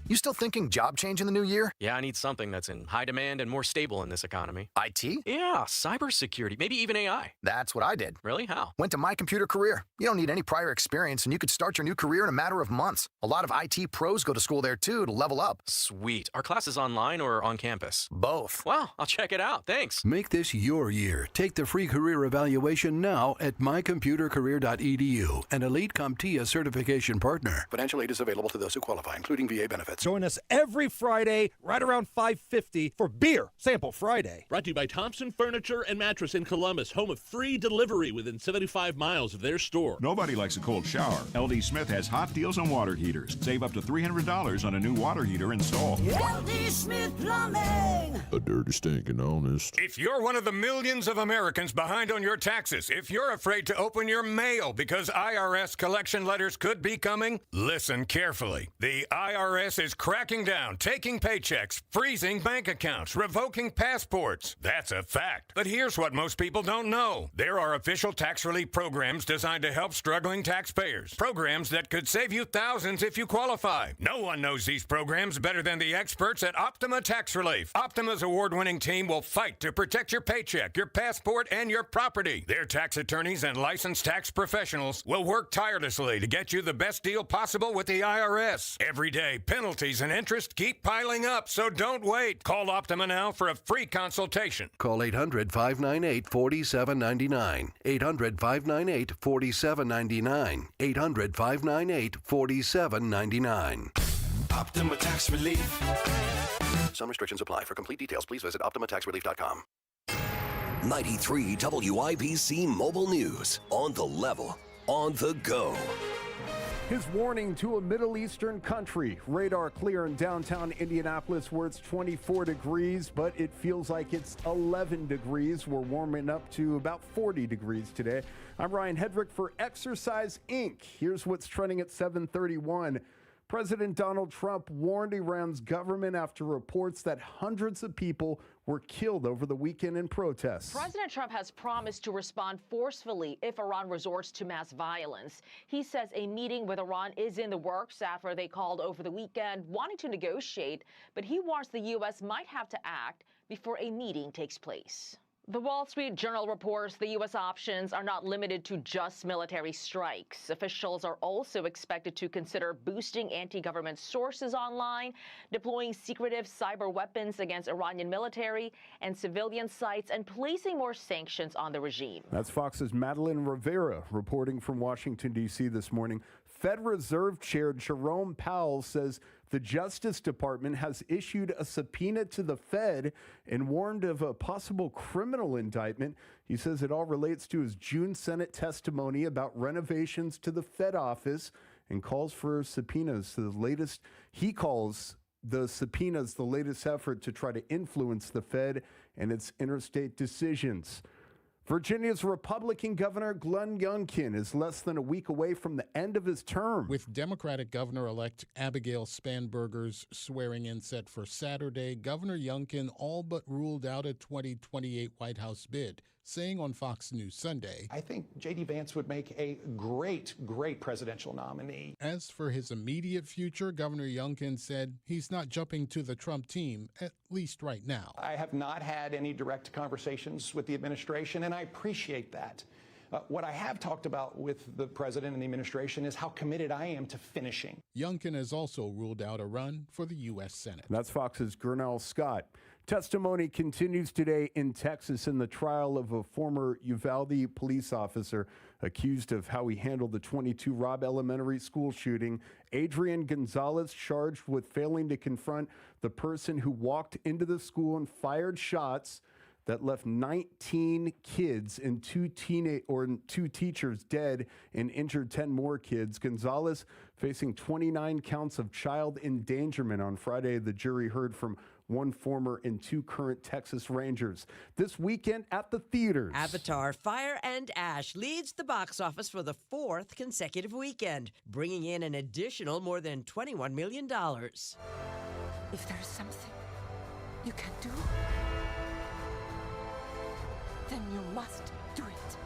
You still thinking job change in the new year? Yeah, I need something that's in high demand and more stable in this economy. IT? Yeah, cybersecurity, maybe even AI. That's what I did. Really? How? Went to My Computer Career. You don't need any prior experience, and you could start your new career in a matter of months. A lot of IT pros go to school there, too, to level up. Sweet. Are classes online or on campus? Both. Wow, I'll check it out. Thanks. Make this your year. Take the free career evaluation now at mycomputercareer.edu, an Elite CompTIA certification partner. Financial aid is available to those who qualify, including VA benefits. Join us every Friday, right around 5:50 for Beer Sample Friday. Brought to you by Thompson Furniture and Mattress in Columbus, home of free delivery within 75 miles of their store. Nobody likes a cold shower. LD Smith has hot deals on water heaters. Save up to $300 on a new water heater install. LD Smith Plumbing. A dirty, stinking honest. If you're one of the millions of Americans behind on your taxes, if you're afraid to open your mail because IRS collection letters could be coming, listen carefully. The IRS is cracking down, taking paychecks, freezing bank accounts, revoking passports. That's a fact. But here's what most people don't know. There are official tax relief programs designed to help struggling taxpayers. Programs that could save you thousands if you qualify. No one knows these programs better than the experts at Optima Tax Relief. Optima's award-winning team will fight to protect your paycheck, your passport, and your property. Their tax attorneys and licensed tax professionals will work tirelessly to get you the best deal possible with the IRS. Every day, penalties and interest keep piling up, so don't wait. Call Optima now for a free consultation. Call 800-598-4799. 800-598-4799. 800-598-4799. Optima Tax Relief. Some restrictions apply. For complete details, please visit OptimaTaxRelief.com. 93 WIBC Mobile News. On the level. On the go. His warning to a Middle Eastern country. Radar clear in downtown Indianapolis where it's 24 degrees, but it feels like it's 11 degrees. We're warming up to about 40 degrees today. I'm Ryan Hedrick for Exercise Inc. Here's what's trending at 7:31. President Donald Trump warned Iran's government after reports that hundreds of people were killed over the weekend in protests. President Trump has promised to respond forcefully if Iran resorts to mass violence. He says a meeting with Iran is in the works after they called over the weekend wanting to negotiate, but he warns the U.S. might have to act before a meeting takes place. The Wall Street Journal reports the U.S. options are not limited to just military strikes. Officials are also expected to consider boosting anti-government sources online, deploying secretive cyber weapons against Iranian military and civilian sites, and placing more sanctions on the regime. That's Fox's Madeline Rivera reporting from Washington, D.C. this morning. Fed Reserve Chair Jerome Powell says the Justice Department has issued a subpoena to the Fed and warned of a possible criminal indictment. He says it all relates to his June Senate testimony about renovations to the Fed office and calls for subpoenas to the latest. He calls the subpoenas the latest effort to try to influence the Fed and its interstate decisions. Virginia's Republican Governor Glenn Youngkin is less than a week away from the end of his term. With Democratic Governor-elect Abigail Spanberger's swearing-in set for Saturday, Governor Youngkin all but ruled out a 2028 White House bid, saying on Fox News Sunday, "I think J.D. Vance would make a great presidential nominee." As for his immediate future, Governor Youngkin said he's not jumping to the Trump team, at least right now. "I have not had any direct conversations with the administration, and I appreciate that. What I have talked about with the president and the administration is how committed I am to finishing." Youngkin has also ruled out a run for the U.S. Senate. That's Fox's Gurnell Scott. Testimony continues today in Texas in the trial of a former Uvalde police officer accused of how he handled the 22 Robb Elementary School shooting. Adrian Gonzalez charged with failing to confront the person who walked into the school and fired shots that left 19 kids and two teachers dead and injured 10 more kids. Gonzalez facing 29 counts of child endangerment. On Friday, the jury heard from one former and two current Texas Rangers. This weekend at the theaters, Avatar: Fire and Ash leads the box office for the fourth consecutive weekend, bringing in an additional more than $21 million. If there is something you can do, then you must do it.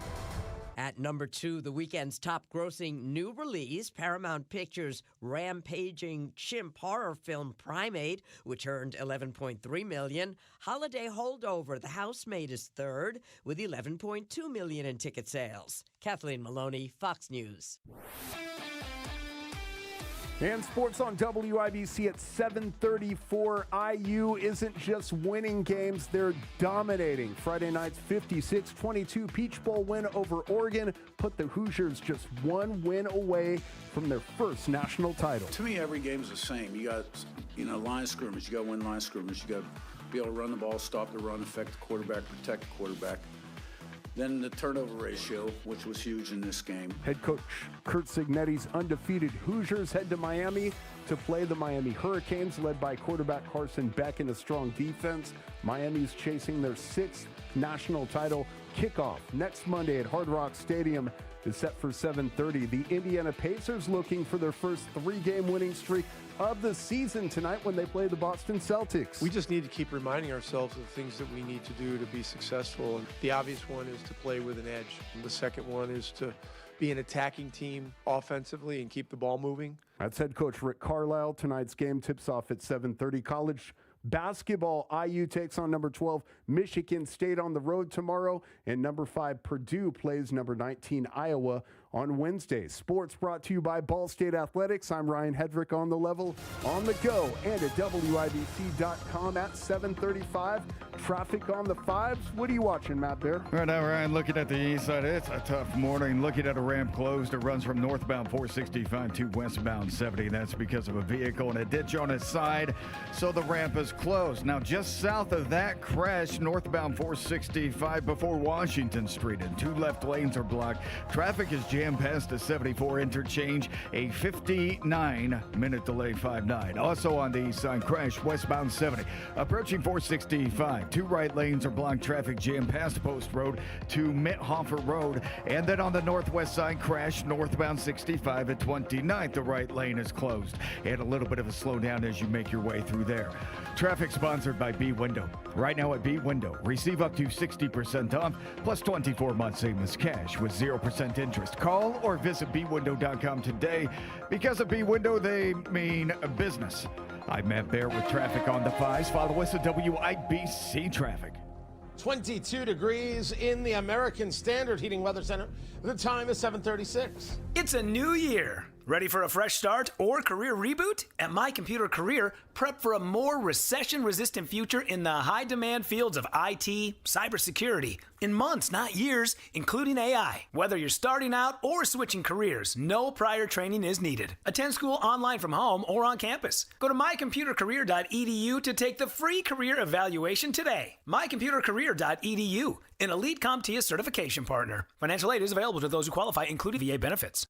At number 2, the weekend's top-grossing new release, Paramount Pictures' rampaging chimp horror film Primate, which earned $11.3 million. Holiday Holdover: The Housemaid is third, with $11.2 million in ticket sales. Kathleen Maloney, Fox News. And sports on WIBC at 7:34. IU isn't just winning games, they're dominating. Friday night's 56-22 Peach Bowl win over Oregon put the Hoosiers just one win away from their first national title. To me, every game's the same. You got, line of scrimmage. You got to win line of scrimmage. You got to be able to run the ball, stop the run, affect the quarterback, protect the quarterback. Then the turnover ratio, which was huge in this game. Head coach Kurt Cignetti's undefeated Hoosiers head to Miami to play the Miami Hurricanes, led by quarterback Carson Beck in a strong defense. Miami's chasing their 6th national title. Kickoff next Monday at Hard Rock Stadium is set for 7:30. The Indiana Pacers looking for their first 3-game winning streak of the season tonight when they play the Boston Celtics. We just need to keep reminding ourselves of the things that we need to do to be successful. And the obvious one is to play with an edge. And the second one is to be an attacking team offensively and keep the ball moving. That's head coach Rick Carlisle. Tonight's game tips off at 7:30. College basketball, IU takes on number 12 Michigan State on the road tomorrow, and number 5 Purdue plays number 19 Iowa on Wednesday. Sports brought to you by Ball State Athletics. I'm Ryan Hedrick on the level, on the go, and at WIBC.com at 7:35. Traffic on the 5s. What are you watching, Matt Bear? Right now, Ryan, looking at the east side, it's a tough morning. Looking at a ramp closed. It runs from northbound 465 to westbound 70. That's because of a vehicle and a ditch on its side, so the ramp is closed. Now, just south of that crash, northbound 465 before Washington Street, and 2 left lanes are blocked. Traffic is jammed past the 74 interchange, a 59-minute delay, 5-9. Also on the east side, crash westbound 70, approaching 465. 2 right lanes are blocked, traffic jammed past Post Road to Mithofer Road. And then on the northwest side, crash northbound 65 at 29th. The right lane is closed. And a little bit of a slowdown as you make your way through there. Traffic sponsored by B Window. Right now at B Window, receive up to 60% off, plus 24 months same as cash with 0% interest. Call or visit bwindow.com today. Because of B Window, they mean business. I'm Matt Bear with traffic on the 5s. Follow us at WIBC Traffic. 22 degrees in the American Standard Heating Weather Center. The time is 7:36. It's a new year. Ready for a fresh start or career reboot? At My Computer Career, prep for a more recession-resistant future in the high-demand fields of IT, cybersecurity, in months, not years, including AI. Whether you're starting out or switching careers, no prior training is needed. Attend school online from home or on campus. Go to mycomputercareer.edu to take the free career evaluation today. mycomputercareer.edu, an elite CompTIA certification partner. Financial aid is available to those who qualify, including VA benefits.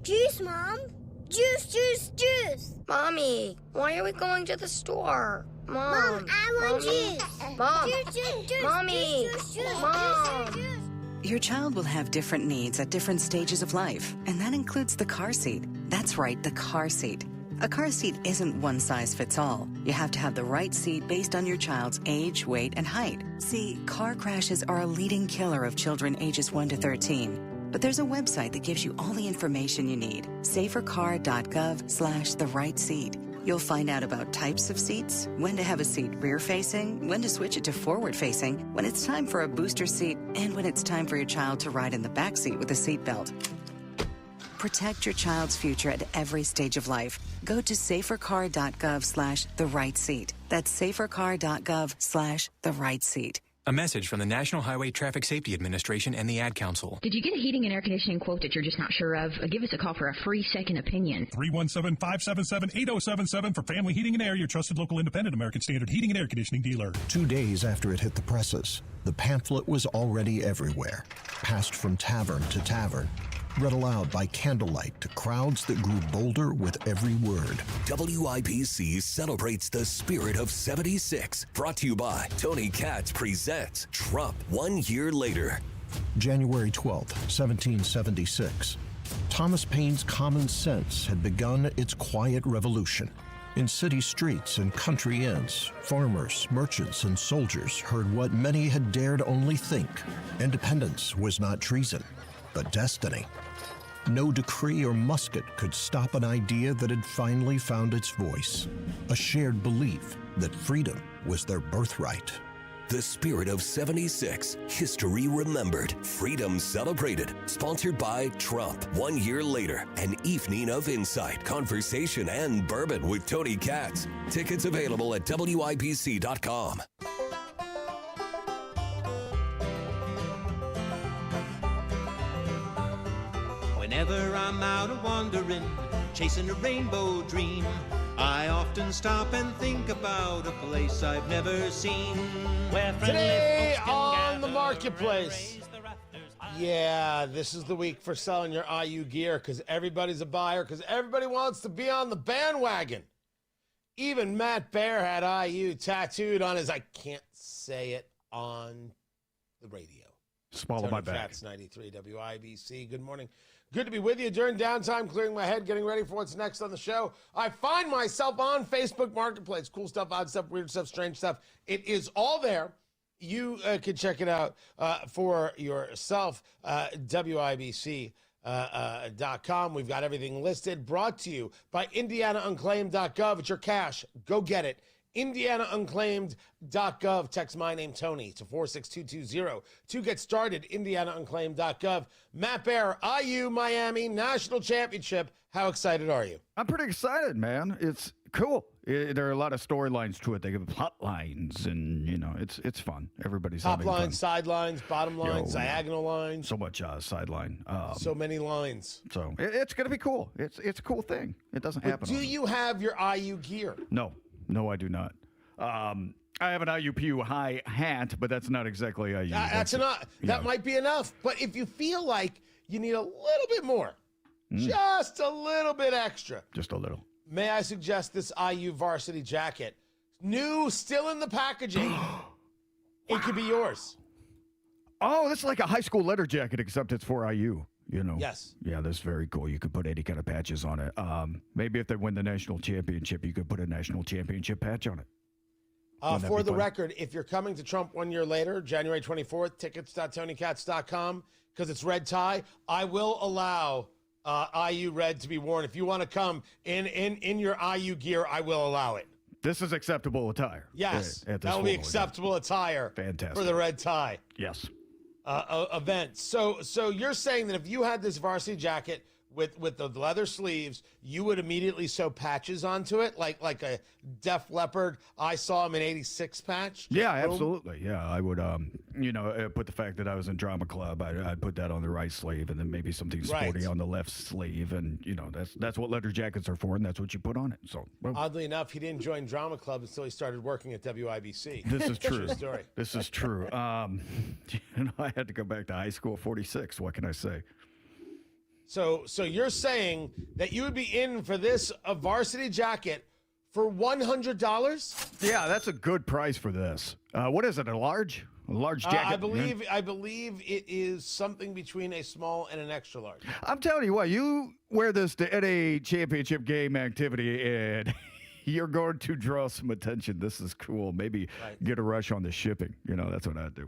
Juice, Mom. Juice, juice, juice. Mommy, why are we going to the store? Mom, I want juice. Mom, juice, Mommy, Mom. Your child will have different needs at different stages of life, and that includes the car seat. That's right, the car seat. A car seat isn't one size fits all. You have to have the right seat based on your child's age, weight, and height. See, car crashes are a leading killer of children ages 1 to 13. But there's a website that gives you all the information you need. safercar.gov/the right seat. You'll find out about types of seats, when to have a seat rear-facing, when to switch it to forward-facing, when it's time for a booster seat, and when it's time for your child to ride in the back seat with a seatbelt. Protect your child's future at every stage of life. Go to safercar.gov/the right seat. That's safercar.gov/the right seat. A message from the National Highway Traffic Safety Administration and the Ad Council. Did you get a heating and air conditioning quote that you're just not sure of? Give us a call for a free second opinion. 317-577-8077 for Family Heating and Air, your trusted local independent American Standard heating and air conditioning dealer. 2 days after it hit the presses, the pamphlet was already everywhere, passed from tavern to tavern, read aloud by candlelight to crowds that grew bolder with every word. WIBC celebrates the spirit of 76. Brought to you by Tony Katz presents Trump 1 year later. January 12th, 1776. Thomas Paine's common sense had begun its quiet revolution. In city streets and country inns, farmers, merchants, and soldiers heard what many had dared only think. Independence was not treason, but destiny. No decree or musket could stop an idea that had finally found its voice, a shared belief that freedom was their birthright. The spirit of 76. History remembered. Freedom celebrated. Sponsored by Trump. 1 year later, an evening of insight, conversation, and bourbon with Tony Katz. Tickets available at WIBC.com. Whenever I'm out a-wandering, chasing a rainbow dream, I often stop and think about a place I've never seen. Where Today on the marketplace. Yeah, this is the week for selling your IU gear because everybody's a buyer, because everybody wants to be on the bandwagon. Even Matt Bear had IU tattooed on his, I can't say it on the radio. Swallow my bag. Katz, 93 WIBC. Good morning. Good to be with you during downtime, clearing my head, getting ready for what's next on the show. I find myself on Facebook Marketplace. Cool stuff, odd stuff, weird stuff, strange stuff. It is all there. You can check it out for yourself. WIBC.com. We've got everything listed. Brought to you by IndianaUnclaimed.gov. It's your cash. Go get it. IndianaUnclaimed.gov. Text my name, Tony, to 46220 to get started. IndianaUnclaimed.gov. Matt Bear, IU Miami National Championship. How excited are you? I'm pretty excited, man. It's cool. There are a lot of storylines to it. They give plot lines, and it's fun. Everybody's top having lines, fun. side lines, bottom lines, diagonal lines. So much sideline. So many lines. So it's going to be cool. It's a cool thing. It doesn't happen. Do you have your IU gear? No, I do not. I have an IUPU high hat, but that's not exactly IU. That's enough. That might be enough. But if you feel like you need a little bit more, just a little bit extra. Just a little. May I suggest this IU varsity jacket? New, still in the packaging. It could be yours. Oh, that's like a high school letter jacket, except it's for IU. Yes. Yeah, that's very cool. You could put any kind of patches on it. Maybe if they win the national championship, you could put a national championship patch on it. For the record, if you're coming to Trump 1 year later, January 24th, tickets.tonykatz.com, because it's red tie, I will allow IU red to be worn. If you want to come in your IU gear, I will allow it. This is acceptable attire. Yes, at this that will be formal acceptable attire. Fantastic. For the red tie. Yes. Event. So you're saying that if you had this varsity jacket with the leather sleeves, you would immediately sew patches onto it, like a Def Leppard I Saw Him in '86 patch? Yeah, Boom. absolutely. Yeah, I would, put the fact that I was in drama club, I'd put that on the right sleeve, and then maybe something sporty on the left sleeve, and that's what leather jackets are for, and that's what you put on it. So, well, Oddly enough, he didn't join drama club until he started working at WIBC. this is true. True story. This is true. I had to go back to high school 46. What can I say? So you're saying that you would be in for this varsity jacket for $100? Yeah, that's a good price for this. What is it? A large? A large jacket? I believe it is something between a small and an extra large. I'm telling you what, you wear this to any championship game activity and you're going to draw some attention. This is cool. Maybe get a rush on the shipping. That's what I'd do.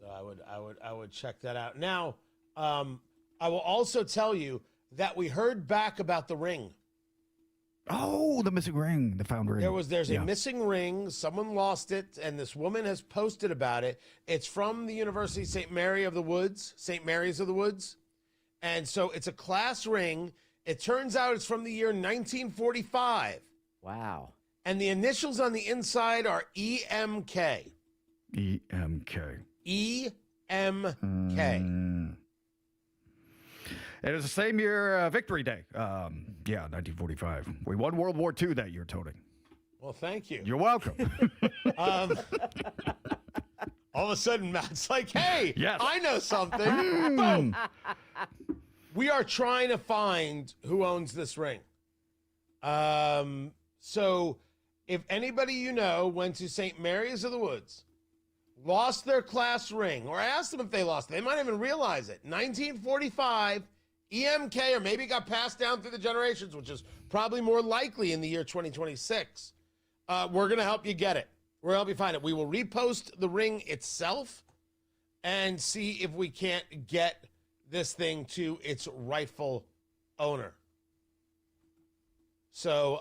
So I would check that out. Now, I will also tell you that we heard back about the ring. Oh, the missing ring, the found ring. There's a missing ring. Someone lost it, and this woman has posted about it. It's from the University St. Mary's of the Woods. And so it's a class ring. It turns out it's from the year 1945. Wow. And the initials on the inside are EMK. EMK. EMK. It was the same year, Victory Day. 1945. We won World War II that year, Tony. Well, thank you. You're welcome. All of a sudden, Matt's like, hey, yes. I know something. Boom. We are trying to find who owns this ring. So if anybody you know went to St. Mary's of the Woods, lost their class ring, or I asked them if they lost it, they might even realize it. 1945, EMK, or maybe got passed down through the generations, which is probably more likely in the year 2026. We're going to help you get it. We're going to help you find it. We will repost the ring itself and see if we can't get this thing to its rightful owner. So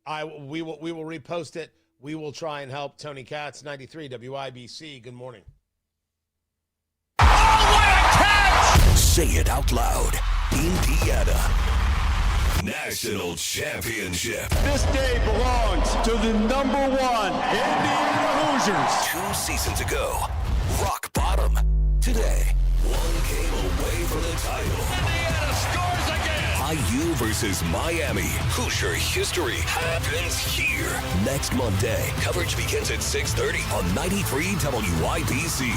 we will repost it. We will try and help. Tony Katz, 93 WIBC. Good morning. Say it out loud. Indiana. National Championship. This day belongs to the number one Indiana Hoosiers. 2 seasons ago, rock bottom. Today, one game away from the title. Indiana scores again. IU versus Miami. Hoosier history happens here. Next Monday, coverage begins at 6:30 on 93 WIBC.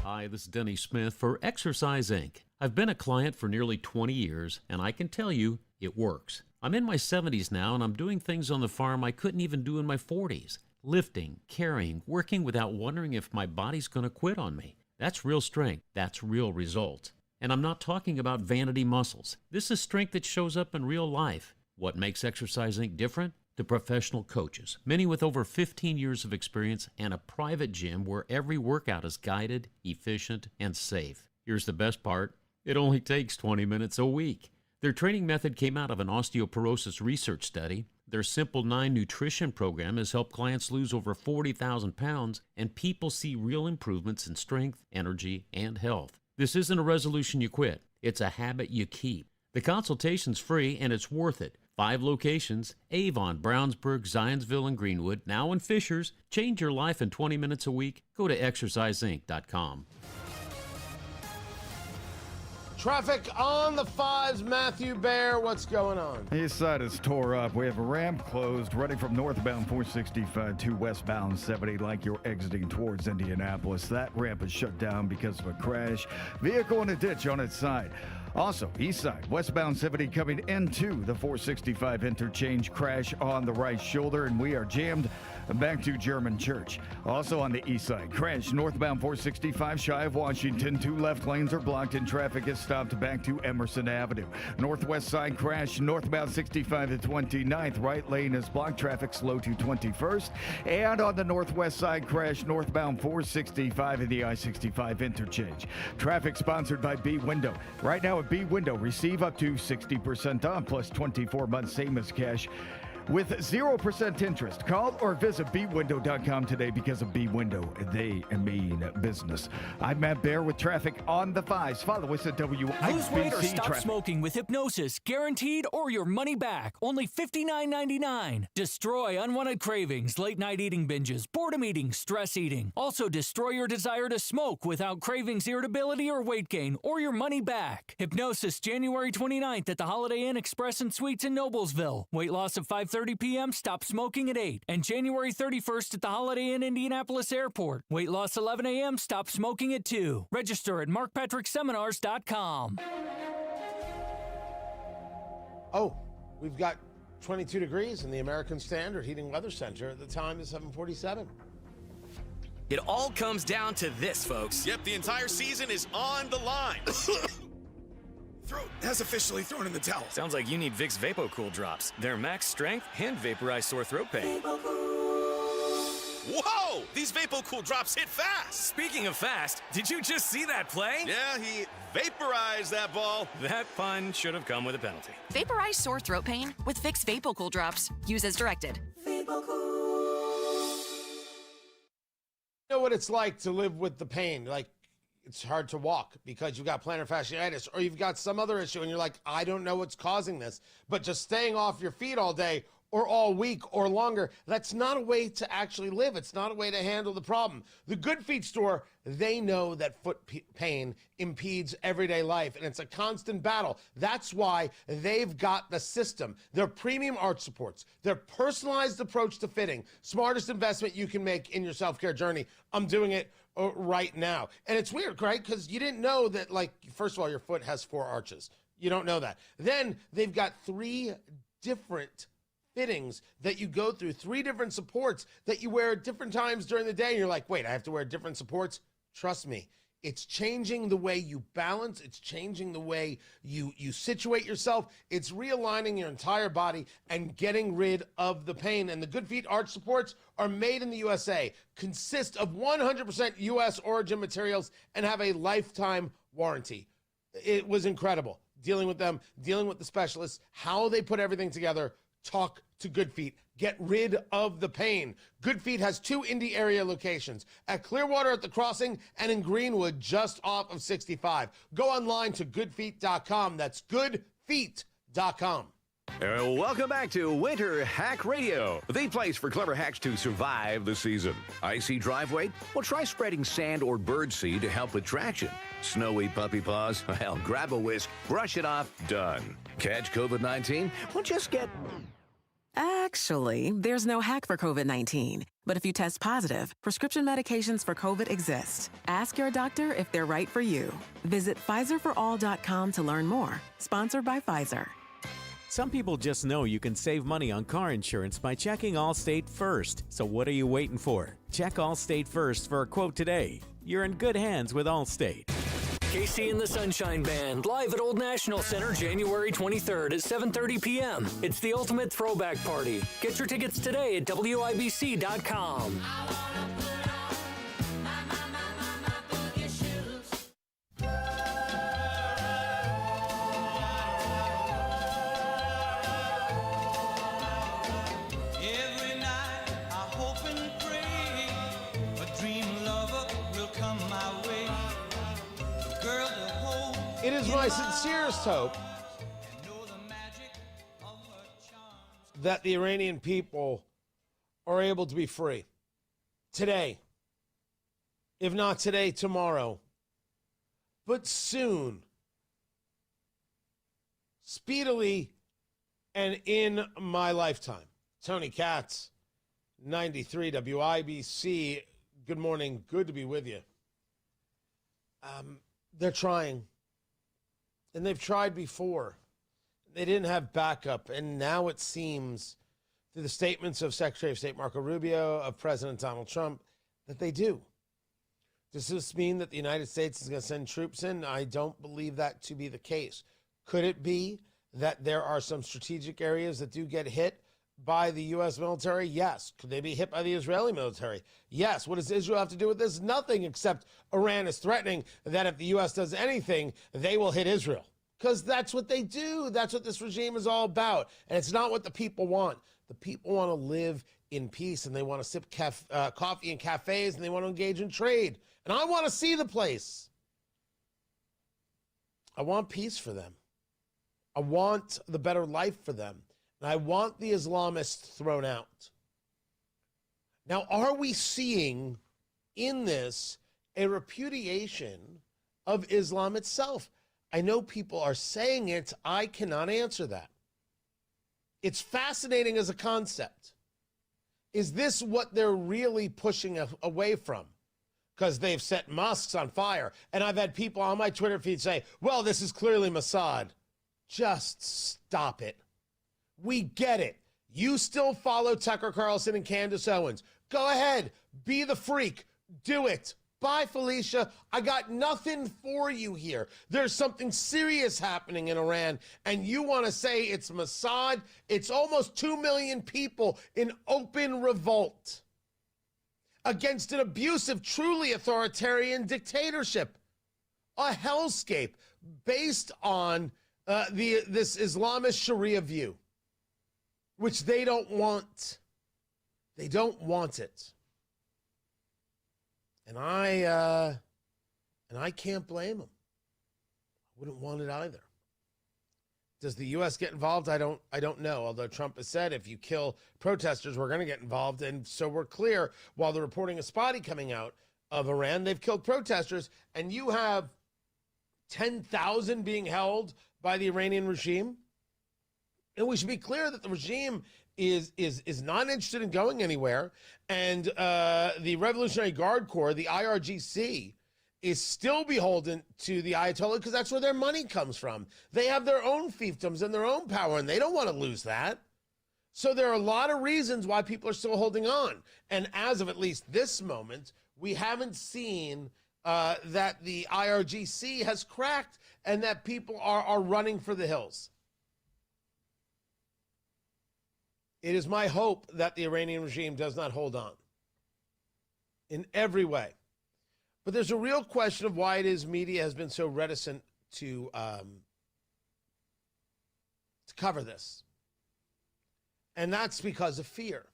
Hi, this is Denny Smith for Exercise Inc. I've been a client for nearly 20 years, and I can tell you it works. I'm in my 70s now, and I'm doing things on the farm I couldn't even do in my 40s. Lifting, carrying, working without wondering if my body's going to quit on me. That's real strength. That's real results. And I'm not talking about vanity muscles. This is strength that shows up in real life. What makes Exercise Inc. different? The professional coaches, many with over 15 years of experience, and a private gym where every workout is guided, efficient, and safe. Here's the best part. It only takes 20 minutes a week. Their training method came out of an osteoporosis research study. Their Simple 9 nutrition program has helped clients lose over 40,000 pounds, and people see real improvements in strength, energy, and health. This isn't a resolution you quit. It's a habit you keep. The consultation's free, and it's worth it. 5 locations: Avon, Brownsburg, Zionsville, and Greenwood. Now in Fishers. Change your life in 20 minutes a week. Go to exerciseinc.com. Traffic on the 5s. Matthew Bear, what's going on? East side is tore up. We have a ramp closed running from northbound 465 to westbound 70 like you're exiting towards Indianapolis. That ramp is shut down because of a crash. Vehicle in a ditch on its side. Also, east side, westbound 70 coming into the 465 interchange, crash on the right shoulder, and we are jammed back to German Church. Also on the east side, crash northbound 465 shy of Washington. 2 left lanes are blocked and traffic is stopped back to Emerson Avenue. Northwest side crash northbound 65 to 29th. Right lane is blocked. Traffic slow to 21st. And on the northwest side, crash northbound 465 in the I-65 interchange. Traffic sponsored by B Window. Right now, at B Window. Receive up to 60% off plus 24 months same as cash with 0% interest. Call or visit bwindow.com today because of B Window. They mean business. I'm Matt Bear with traffic on the 5s. Follow us at WIBC. Lose weight or stop traffic. smoking with hypnosis. Guaranteed or your money back. Only $59.99. Destroy unwanted cravings, late night eating binges, boredom eating, stress eating. Also destroy your desire to smoke without cravings, irritability, or weight gain, or your money back. Hypnosis January 29th at the Holiday Inn Express and Suites in Noblesville. Weight loss of 5:30 p.m. Stop smoking at 8. And January 31st at the Holiday Inn Indianapolis Airport. Weight loss 11 a.m. Stop smoking at 2. Register at markpatrickseminars.com. Oh, we've got 22 degrees in the American Standard Heating Weather Center. The time is 7:47. It all comes down to this, folks. Yep, the entire season is on the line. Throat has officially thrown in the towel. Sounds like you need Vicks VapoCool drops. They're max strength and vaporize sore throat pain. Whoa! These VapoCool drops hit fast. Speaking of fast, did you just see that play? Yeah, he vaporized that ball. That pun should have come with a penalty. Vaporize sore throat pain with Vicks VapoCool drops. Use as directed. You know what it's like to live with the pain. Like, it's hard to walk because you've got plantar fasciitis or you've got some other issue and you're like, I don't know what's causing this. But just staying off your feet all day or all week or longer, that's not a way to actually live. It's not a way to handle the problem. The Good Feet store, they know that foot pain impedes everyday life, and it's a constant battle. That's why they've got the system. Their premium arch supports, their personalized approach to fitting, smartest investment you can make in your self-care journey. I'm doing it right now. And it's weird, right? Because you didn't know that, like, first of all, your foot has 4 arches. You don't know that. Then they've got 3 different fittings that you go through, 3 different supports that you wear at different times during the day. And you're like, wait, I have to wear different supports? Trust me, it's changing the way you balance. It's changing the way you situate yourself. It's realigning your entire body and getting rid of the pain. And the Good Feet arch supports are made in the USA, consist of 100% U.S. origin materials, and have a lifetime warranty. It was incredible dealing with them, dealing with the specialists, how they put everything together. Talk to Good Feet. Get rid of the pain. Good Feet has 2 Indy area locations, at Clearwater at the Crossing and in Greenwood just off of 65. Go online to goodfeet.com. That's goodfeet.com. Welcome back to Winter Hack Radio, the place for clever hacks to survive the season. Icy driveway? Well, try spreading sand or birdseed to help with traction. Snowy puppy paws? Well, grab a whisk, brush it off, done. Catch COVID-19? Well, just get... Actually, there's no hack for COVID-19. But if you test positive, prescription medications for COVID exist. Ask your doctor if they're right for you. Visit PfizerForAll.com to learn more. Sponsored by Pfizer. Some people just know you can save money on car insurance by checking Allstate first. So what are you waiting for? Check Allstate first for a quote today. You're in good hands with Allstate. KC and the Sunshine Band, live at Old National Center, January 23rd at 7:30 p.m. It's the ultimate throwback party. Get your tickets today at WIBC.com. Every night I hope and pray a dream lover will come my way. A girl to hold. It is my sincerest hope that the Iranian people are able to be free today. If not today, tomorrow. But soon. Speedily and in my lifetime. Tony Katz, 93 WIBC. Good morning. Good to be with you. They're trying. And they've tried before. They didn't have backup. And now it seems, through the statements of Secretary of State Marco Rubio, of President Donald Trump, that they do. Does this mean that the United States is going to send troops in? I don't believe that to be the case. Could it be that there are some strategic areas that do get hit by the U.S. military? Yes. Could they be hit by the Israeli military? Yes. What does Israel have to do with this? Nothing, except Iran is threatening that if the U.S. does anything, they will hit Israel. because that's what they do. That's what this regime is all about. And it's not what the people want. The people want to live in peace, and they want to sip coffee in cafes, and they want to engage in trade. And I want to see the place. I want peace for them. I want the better life for them. And I want the Islamists thrown out. Now, are we seeing in this a repudiation of Islam itself? I know people are saying it. I cannot answer that. It's fascinating as a concept. Is this what they're really pushing away from? Because they've set mosques on fire. And I've had people on my Twitter feed say, well, this is clearly Mossad. Just stop it. We get it. You still follow Tucker Carlson and Candace Owens. Go ahead. Be the freak. Do it. Bye, Felicia. I got nothing for you here. There's something serious happening in Iran, and you want to say it's Mossad? It's almost 2 million people in open revolt against an abusive, truly authoritarian dictatorship. A hellscape based on this Islamist Sharia view, which they don't want. They don't want it. And I can't blame them. I wouldn't want it either. Does the U.S. get involved? I don't know. Although Trump has said if you kill protesters, we're going to get involved. And so we're clear, while the reporting is spotty coming out of Iran, they've killed protesters. And you have 10,000 being held by the Iranian regime. And we should be clear that the regime is not interested in going anywhere. And the Revolutionary Guard Corps, the IRGC, is still beholden to the Ayatollah because that's where their money comes from. They have their own fiefdoms and their own power, and they don't want to lose that. So there are a lot of reasons why people are still holding on. And as of at least this moment, we haven't seen that the IRGC has cracked and that people are running for the hills. It is my hope that the Iranian regime does not hold on in every way. But there's a real question of why it is media has been so reticent to cover this. And that's because of fear.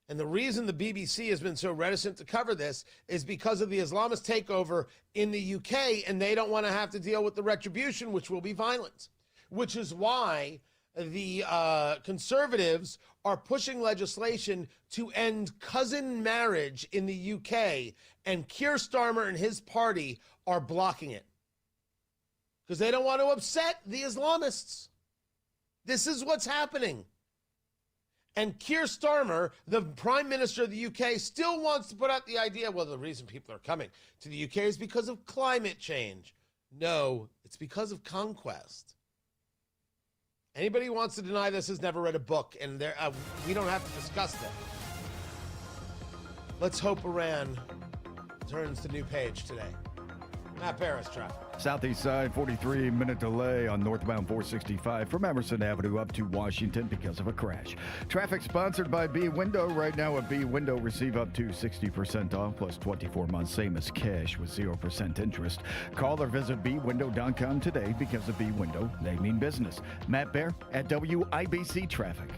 And the reason the BBC has been so reticent to cover this is because of the Islamist takeover in the UK, and they don't want to have to deal with the retribution, which will be violent, which is why the conservatives are pushing legislation to end cousin marriage in the UK, and Keir Starmer and his party are blocking it because they don't want to upset the Islamists. This is what's happening. And Keir Starmer, the Prime Minister of the UK, still wants to put out the idea, well, the reason people are coming to the UK is because of climate change. No, it's because of conquest. Anybody who wants to deny this has never read a book, and we don't have to discuss that. Let's hope Iran turns the new page today. Matt Barris, traffic. Southeast side, 43-minute delay on northbound 465 from Emerson Avenue up to Washington because of a crash. Traffic sponsored by B Window. Right now at B Window, receive up to 60% off plus 24 months, same as cash with 0% interest. Call or visit bwindow.com today because of B Window. They mean business. Matt Bear at WIBC Traffic.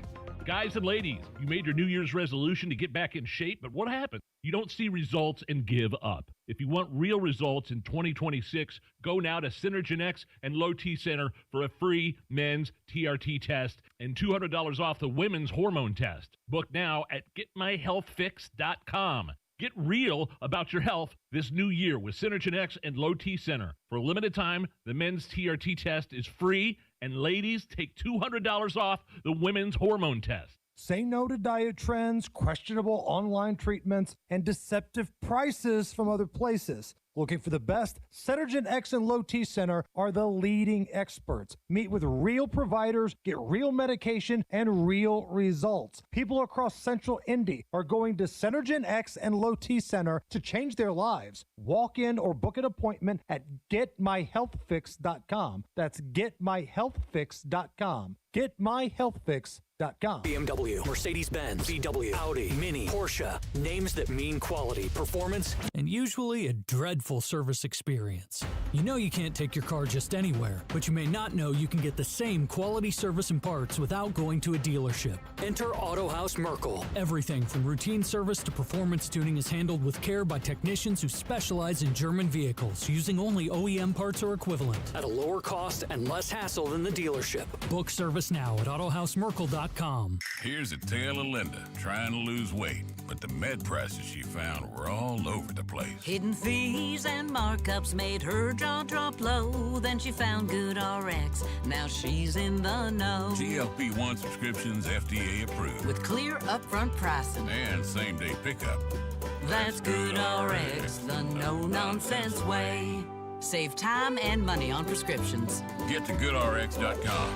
Guys and ladies, you made your New Year's resolution to get back in shape, but what happened? You don't see results and give up. If you want real results in 2026, go now to Synergenex and Low T Center for a free men's TRT test and $200 off the women's hormone test. Book now at getmyhealthfix.com. Get real about your health this new year with Synergenex and Low T Center. For a limited time, the men's TRT test is free, and ladies take $200 off the women's hormone test. Say no to diet trends, questionable online treatments, and deceptive prices from other places. Looking for the best? Synergenex and Low T Center are the leading experts. Meet with real providers, get real medication, and real results. People across Central Indy are going to Synergenex and Low T Center to change their lives. Walk in or book an appointment at getmyhealthfix.com. That's getmyhealthfix.com. Getmyhealthfix.com. BMW, Mercedes-Benz, VW, Audi, Mini, Porsche. Names that mean quality, performance, and usually a dreadful service experience. You know you can't take your car just anywhere, but you may not know you can get the same quality service and parts without going to a dealership. Enter Auto House Merkel. Everything from routine service to performance tuning is handled with care by technicians who specialize in German vehicles, using only OEM parts or equivalent at a lower cost and less hassle than the dealership. Book service now at autohousemerkel.com. Here's a tale of Linda trying to lose weight, but the med prices she found were all over the place. Hidden fees and markups made her jaw drop low. Then she found Good RX. Now she's in the know. GLP-1 subscriptions FDA approved. With clear upfront pricing. And same-day pickup. That's Good RX, the no-nonsense way. Save time and money on prescriptions. Get to GoodRx.com.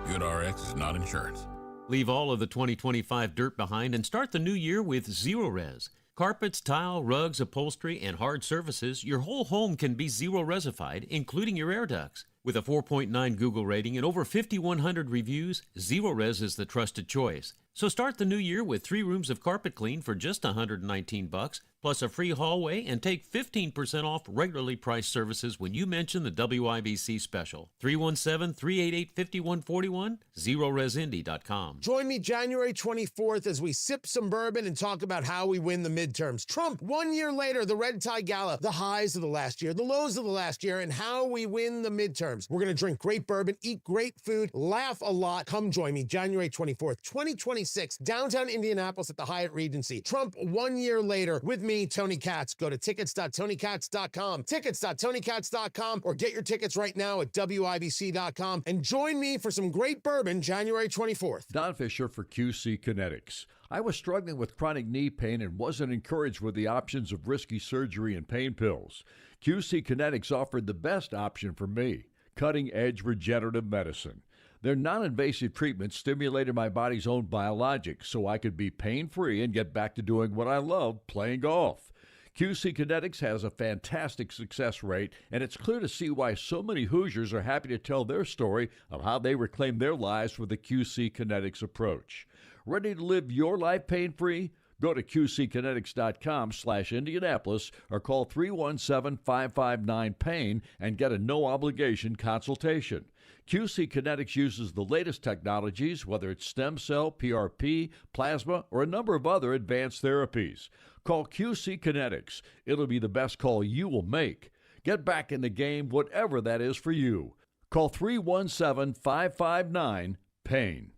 GoodRx is not insurance. Leave all of the 2025 dirt behind and start the new year with Zero Res. Carpets, tile, rugs, upholstery, and hard surfaces, your whole home can be Zero Resified, including your air ducts. With a 4.9 Google rating and over 5,100 reviews, Zero Res is the trusted choice. So start the new year with 3 rooms of carpet clean for just $119, plus a free hallway, and take 15% off regularly priced services when you mention the WIBC special. 317-388-5141, ZeroResIndy.com. Join me January 24th as we sip some bourbon and talk about how we win the midterms. Trump, 1 year later, the Red Tie Gala, the highs of the last year, the lows of the last year, and how we win the midterms. We're going to drink great bourbon, eat great food, laugh a lot. Come join me January 24th, 2026, downtown Indianapolis at the Hyatt Regency. Trump, 1 year later, with me, Tony Katz. Go to tickets.tonykatz.com, tickets.tonykatz.com, or get your tickets right now at WIBC.com, and join me for some great bourbon January 24th. Don Fisher for QC Kinetics. I was struggling with chronic knee pain and wasn't encouraged with the options of risky surgery and pain pills. QC Kinetics offered the best option for me, cutting-edge regenerative medicine. Their non-invasive treatment stimulated my body's own biologics so I could be pain-free and get back to doing what I love, playing golf. QC Kinetics has a fantastic success rate, and it's clear to see why so many Hoosiers are happy to tell their story of how they reclaimed their lives with the QC Kinetics approach. Ready to live your life pain-free? Go to QCkinetics.com/Indianapolis or call 317-559-PAIN and get a no-obligation consultation. QC Kinetics uses the latest technologies, whether it's stem cell, PRP, plasma, or a number of other advanced therapies. Call QC Kinetics. It'll be the best call you will make. Get back in the game, whatever that is for you. Call 317-559-PAIN.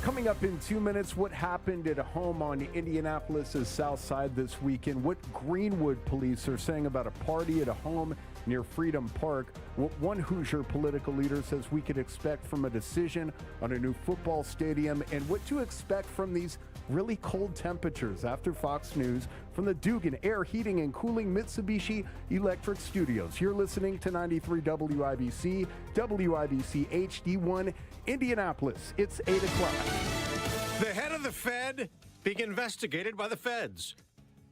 Coming up in 2 minutes, what happened at a home on Indianapolis' south side this weekend, what Greenwood police are saying about a party at a home near Freedom Park, what one Hoosier political leader says we could expect from a decision on a new football stadium, and what to expect from these really cold temperatures after Fox News from the Dugan Air Heating and Cooling Mitsubishi Electric Studios. You're listening to 93 WIBC, WIBC HD1, Indianapolis. It's 8 o'clock. The head of the Fed being investigated by the feds.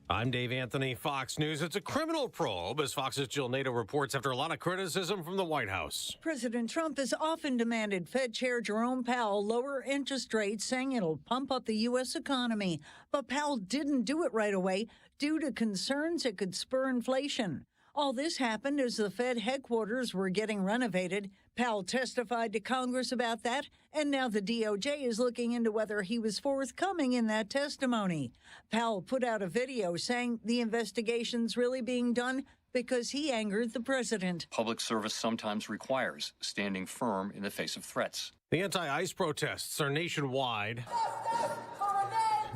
I'm Dave Anthony, Fox News. It's a criminal probe, as Fox's Jill Nato reports after a lot of criticism from the White House. President Trump has often demanded Fed Chair Jerome Powell lower interest rates, saying it'll pump up the U.S. economy. But Powell didn't do it right away due to concerns it could spur inflation. All this happened as the Fed headquarters were getting renovated. Powell testified to Congress about that, and now the DOJ is looking into whether he was forthcoming in that testimony. Powell put out a video saying the investigation's really being done because he angered the president. Public service sometimes requires standing firm in the face of threats. The anti-ICE protests are nationwide.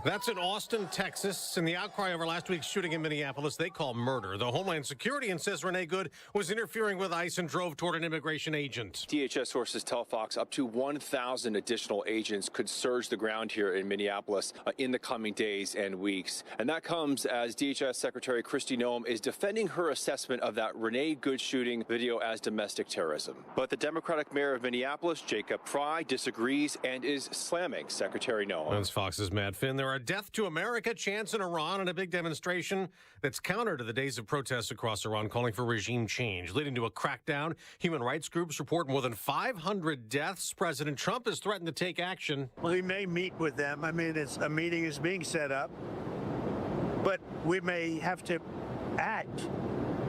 That's in Austin, Texas, and the outcry over last week's shooting in Minneapolis they call murder. The Homeland Security insists Renee Good was interfering with ICE and drove toward an immigration agent. DHS sources tell Fox up to 1,000 additional agents could surge the ground here in Minneapolis in the coming days and weeks. And that comes as DHS Secretary Kristi Noem is defending her assessment of that Renee Good shooting video as domestic terrorism. But the Democratic mayor of Minneapolis, Jacob Fry, disagrees and is slamming Secretary Noem. That's Fox's Matt Finn. There a Death to America chants in Iran and a big demonstration that's counter to the days of protests across Iran calling for regime change, leading to a crackdown. Human rights groups report more than 500 deaths. President Trump has threatened to take action. Well, he may meet with them. I mean, a meeting is being set up, but we may have to act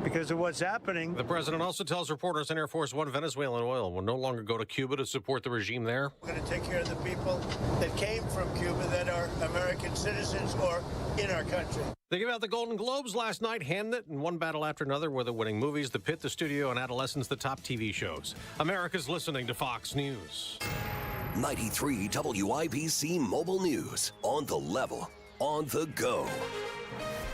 because of what's happening. The president also tells reporters on Air Force One Venezuelan oil will no longer go to Cuba to support the regime there. We're going to take care of the people that came from Cuba that are American citizens or in our country. They gave out the Golden Globes last night, Hamnet and one battle after another were the winning movies, The Pit, The Studio, and Adolescence, the top TV shows. America's listening to Fox News. 93 WIBC Mobile News. On the level, on the go.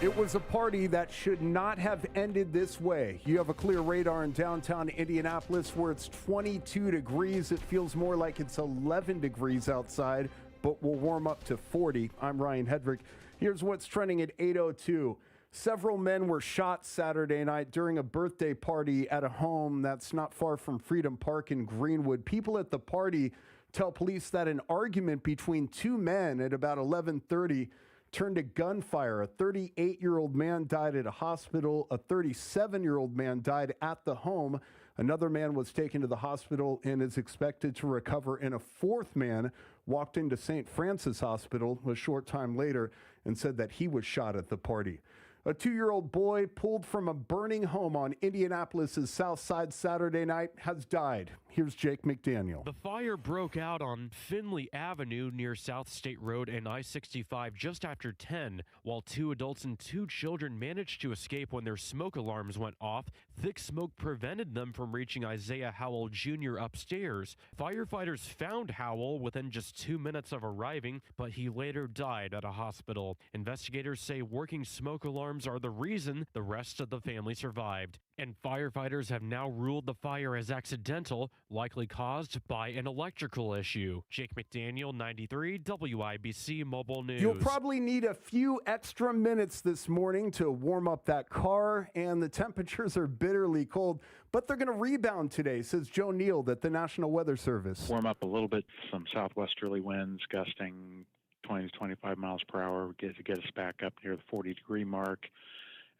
It was a party that should not have ended this way. You have a clear radar in downtown Indianapolis where it's 22 degrees. It feels more like it's 11 degrees outside, but will warm up to 40. I'm Ryan Hedrick. Here's what's trending at 8:02. Several men were shot Saturday night during a birthday party at a home that's not far from Freedom Park in Greenwood. People at the party tell police that an argument between two men at about 11:30 turned to gunfire. A 38-year-old man died at a hospital. A 37-year-old man died at the home. Another man was taken to the hospital and is expected to recover. And a fourth man walked into St. Francis Hospital a short time later and said that he was shot at the party. A 2-year-old boy pulled from a burning home on Indianapolis's South Side Saturday night has died. Here's Jake McDaniel. The fire broke out on Finley Avenue near South State Road and I-65 just after 10, while 2 adults and 2 children managed to escape when their smoke alarms went off. Thick smoke prevented them from reaching Isaiah Howell Jr. upstairs. Firefighters found Howell within just 2 minutes of arriving, but he later died at a hospital. Investigators say working smoke alarms are the reason the rest of the family survived. And firefighters have now ruled the fire as accidental, likely caused by an electrical issue. Jake McDaniel, 93 WIBC Mobile News. You'll probably need a few extra minutes this morning to warm up that car, and the temperatures are bitterly cold, but they're going to rebound today, says Joe Neild at the National Weather Service. Warm up a little bit, some southwesterly winds gusting 20 to 25 miles per hour, get us back up near the 40-degree mark,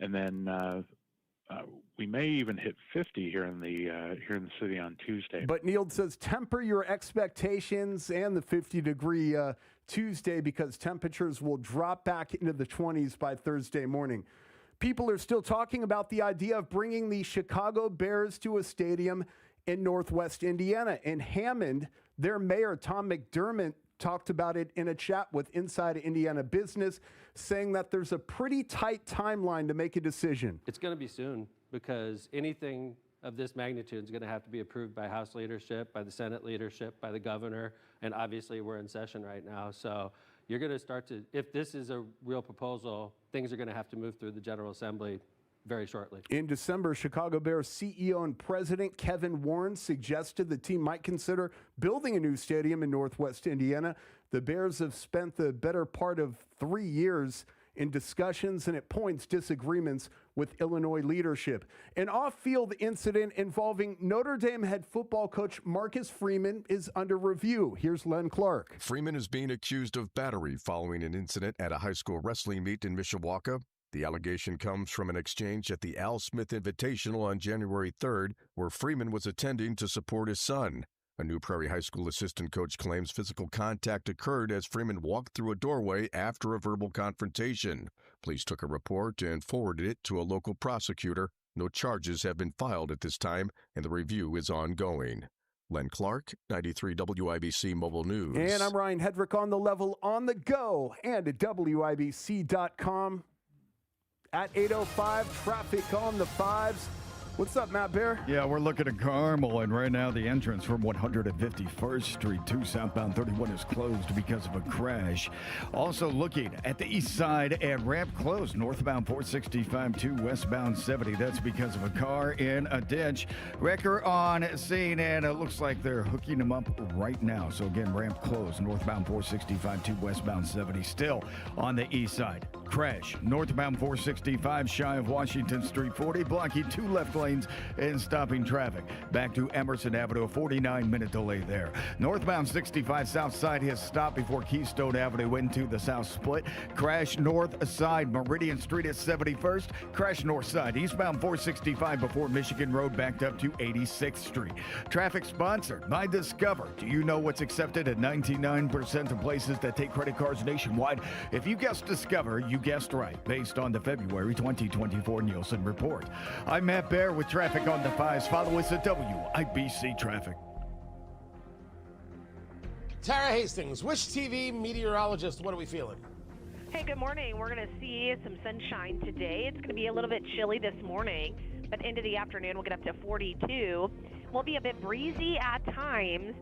and then we may even hit 50 here in the city on Tuesday. But Neild says temper your expectations and the 50-degree Tuesday because temperatures will drop back into the 20s by Thursday morning. People are still talking about the idea of bringing the Chicago Bears to a stadium in Northwest Indiana. In Hammond, their mayor, Tom McDermott, talked about it in a chat with Inside Indiana Business, saying that there's a pretty tight timeline to make a decision. It's going to be soon because anything of this magnitude is going to have to be approved by House leadership, by the Senate leadership, by the governor, and obviously we're in session right now. So you're going to start to, if this is a real proposal, things are going to have to move through the General Assembly very shortly. In December, Chicago Bears CEO and president Kevin Warren suggested the team might consider building a new stadium in Northwest Indiana. The Bears have spent the better part of 3 years in discussions and at points disagreements with Illinois leadership. An off-field incident involving Notre Dame head football coach Marcus Freeman is under review. Here's Len Clark. Freeman is being accused of battery following an incident at a high school wrestling meet in Mishawaka. The allegation comes from an exchange at the Al Smith Invitational on January 3rd, where Freeman was attending to support his son. A New Prairie High School assistant coach claims physical contact occurred as Freeman walked through a doorway after a verbal confrontation. Police took a report and forwarded it to a local prosecutor. No charges have been filed at this time, and the review is ongoing. Len Clark, 93 WIBC Mobile News. And I'm Ryan Hedrick on the level, on the go, and at WIBC.com. At 8:05, traffic on the 5s. What's up, Matt Bear? Yeah, we're looking at Carmel, and right now the entrance from 151st Street to southbound 31 is closed because of a crash. Also looking at the east side and ramp closed, northbound 465 to westbound 70. That's because of a car in a ditch. Wrecker on scene, and it looks like they're hooking them up right now. So again, ramp closed, northbound 465 to westbound 70. Still on the east side. Crash, northbound 465 shy of Washington Street 40, blocking 2 left lanes lanes and stopping traffic. Back to Emerson Avenue, a 49-minute delay there. Northbound 65 south side has stopped before Keystone Avenue into the south split. Crash north side, Meridian Street at 71st. Crash north side, eastbound 465 before Michigan Road backed up to 86th Street. Traffic sponsored by Discover. Do you know what's accepted at 99% of places that take credit cards nationwide? If you guessed Discover, you guessed right, based on the February 2024 Nielsen report. I'm Matt Baer with traffic on the 5s. Follow us at WIBC Traffic. Tara Hastings, Wish TV meteorologist, what are we feeling? Hey, good morning. We're going to see some sunshine today. It's going to be a little bit chilly this morning, but into the afternoon we'll get up to 42. We'll be a bit breezy at times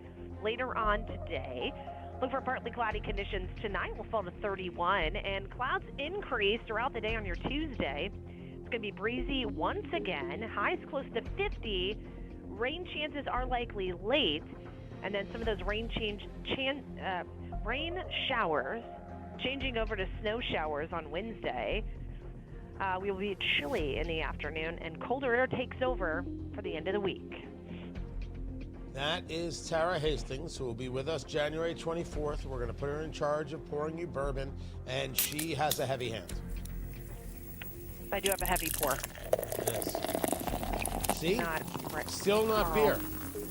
later on today. Look for partly cloudy conditions tonight. We'll fall to 31, and clouds increase throughout the day on your Tuesday. It's going to be breezy once again. Highs close to 50. Rain chances are likely late, and then some of those rain showers changing over to snow showers on Wednesday. We will be chilly in the afternoon, and colder air takes over for the end of the week. That is Tara Hastings, who will be with us January 24th. We're going to put her in charge of pouring you bourbon, and she has a heavy hand. I do have a heavy pour. Yes. See? Not Still not Carl. beer.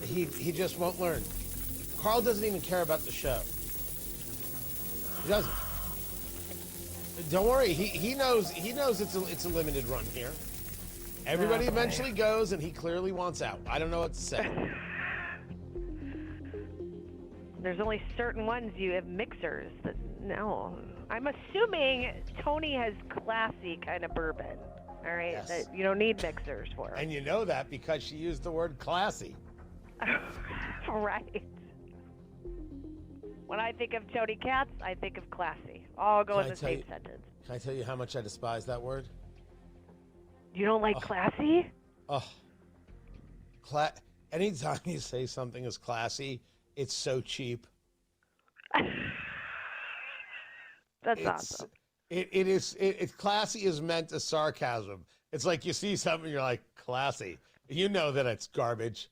He just won't learn. Carl doesn't even care about the show. He doesn't. Don't worry. He knows it's a limited run here. Everybody eventually goes, and he clearly wants out. I don't know what to say. There's only certain ones you have mixers that no. I'm assuming Tony has classy kind of bourbon. All right, Yes. that you don't need mixers for. And you know that because she used the word classy. Right. When I think of Tony Katz, I think of classy. All go in the same sentence. Can I tell you how much I despise that word? You don't like classy? Oh. Anytime you say something is classy, it's so cheap. That's awesome. It's classy is meant as sarcasm. It's like you see something, you're like, classy. You know that it's garbage.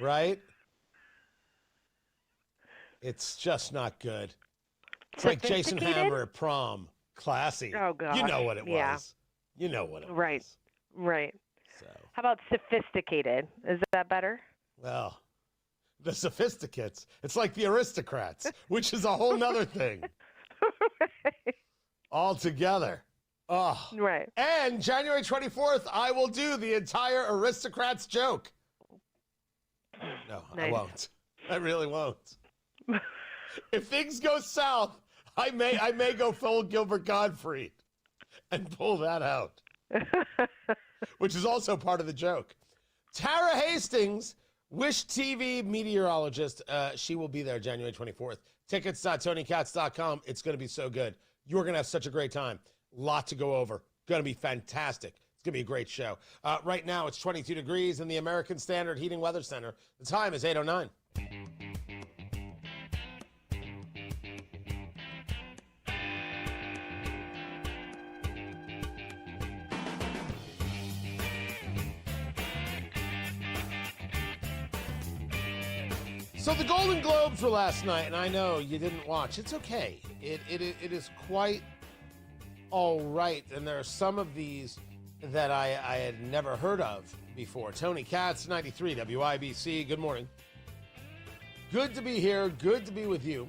Right? It's just not good. It's like Jason Hammer at prom. Classy. Oh, God. You know what it Yeah. was. You know what it Right. was. Right. So. How about sophisticated? Is that better? Well, the sophisticates. It's like the aristocrats, which is a whole nother thing. Altogether. Oh. Right. And January 24th, I will do the entire aristocrats joke. No, I Nice. won't. I really won't. If things go south, I may go full Gilbert Gottfried and pull that out, which is also part of the joke. Tara Hastings, Wish TV meteorologist. She will be there January 24th. Tickets.TonyKatz.com. It's going to be so good. You're going to have such a great time. Lot to go over. Going to be fantastic. It's going to be a great show. Right now, it's 22 degrees in the American Standard Heating Weather Center. The time is 8:09. So the Golden Globes were last night, and I know you didn't watch. It's okay. It is quite all right, and there are some of these that I had never heard of before. Tony Katz, 93 WIBC. Good morning. Good to be here. Good to be with you.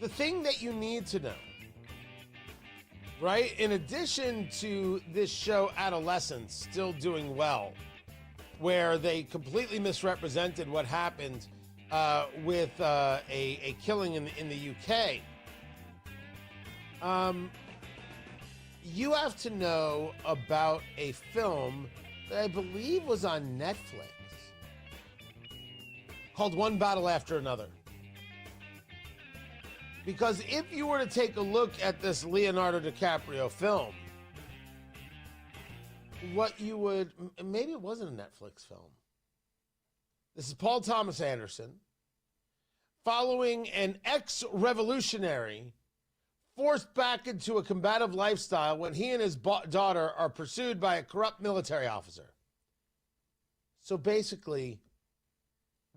The thing that you need to know, right? In addition to this show, Adolescents, still doing well, where they completely misrepresented what happened with a killing in the UK. You have to know about a film that I believe was on Netflix called One Battle After Another. Because if you were to take a look at this Leonardo DiCaprio film, what you would, maybe it wasn't a Netflix film. This is Paul Thomas Anderson following an ex-revolutionary forced back into a combative lifestyle when he and his daughter are pursued by a corrupt military officer. So basically,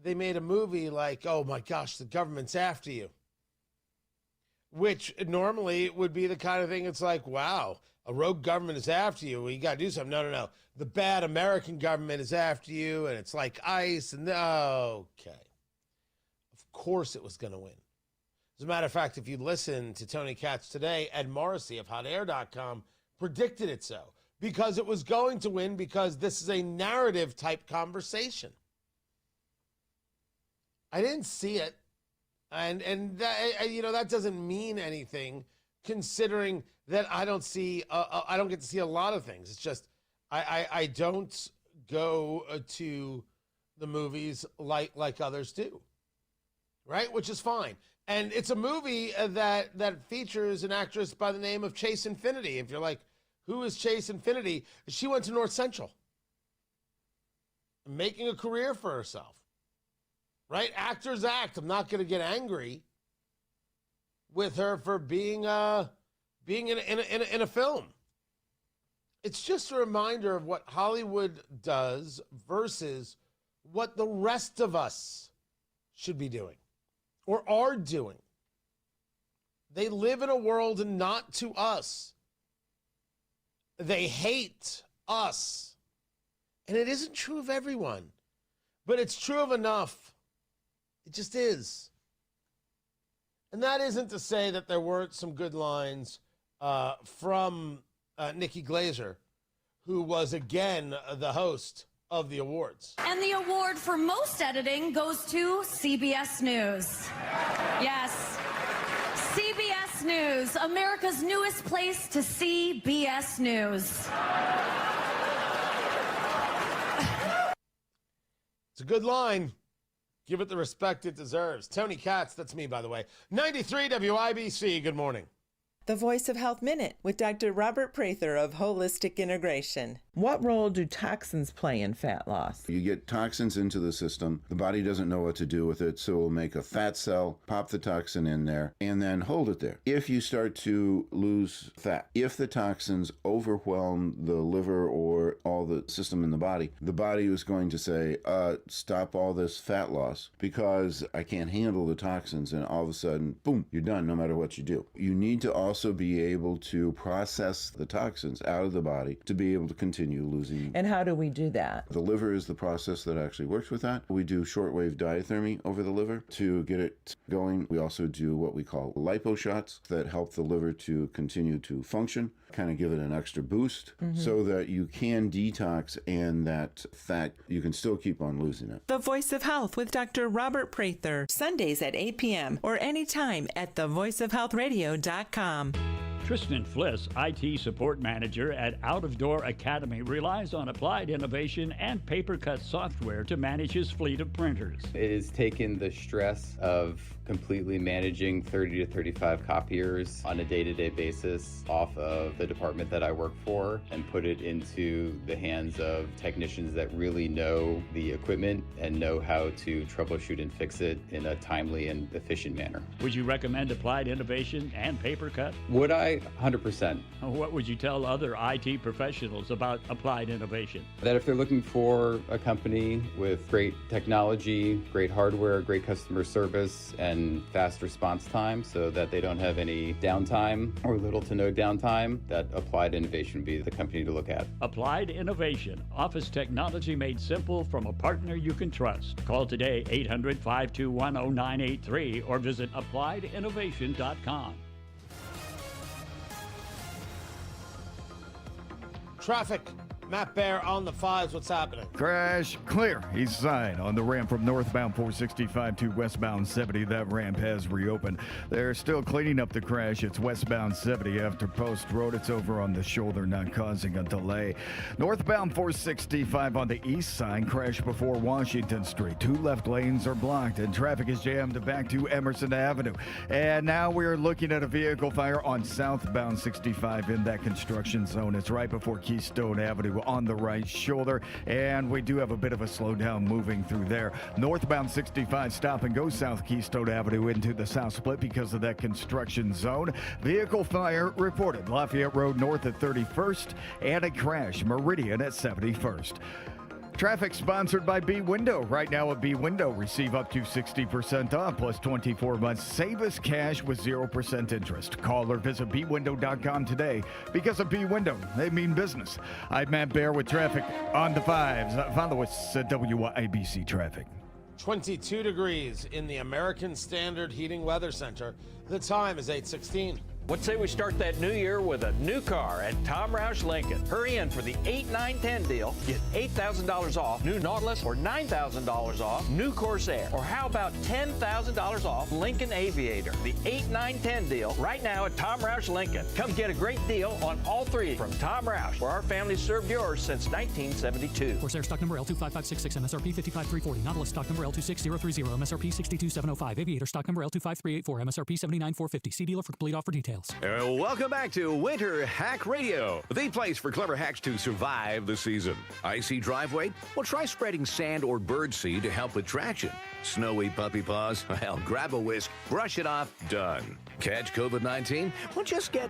they made a movie like, oh my gosh, the government's after you. Which normally would be the kind of thing, it's like, wow, a rogue government is after you. Well, you got to do something. No. The bad American government is after you, and it's like ICE. And okay. Of course it was going to win. As a matter of fact, if you listen to Tony Katz today, Ed Morrissey of hotair.com predicted it so. Because it was going to win, because this is a narrative type conversation. I didn't see it. And that, that doesn't mean anything, considering that I don't get to see a lot of things. It's just I don't go to the movies like others do, right? Which is fine. And it's a movie that features an actress by the name of Chase Infinity. If you're like, who is Chase Infinity? She went to North Central, making a career for herself. Right? Actors act. I'm not going to get angry with her for being in a film. It's just a reminder of what Hollywood does versus what the rest of us should be doing or are doing. They live in a world and not to us. They hate us. And it isn't true of everyone, but it's true of enough. It just is. And that isn't to say that there weren't some good lines from Nikki Glaser, who was, again, the host of the awards. And the award for most editing goes to CBS News. Yes. CBS News, America's newest place to see BS News. It's a good line. Give it the respect it deserves. Tony Katz, that's me, by the way. 93 WIBC, good morning. The Voice of Health Minute with Dr. Robert Prather of Holistic Integration. What role do toxins play in fat loss? You get toxins into the system. The body doesn't know what to do with it, so it'll make a fat cell, pop the toxin in there, and then hold it there. If you start to lose fat, if the toxins overwhelm the liver or all the system in the body is going to say, stop all this fat loss because I can't handle the toxins, and all of a sudden, boom, you're done no matter what you do. You need to also be able to process the toxins out of the body to be able to continue losing. And how do we do that? The liver is the process that actually works with that. We do shortwave diathermy over the liver to get it going. We also do what we call lipo shots that help the liver to continue to function, kind of give it an extra boost so that you can detox and that fat, you can still keep on losing it. The Voice of Health with Dr. Robert Prather, Sundays at 8 p.m. or anytime at thevoiceofhealthradio.com. Tristan Fliss, IT support manager at Out of Door Academy, relies on applied innovation and paper-cut software to manage his fleet of printers. It has taken the stress of completely managing 30 to 35 copiers on a day-to-day basis off of the department that I work for and put it into the hands of technicians that really know the equipment and know how to troubleshoot and fix it in a timely and efficient manner. Would you recommend applied innovation and paper-cut? Would I? 100%. What would you tell other IT professionals about applied innovation? That if they're looking for a company with great technology, great hardware, great customer service, and fast response time so that they don't have any downtime or little to no downtime, that Applied Innovation would be the company to look at. Applied Innovation, office technology made simple from a partner you can trust. Call today 800-521-0983 or visit appliedinnovation.com. Traffic. Matt Bear on the fives. What's happening? Crash clear. East side on the ramp from northbound 465 to westbound 70. That ramp has reopened. They're still cleaning up the crash. It's westbound 70 after Post Road. It's over on the shoulder, not causing a delay. Northbound 465 on the east side. Crash before Washington Street. 2 left lanes are blocked and traffic is jammed back to Emerson Avenue. And now we're looking at a vehicle fire on southbound 65 in that construction zone. It's right before Keystone Avenue. Avenue on the right shoulder. And we do have a bit of a slowdown moving through there. Northbound 65 stop and go south Keystone Avenue into the south split because of that construction zone. Vehicle fire reported Lafayette Road north at 31st and a crash Meridian at 71st. Traffic sponsored by B-Window. Right now at B-Window, receive up to 60% off plus 24 months. Save us cash with 0% interest. Call or visit bwindow.com today. Because of B-Window, they mean business. I'm Matt Bear with traffic on the 5s. Follow us at WIBC Traffic. 22 degrees in the American Standard Heating Weather Center. The time is 8:16. What say we start that new year with a new car at Tom Roush Lincoln? Hurry in for the 8, 9, 10 deal. Get $8,000 off new Nautilus or $9,000 off new Corsair. Or how about $10,000 off Lincoln Aviator? The 8, 9, 10 deal right now at Tom Roush Lincoln. Come get a great deal on all three from Tom Roush, where our family served yours since 1972. Corsair stock number L25566, MSRP 55340. Nautilus stock number L26030, MSRP 62705. Aviator stock number L25384, MSRP 79450. See dealer for complete offer details. Welcome back to Winter Hack Radio, the place for clever hacks to survive the season. Icy driveway? Well, try spreading sand or birdseed to help with traction. Snowy puppy paws? Well, grab a whisk, brush it off, done. Catch COVID-19? Well, just get...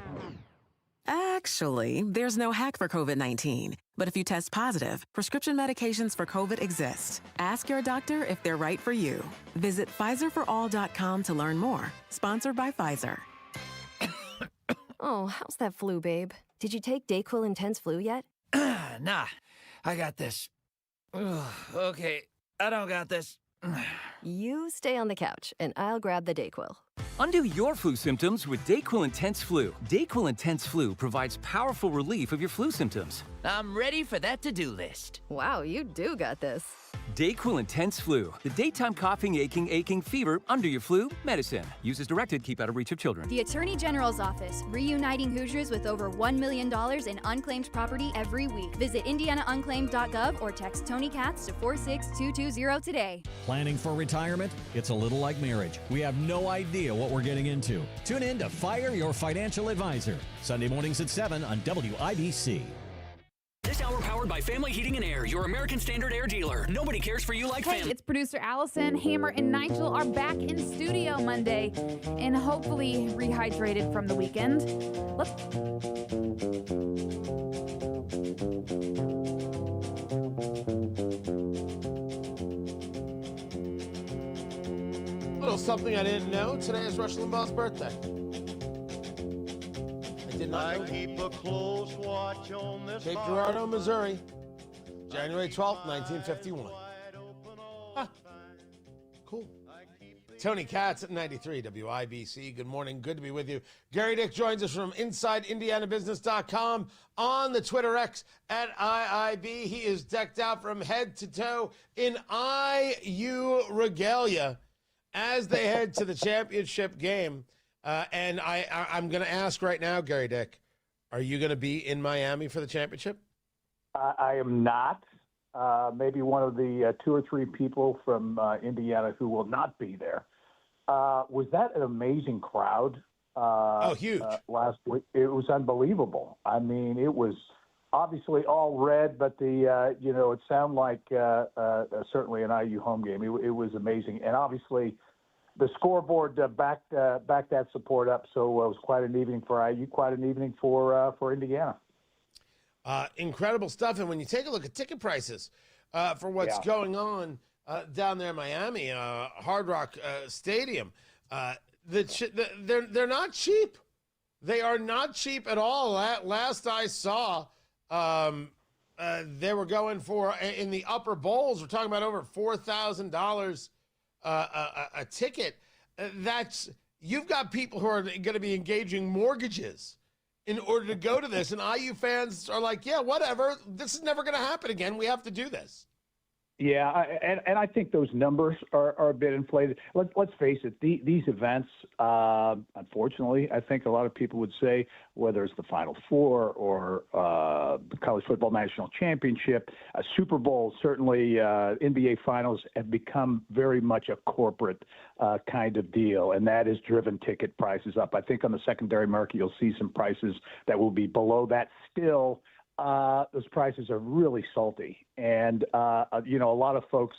Actually, there's no hack for COVID-19. But if you test positive, prescription medications for COVID exist. Ask your doctor if they're right for you. Visit PfizerForAll.com to learn more. Sponsored by Pfizer. Oh, how's that flu, babe? Did you take Dayquil Intense Flu yet? Nah, I got this. Ugh, okay, I don't got this. You stay on the couch, and I'll grab the Dayquil. Undo your flu symptoms with Dayquil Intense Flu. Dayquil Intense Flu provides powerful relief of your flu symptoms. I'm ready for that to-do list. Wow, you do got this. Dayquil Intense Flu. The daytime coughing, aching, fever, under your flu, medicine. Use as directed, keep out of reach of children. The Attorney General's Office, reuniting Hoosiers with over $1 million in unclaimed property every week. Visit indianaunclaimed.gov or text Tony Katz to 46220 today. Planning for retirement? It's a little like marriage. We have no idea what we're getting into. Tune in to Fire Your Financial Advisor, Sunday mornings at 7 on WIBC. This hour powered by Family Heating and Air, your American Standard air dealer. Nobody cares for you like Hey, family. it's producer Allison. Hammer and Nigel are back in studio Monday and hopefully rehydrated from the weekend. Little something I didn't know. Today is Rush Limbaugh's birthday. I did not know. Keep a close watch on this Cape Girardeau, Missouri, January 12th, 1951. Ah, cool. Tony Katz at 93 WIBC. Good morning. Good to be with you. Gary Dick joins us from InsideIndianaBusiness.com on the Twitter X at IIB. He is decked out from head to toe in IU regalia as they head to the championship game. And I'm going to ask right now, Gary Dick, are you going to be in Miami for the championship? I am not. Maybe one of the 2 or 3 people from Indiana who will not be there. Was that an amazing crowd? Huge. Last week. It was unbelievable. I mean, it was obviously all red, but it sounded like certainly an IU home game. It was amazing. And obviously the scoreboard backed that support up. So it was quite an evening for IU, quite an evening for Indiana. Incredible stuff. And when you take a look at ticket prices for what's going on down there in Miami, Hard Rock Stadium, they're not cheap. They are not cheap at all. Last I saw, they were going for, in the upper bowls, we're talking about over $4,000 a ticket. You've got people who are going to be engaging mortgages in order to go to this. And IU fans are like, yeah, whatever. This is never going to happen again. We have to do this. Yeah, and I think those numbers are a bit inflated. Let's face it, these events, unfortunately, I think a lot of people would say, whether it's the Final Four or the College Football National Championship, a Super Bowl, certainly NBA Finals have become very much a corporate kind of deal, and that has driven ticket prices up. I think on the secondary market, you'll see some prices that will be below that still. those prices are really salty. And, a lot of folks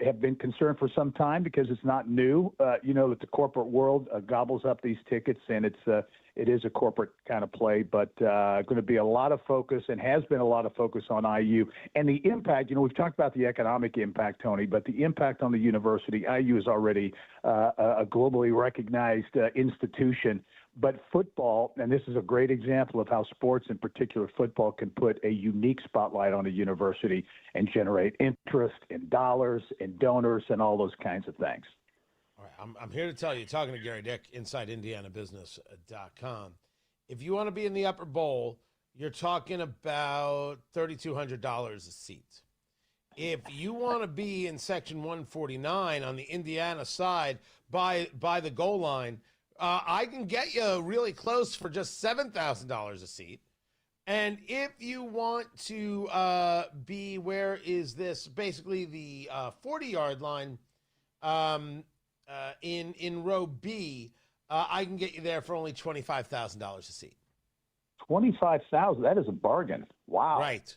have been concerned for some time because it's not new, that the corporate world gobbles up these tickets, and it is a corporate kind of play, but going to be a lot of focus and has been a lot of focus on IU. And the impact, we've talked about the economic impact, Tony, but the impact on the university, IU is already a globally recognized institution. But football, and this is a great example of how sports, in particular football, can put a unique spotlight on a university and generate interest in dollars and donors and all those kinds of things. All right, I'm here to tell you, talking to Gary Dick, InsideIndianaBusiness.com, if you want to be in the upper bowl, you're talking about $3,200 a seat. If you want to be in Section 149 on the Indiana side by the goal line, I can get you really close for just $7,000 a seat. And if you want to be, where is this? Basically the 40-yard line in row B, I can get you there for only $25,000 a seat. $25,000. That is a bargain. Wow. Right.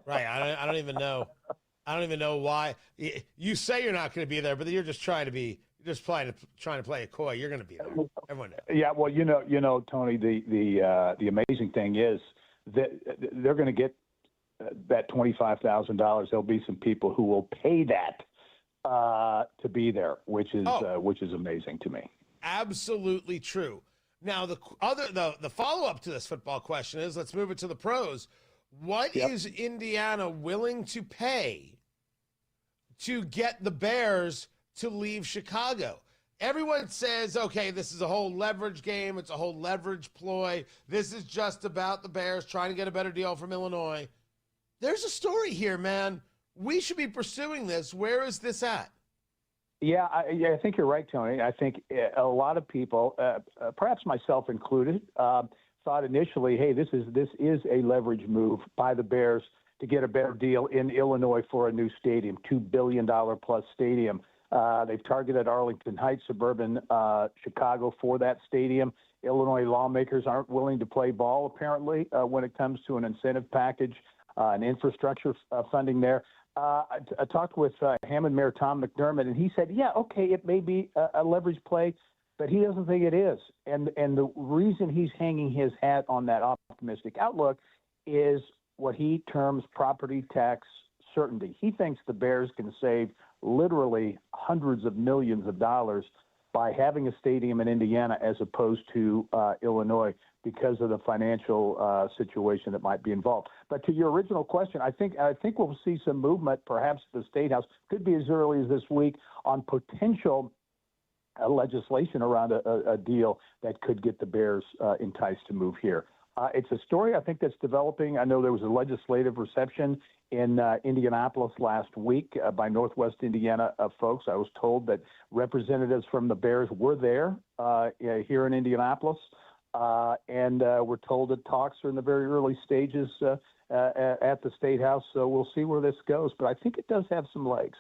I don't even know. I don't even know why. You say you're not going to be there, but you're just trying to be. You're just trying to play a coy. You're going to be there. Everyone knows. Yeah, well, Tony, the amazing thing is that they're going to get that $25,000. There'll be some people who will pay that to be there, which is amazing to me. Absolutely true. Now, the follow-up to this football question is, let's move it to the pros. What is Indiana willing to pay to get the Bears to leave Chicago? Everyone says, okay, this is a whole leverage game. It's a whole leverage ploy. This is just about the Bears trying to get a better deal from Illinois. There's a story here, man. We should be pursuing this. Where is this at? Yeah, I think you're right, Tony. I think a lot of people, perhaps myself included, thought initially, hey, this is a leverage move by the Bears to get a better deal in Illinois for a new stadium, $2 billion plus stadium. They've targeted Arlington Heights, suburban Chicago, for that stadium. Illinois lawmakers aren't willing to play ball, apparently, when it comes to an incentive package and infrastructure funding there. I talked with Hammond Mayor Tom McDermott, and he said, yeah, okay, it may be a leverage play, but he doesn't think it is. And the reason he's hanging his hat on that optimistic outlook is what he terms property tax certainty. He thinks the Bears can save literally hundreds of millions of dollars by having a stadium in Indiana as opposed to Illinois because of the financial situation that might be involved. But to your original question, I think we'll see some movement, perhaps the State House, could be as early as this week, on potential legislation around a deal that could get the Bears enticed to move here. It's a story I think that's developing. I know there was a legislative reception in Indianapolis last week by Northwest Indiana folks. I was told that representatives from the Bears were there here in Indianapolis, and we're told that talks are in the very early stages at the State House. So we'll see where this goes. But I think it does have some legs.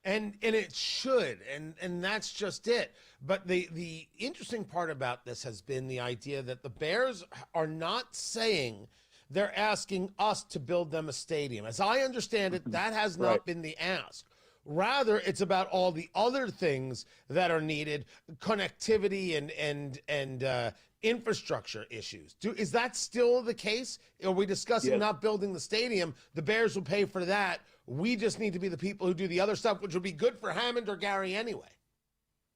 And it should, and that's just it. But the interesting part about this has been the idea that the Bears are not saying they're asking us to build them a stadium. As I understand it, that has not been the ask. Rather, it's about all the other things that are needed, connectivity and infrastructure issues. Is that still the case? Are we discussing not building the stadium? The Bears will pay for that. We just need to be the people who do the other stuff, which would be good for Hammond or Gary anyway.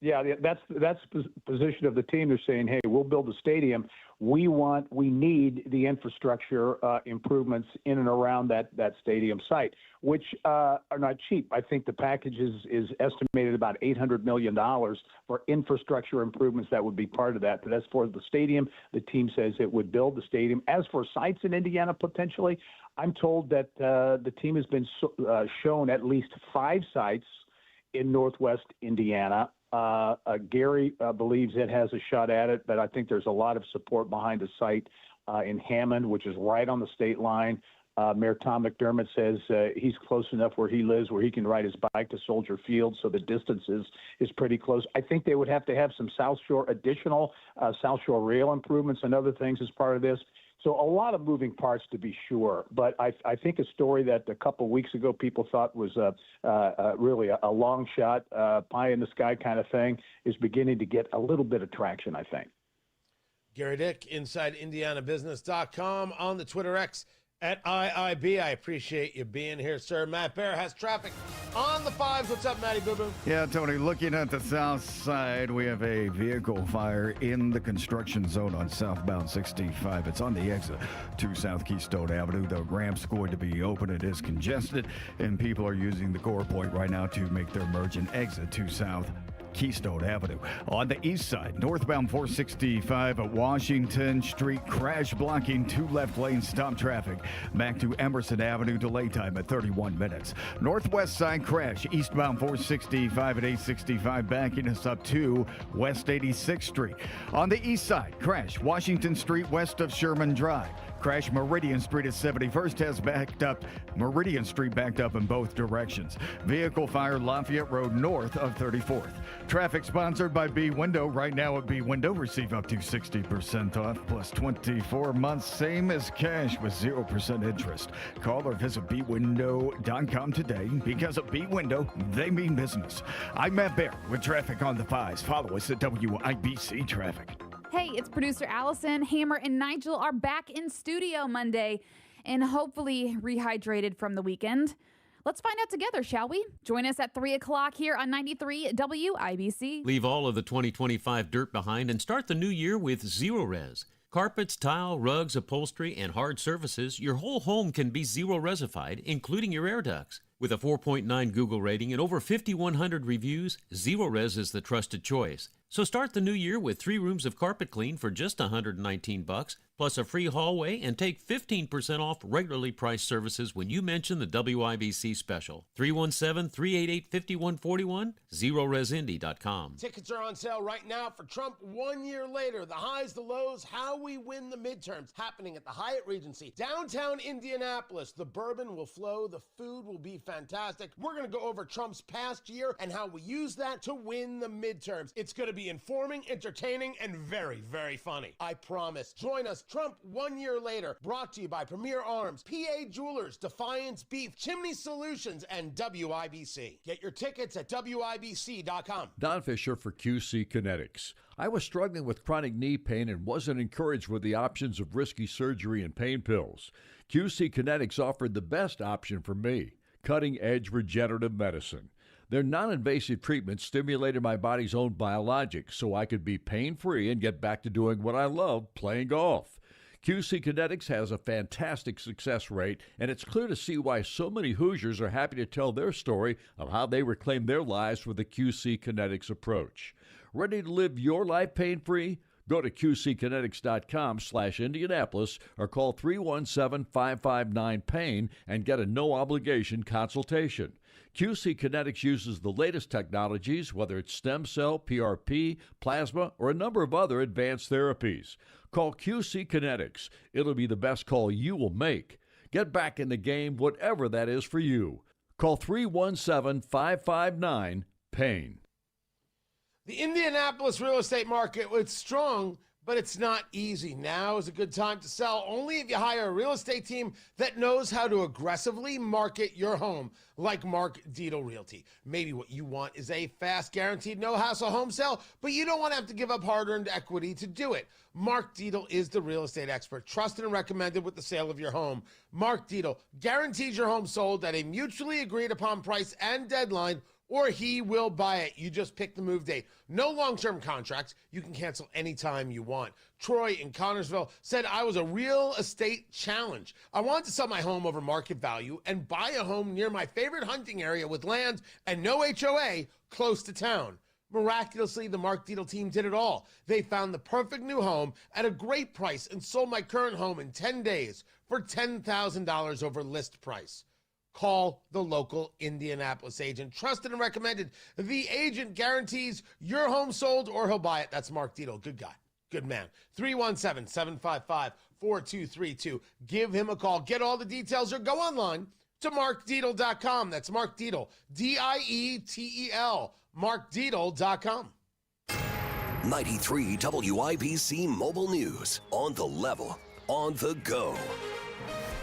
Yeah, that's the position of the team. They're saying, hey, we'll build a stadium. We need the infrastructure improvements in and around that stadium site, which are not cheap. I think the package is estimated about $800 million for infrastructure improvements that would be part of that. But as for the stadium, the team says it would build the stadium. As for sites in Indiana, potentially, I'm told that the team has been shown at least 5 sites in Northwest Indiana. Gary believes it has a shot at it, but I think there's a lot of support behind the site in Hammond, which is right on the state line. Mayor Tom McDermott says he's close enough where he lives where he can ride his bike to Soldier Field, so the distance is pretty close. I think they would have to have some additional South Shore rail improvements and other things as part of this So a lot of moving parts to be sure. But I think a story that a couple of weeks ago people thought was really a long shot, pie in the sky kind of thing is beginning to get a little bit of traction, I think. Gary Dick, inside IndianaBusiness.com, on the Twitter X at IIB. I appreciate you being here, sir. Matt Bear has traffic on the 5s. What's up, Matty Boo Boo? Yeah, Tony, looking at the south side, we have a vehicle fire in the construction zone on southbound 65. It's on the exit to South Keystone Avenue. The ramp's going to be open. It is congested, and people are using the Gore Point right now to make their merge and exit to South Keystone Avenue. On the east side, northbound 465 at Washington Street, crash blocking 2 left lanes, stop traffic. Back to Emerson Avenue, delay time at 31 minutes. Northwest side crash, eastbound 465 at 865, backing us up to West 86th Street. On the east side, crash, Washington Street west of Sherman Drive. Crash Meridian Street at 71st has backed up. Meridian Street backed up in both directions. Vehicle fire Lafayette Road north of 34th. Traffic sponsored by B Window. Right now at B Window, receive up to 60% off plus 24 months, same as cash with 0% interest. Call or visit bwindow.com today, because at B Window, they mean business. I'm Matt Bear with traffic on the 5s. Follow us at WIBC Traffic. Hey, it's producer Allison. Hammer and Nigel are back in studio Monday and hopefully rehydrated from the weekend. Let's find out together, shall we? Join us at 3 o'clock here on 93 WIBC. Leave all of the 2025 dirt behind and start the new year with Zero Res. Carpets, tile, rugs, upholstery, and hard surfaces, your whole home can be Zero Resified, including your air ducts. With a 4.9 Google rating and over 5,100 reviews, Zero Res is the trusted choice. So start the new year with 3 rooms of carpet clean for just $119, plus a free hallway, and take 15% off regularly priced services when you mention the WIBC special. 317-388-5141, ZeroResIndy.com. Tickets are on sale right now for Trump 1 year later. The highs, the lows, how we win the midterms, happening at the Hyatt Regency, downtown Indianapolis. The bourbon will flow, the food will be fantastic. We're going to go over Trump's past year and how we use that to win the midterms. It's going to be informing, entertaining, and very, very funny. I promise. Join us, Trump 1 year later. Brought to you by Premier Arms, PA Jewelers, Defiance Beef, Chimney Solutions, and WIBC. Get your tickets at WIBC.com. Don Fisher for QC Kinetics. I was struggling with chronic knee pain and wasn't encouraged with the options of risky surgery and pain pills. QC Kinetics offered the best option for me, cutting-edge regenerative medicine. Their non-invasive treatment stimulated my body's own biologics so I could be pain-free and get back to doing what I love, playing golf. QC Kinetics has a fantastic success rate, and it's clear to see why so many Hoosiers are happy to tell their story of how they reclaimed their lives with the QC Kinetics approach. Ready to live your life pain-free? Go to QCkinetics.com/Indianapolis or call 317-559-PAIN and get a no-obligation consultation. QC Kinetics uses the latest technologies, whether it's stem cell, PRP, plasma, or a number of other advanced therapies. Call QC Kinetics. It'll be the best call you will make. Get back in the game, whatever that is for you. Call 317-559-PAIN. The Indianapolis real estate market, it's strong, but it's not easy. Now is a good time to sell, only if you hire a real estate team that knows how to aggressively market your home, like Mark Dietel Realty. Maybe what you want is a fast, guaranteed, no-hassle home sale, but you don't want to have to give up hard-earned equity to do it. Mark Dietel is the real estate expert, trusted and recommended with the sale of your home. Mark Dietel guarantees your home sold at a mutually agreed-upon price and deadline, or he will buy it. You just pick the move date. No long-term contracts. You can cancel anytime you want. Troy in Connorsville said, I was a real estate challenge. I wanted to sell my home over market value and buy a home near my favorite hunting area with land and no HOA close to town. Miraculously, the Mark Dietel team did it all. They found the perfect new home at a great price and sold my current home in 10 days for $10,000 over list price. Call the local Indianapolis agent. Trusted and recommended. The agent guarantees your home sold or he'll buy it. That's Mark Dietel. Good guy. Good man. 317-755-4232. Give him a call. Get all the details or go online to markdietel.com. That's Mark Dietel. D-I-E-T-E-L. markdietel.com. 93 WIBC Mobile News. On the level. on the go.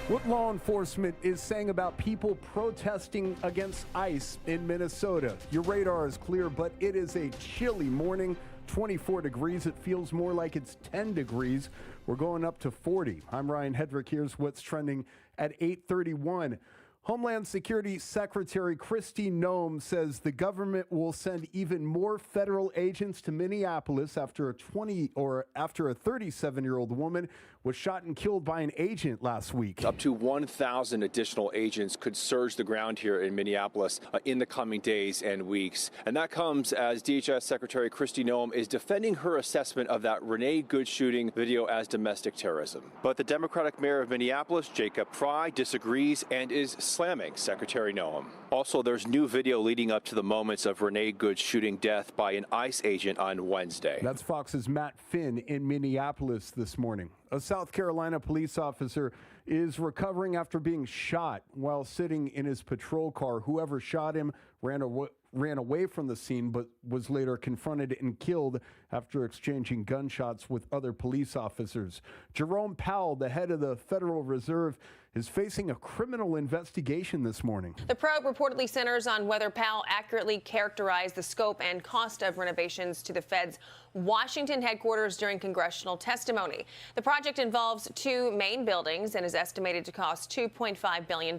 What law enforcement is saying about people protesting against ICE in Minnesota. Your radar is clear, but it is a chilly morning. 24 degrees. It feels more like it's 10 degrees. We're going up to 40. I'm Ryan Hedrick. Here's what's trending at 8:31. Homeland Security Secretary Kristi Noem says the government will send even more federal agents to Minneapolis after a 37-year-old woman was shot and killed by an agent last week. Up to 1,000 additional agents could surge the ground here in Minneapolis in the coming days and weeks. And that comes as DHS Secretary Kristi Noem is defending her assessment of that Renee Good shooting video as domestic terrorism. But the Democratic mayor of Minneapolis, Jacob Fry, disagrees and is slamming Secretary Noem. Also, there's new video leading up to the moments of Renee Good's shooting death by an ICE agent on Wednesday. That's Fox's Matt Finn in Minneapolis this morning. A South Carolina police officer is recovering after being shot while sitting in his patrol car. Whoever shot him ran away from the scene, but was later confronted and killed after exchanging gunshots with other police officers. Jerome Powell, the head of the Federal Reserve, is facing a criminal investigation this morning. The probe reportedly centers on whether Powell accurately characterized the scope and cost of renovations to the Fed's Washington headquarters during congressional testimony. The project involves two main buildings and is estimated to cost $2.5 billion.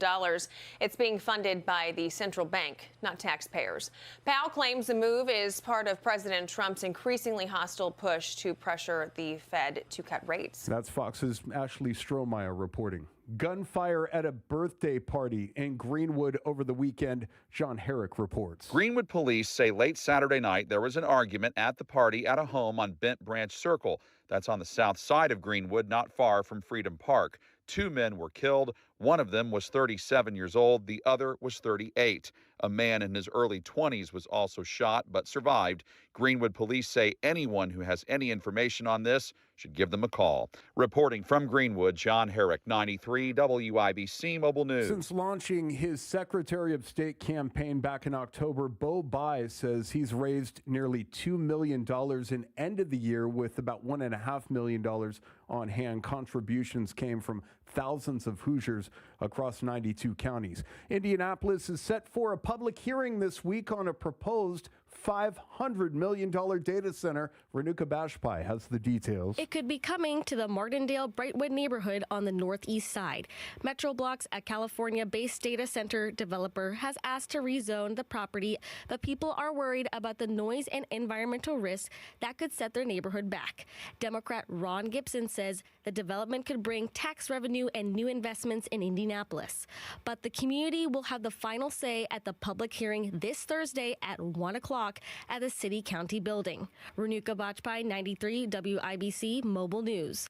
It's being funded by the central bank, not taxpayers. Powell claims the move is part of President Trump's increasingly hostile push to pressure the Fed to cut rates. That's Fox's Ashley Strohmeyer reporting. Gunfire at a birthday party in Greenwood over the weekend. John Herrick reports. Greenwood police say late Saturday night there was an argument at the party at a home on Bent Branch Circle. That's on the south side of Greenwood, not far from Freedom Park. Two men were killed. One of them was 37 years old. The other was 38. A man in his early 20s was also shot but survived. Greenwood police say anyone who has any information on this should give them a call. Reporting from Greenwood, John Herrick, 93 WIBC Mobile News. Since launching his Secretary of State campaign back in October, Bo Bai says he's raised nearly $2 million and ended the year with about $1.5 million on hand. Contributions came from thousands of Hoosiers across 92 counties. Indianapolis is set for a public hearing this week on a proposed $500 million data center. Renuka Bashpai has the details. It could be coming to the Martindale-Brightwood neighborhood on the northeast side. MetroBlock's, a California-based data center developer, has asked to rezone the property, but people are worried about the noise and environmental risks that could set their neighborhood back. Democrat Ron Gibson says the development could bring tax revenue and new investments in Indianapolis. But the community will have the final say at the public hearing this Thursday at 1 o'clock at the City County building. Renuka Bajpai, 93 WIBC Mobile News.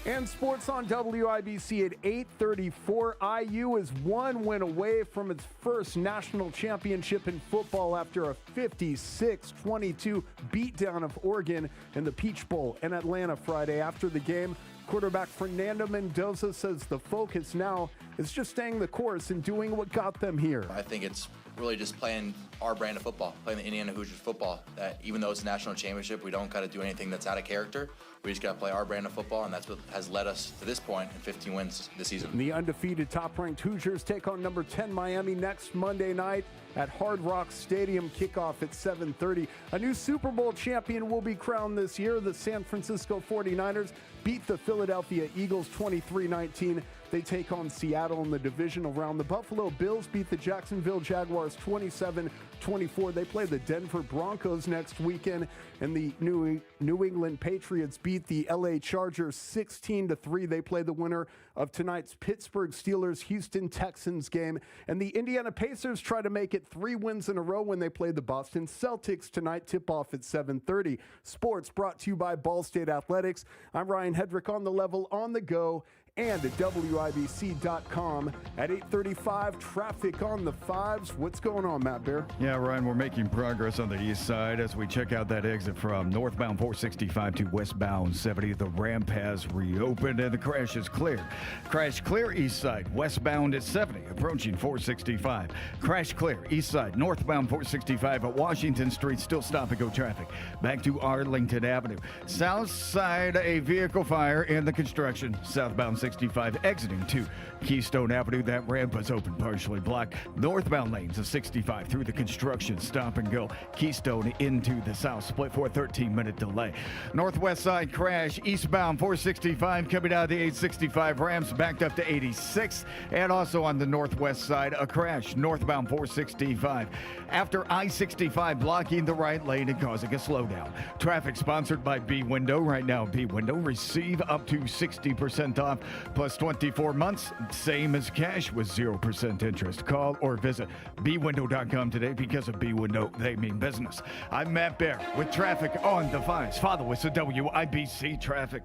And sports on WIBC at 8:34. IU is one win away from its first national championship in football after a 56-22 beatdown of Oregon in the Peach Bowl in Atlanta Friday. After the game, quarterback Fernando Mendoza says the focus now is just staying the course and doing what got them here. I think it's really just playing our brand of football, playing the Indiana Hoosiers football. That even though it's a national championship, we don't got to do anything that's out of character. We just got to play our brand of football, and that's what has led us to this point in 15 wins this season. The undefeated top-ranked Hoosiers take on number 10 Miami next Monday night at Hard Rock Stadium. Kickoff at 7:30. A new Super Bowl champion will be crowned this year. The San Francisco 49ers beat the Philadelphia Eagles 23-19. They take on Seattle in the divisional round. The Buffalo Bills beat the Jacksonville Jaguars 27-24. They play the Denver Broncos next weekend. And the New England Patriots beat the LA Chargers 16-3. They play the winner of tonight's Pittsburgh Steelers-Houston Texans game. And the Indiana Pacers try to make it 3 wins in a row when they play the Boston Celtics tonight. Tip-off at 7:30. Sports brought to you by Ball State Athletics. I'm Ryan Hedrick on the level, on the go. and at WIBC.com. At 8:35, traffic on the 5s. What's going on, Matt Bear? Yeah, Ryan, we're making progress on the east side as we check out that exit from northbound 465 to westbound 70. The ramp has reopened and the crash is clear. Crash clear east side, westbound at 70, approaching 465. Crash clear east side, northbound 465 at Washington Street, still stop and go traffic. Back to Arlington Avenue. South side, a vehicle fire in the construction. Southbound 65 exiting to Keystone Avenue. That ramp is open, partially blocked. Northbound lanes of 65 through the construction, stop and go. Keystone into the south split for a 13-minute delay. Northwest side crash, eastbound 465 coming out of the 865 ramps, backed up to 86. And also on the northwest side, a crash, northbound 465. After I-65 blocking the right lane and causing a slowdown. Traffic sponsored by B-Window. Right now, B-Window receive up to 60% off plus 24 months. Same as cash with 0% interest. Call or visit bwindow.com today. Because of B-Window, they mean business. I'm Matt Bear with traffic on the 5s. Follow us at WIBC Traffic.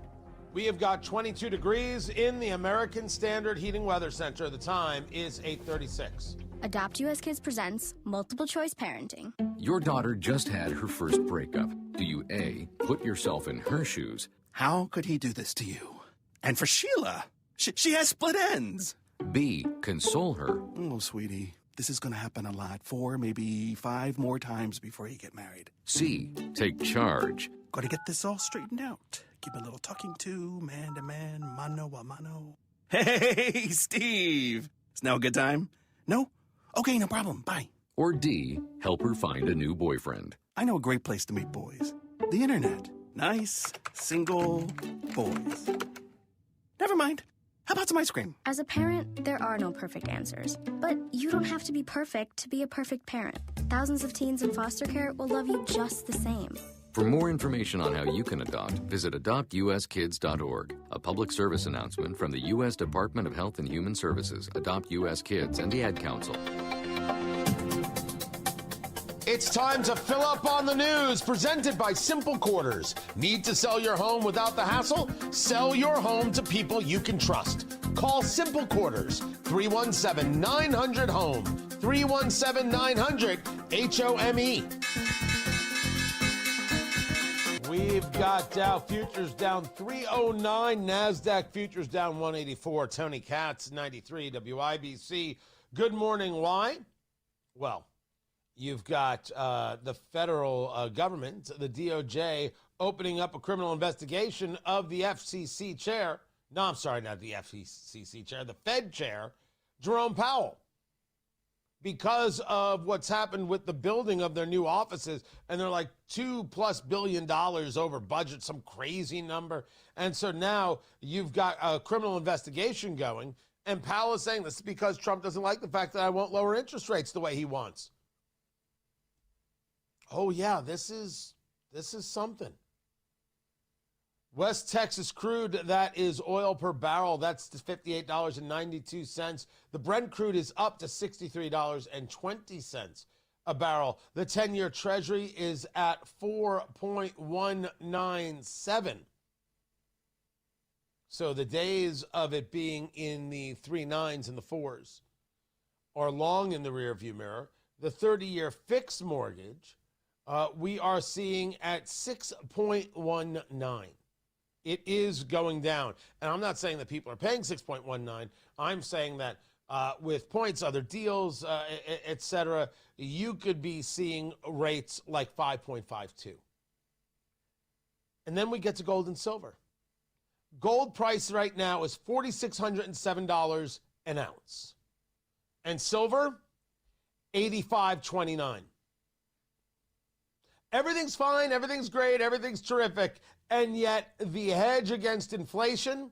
We have got 22 degrees in the American Standard Heating Weather Center. The time is 8:36. Adopt US Kids presents Multiple Choice Parenting. Your daughter just had her first breakup. Do you A, put yourself in her shoes? How could he do this to you? And for Sheila, she has split ends. B, console her. Oh, sweetie, this is going to happen a lot. 4, maybe 5 more times before you get married. C, take charge. Got to get this all straightened out. Keep a little talking to, man to man, mano a mano. Hey, Steve. Is now a good time? No? Okay, no problem. Bye. Or D, help her find a new boyfriend. I know a great place to meet boys. The internet. Nice, single boys. Never mind. How about some ice cream? As a parent, there are no perfect answers. But you don't have to be perfect to be a perfect parent. Thousands of teens in foster care will love you just the same. For more information on how you can adopt, visit adoptuskids.org. A public service announcement from the U.S. Department of Health and Human Services, Adopt U.S. Kids, and the Ad Council. It's time to fill up on the news, presented by Simple Quarters. Need to sell your home without the hassle? Sell your home to people you can trust. Call Simple Quarters, 317-900-HOME, 317-900-HOME. We've got Dow futures down 309, NASDAQ futures down 184. Tony Katz, 93, WIBC. Good morning. Why? Well, you've got the federal government, the DOJ, opening up a criminal investigation of the FCC chair. No, I'm sorry, not the FCC chair, the Fed chair, Jerome Powell, because of what's happened with the building of their new offices. And they're like $2+ billion over budget, some crazy number. And so now you've got a criminal investigation going. And Powell is saying this is because Trump doesn't like the fact that I won't lower interest rates the way he wants. Oh, yeah, this is something. West Texas crude, that is oil per barrel. That's $58.92. The Brent crude is up to $63.20 a barrel. The 10-year Treasury is at 4.197. So the days of it being in the 3.9s and the 4s are long in the rearview mirror. The 30-year fixed mortgage, we are seeing at 6.19. It is going down. And I'm not saying that people are paying 6.19. I'm saying that with points, other deals, et cetera, you could be seeing rates like 5.52. And then we get to gold and silver. Gold price right now is $4,607 an ounce. And silver, $85.29. Everything's fine, everything's great, everything's terrific, and yet the hedge against inflation,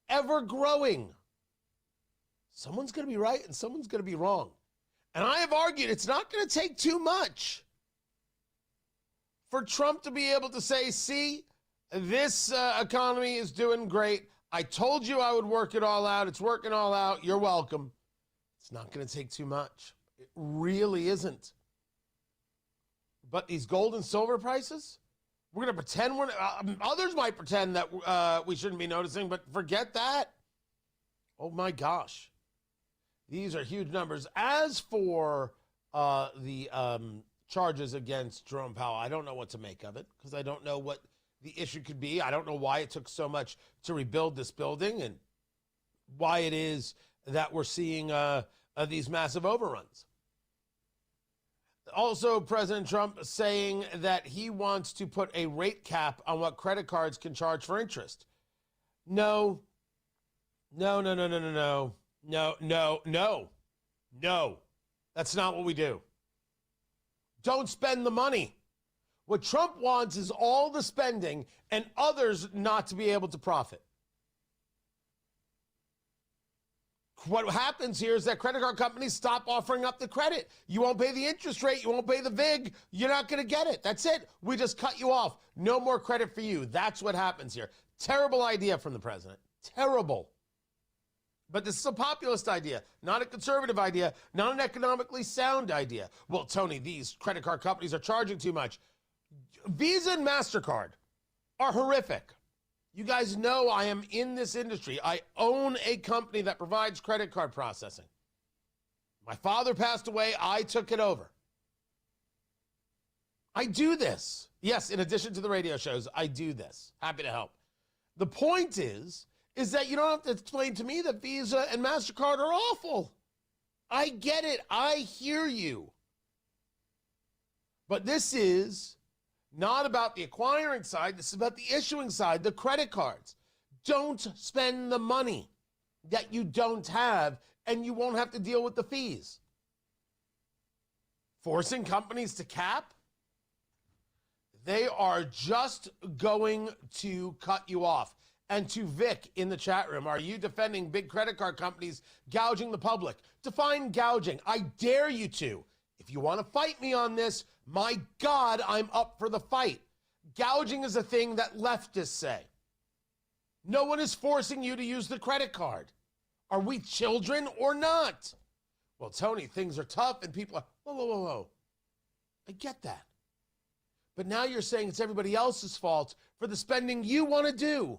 ever growing. Someone's going to be right and someone's going to be wrong. And I have argued it's not going to take too much for Trump to be able to say, see, this economy is doing great. I told you I would work it all out. It's working all out. You're welcome. It's not going to take too much. It really isn't. But these gold and silver prices, we're going to pretend others might pretend that we shouldn't be noticing, but forget that. Oh, my gosh. These are huge numbers. As for the charges against Jerome Powell, I don't know what to make of it because I don't know what the issue could be. I don't know why it took so much to rebuild this building and why it is that we're seeing these massive overruns. Also, President Trump saying that he wants to put a rate cap on what credit cards can charge for interest. No. That's not what we do. Don't spend the money. What Trump wants is all the spending and others not to be able to profit. What happens here is that credit card companies stop offering up the credit. You won't pay the interest rate. You won't pay the VIG. You're not going to get it. That's it. We just cut you off. No more credit for you. That's what happens here. Terrible idea from the president. Terrible. But this is a populist idea, not a conservative idea, not an economically sound idea. Well, Tony, these credit card companies are charging too much. Visa and MasterCard are horrific. You guys know I am in this industry. I own a company that provides credit card processing. My father passed away. I took it over. I do this. Yes, in addition to the radio shows, I do this. Happy to help. The point is that you don't have to explain to me that Visa and MasterCard are awful. I get it. I hear you. But this is not about the acquiring side. This is about the issuing side, the credit cards. Don't spend the money that you don't have, and you won't have to deal with the fees. Forcing companies to cap? They are just going to cut you off. And to Vic in the chat room, are you defending big credit card companies gouging the public? Define gouging. I dare you to. If you want to fight me on this, my God, I'm up for the fight. Gouging is a thing that leftists say. No one is forcing you to use the credit card. Are we children or not? Well, Tony, things are tough and people are, whoa. I get that. But now you're saying it's everybody else's fault for the spending you want to do.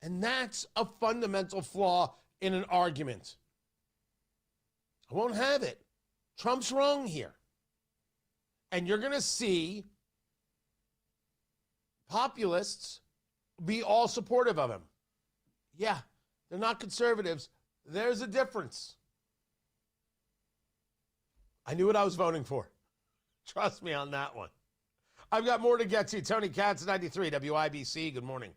And that's a fundamental flaw in an argument. I won't have it. Trump's wrong here. And you're going to see populists be all supportive of him. Yeah, they're not conservatives. There's a difference. I knew what I was voting for. Trust me on that one. I've got more to get to. Tony Katz, 93 WIBC. Good morning.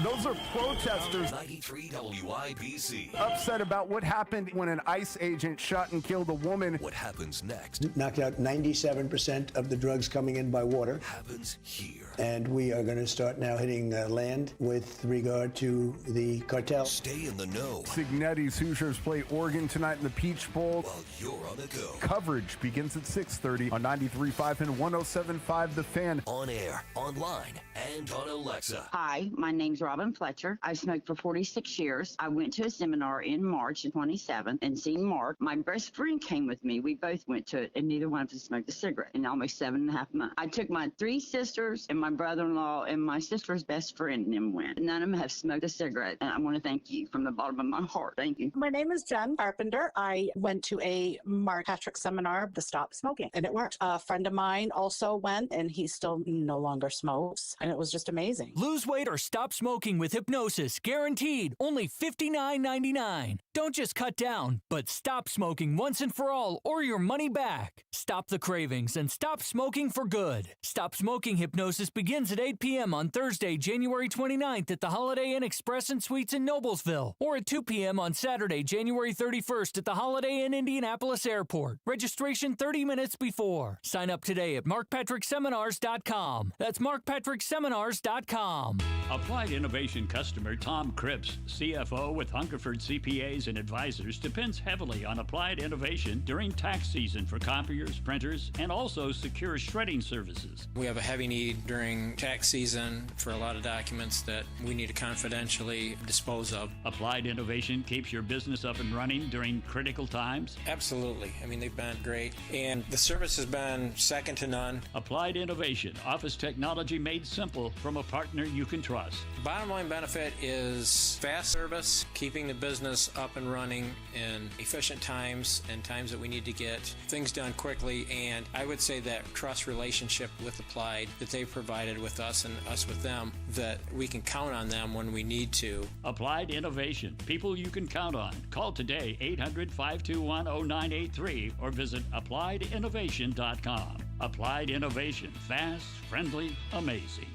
Those are protesters 93 WIBC. upset about what happened when an ICE agent shot and killed a woman. What happens next Knocked out 97% of the drugs coming in by water. happens here. And we are going to start now hitting land with regard to the cartel. Stay in the know Signetti's Hoosiers play Oregon tonight in the Peach Bowl. while you're on the go. Coverage begins at 6:30 on 93.5 and 107.5 The Fan. On air, online, and on Alexa. Hi, my name's Robin Fletcher. I've smoked for 46 years. I went to a seminar in March of 27 and seen Mark. My best friend came with me. We both went to it, and neither one of us smoked a cigarette in almost 7.5 months. I took my 3 sisters and my brother-in-law and my sister's best friend and them went. None of them have smoked a cigarette, and I want to thank you from the bottom of my heart. Thank you. My name is Jen Carpenter. I went to a Mark Patrick seminar, the Stop Smoking, and it worked. A friend of mine also went, and he still no longer smokes, and it was just amazing. Lose weight or stop smoking with hypnosis, guaranteed. Only $59.99. Don't just cut down, but stop smoking once and for all, or your money back. Stop the cravings and stop smoking for good. Stop Smoking Hypnosis begins at 8 p.m. on Thursday, January 29th at the Holiday Inn Express and Suites in Noblesville, or at 2 p.m. on Saturday, January 31st at the Holiday Inn Indianapolis Airport. Registration 30 minutes before. Sign up today at markpatrickseminars.com. That's markpatrickseminars.com. Applied Innovation customer Tom Cripps, CFO with Hungerford CPAs and Advisors, depends heavily on Applied Innovation during tax season for copiers, printers, and also secure shredding services. We have a heavy need during during tax season for a lot of documents that we need to confidentially dispose of. Applied Innovation keeps your business up and running during critical times? Absolutely. I mean, they've been great, and the service has been second to none. Applied Innovation, office technology made simple from a partner you can trust. Bottom line benefit is fast service, keeping the business up and running in efficient times and times that we need to get things done quickly. And I would say that trust relationship with Applied that they've provided with us and us with them, that we can count on them when we need to. Applied Innovation, people you can count on. Call today, 800-521-0983, or visit appliedinnovation.com. Applied Innovation, fast, friendly, amazing.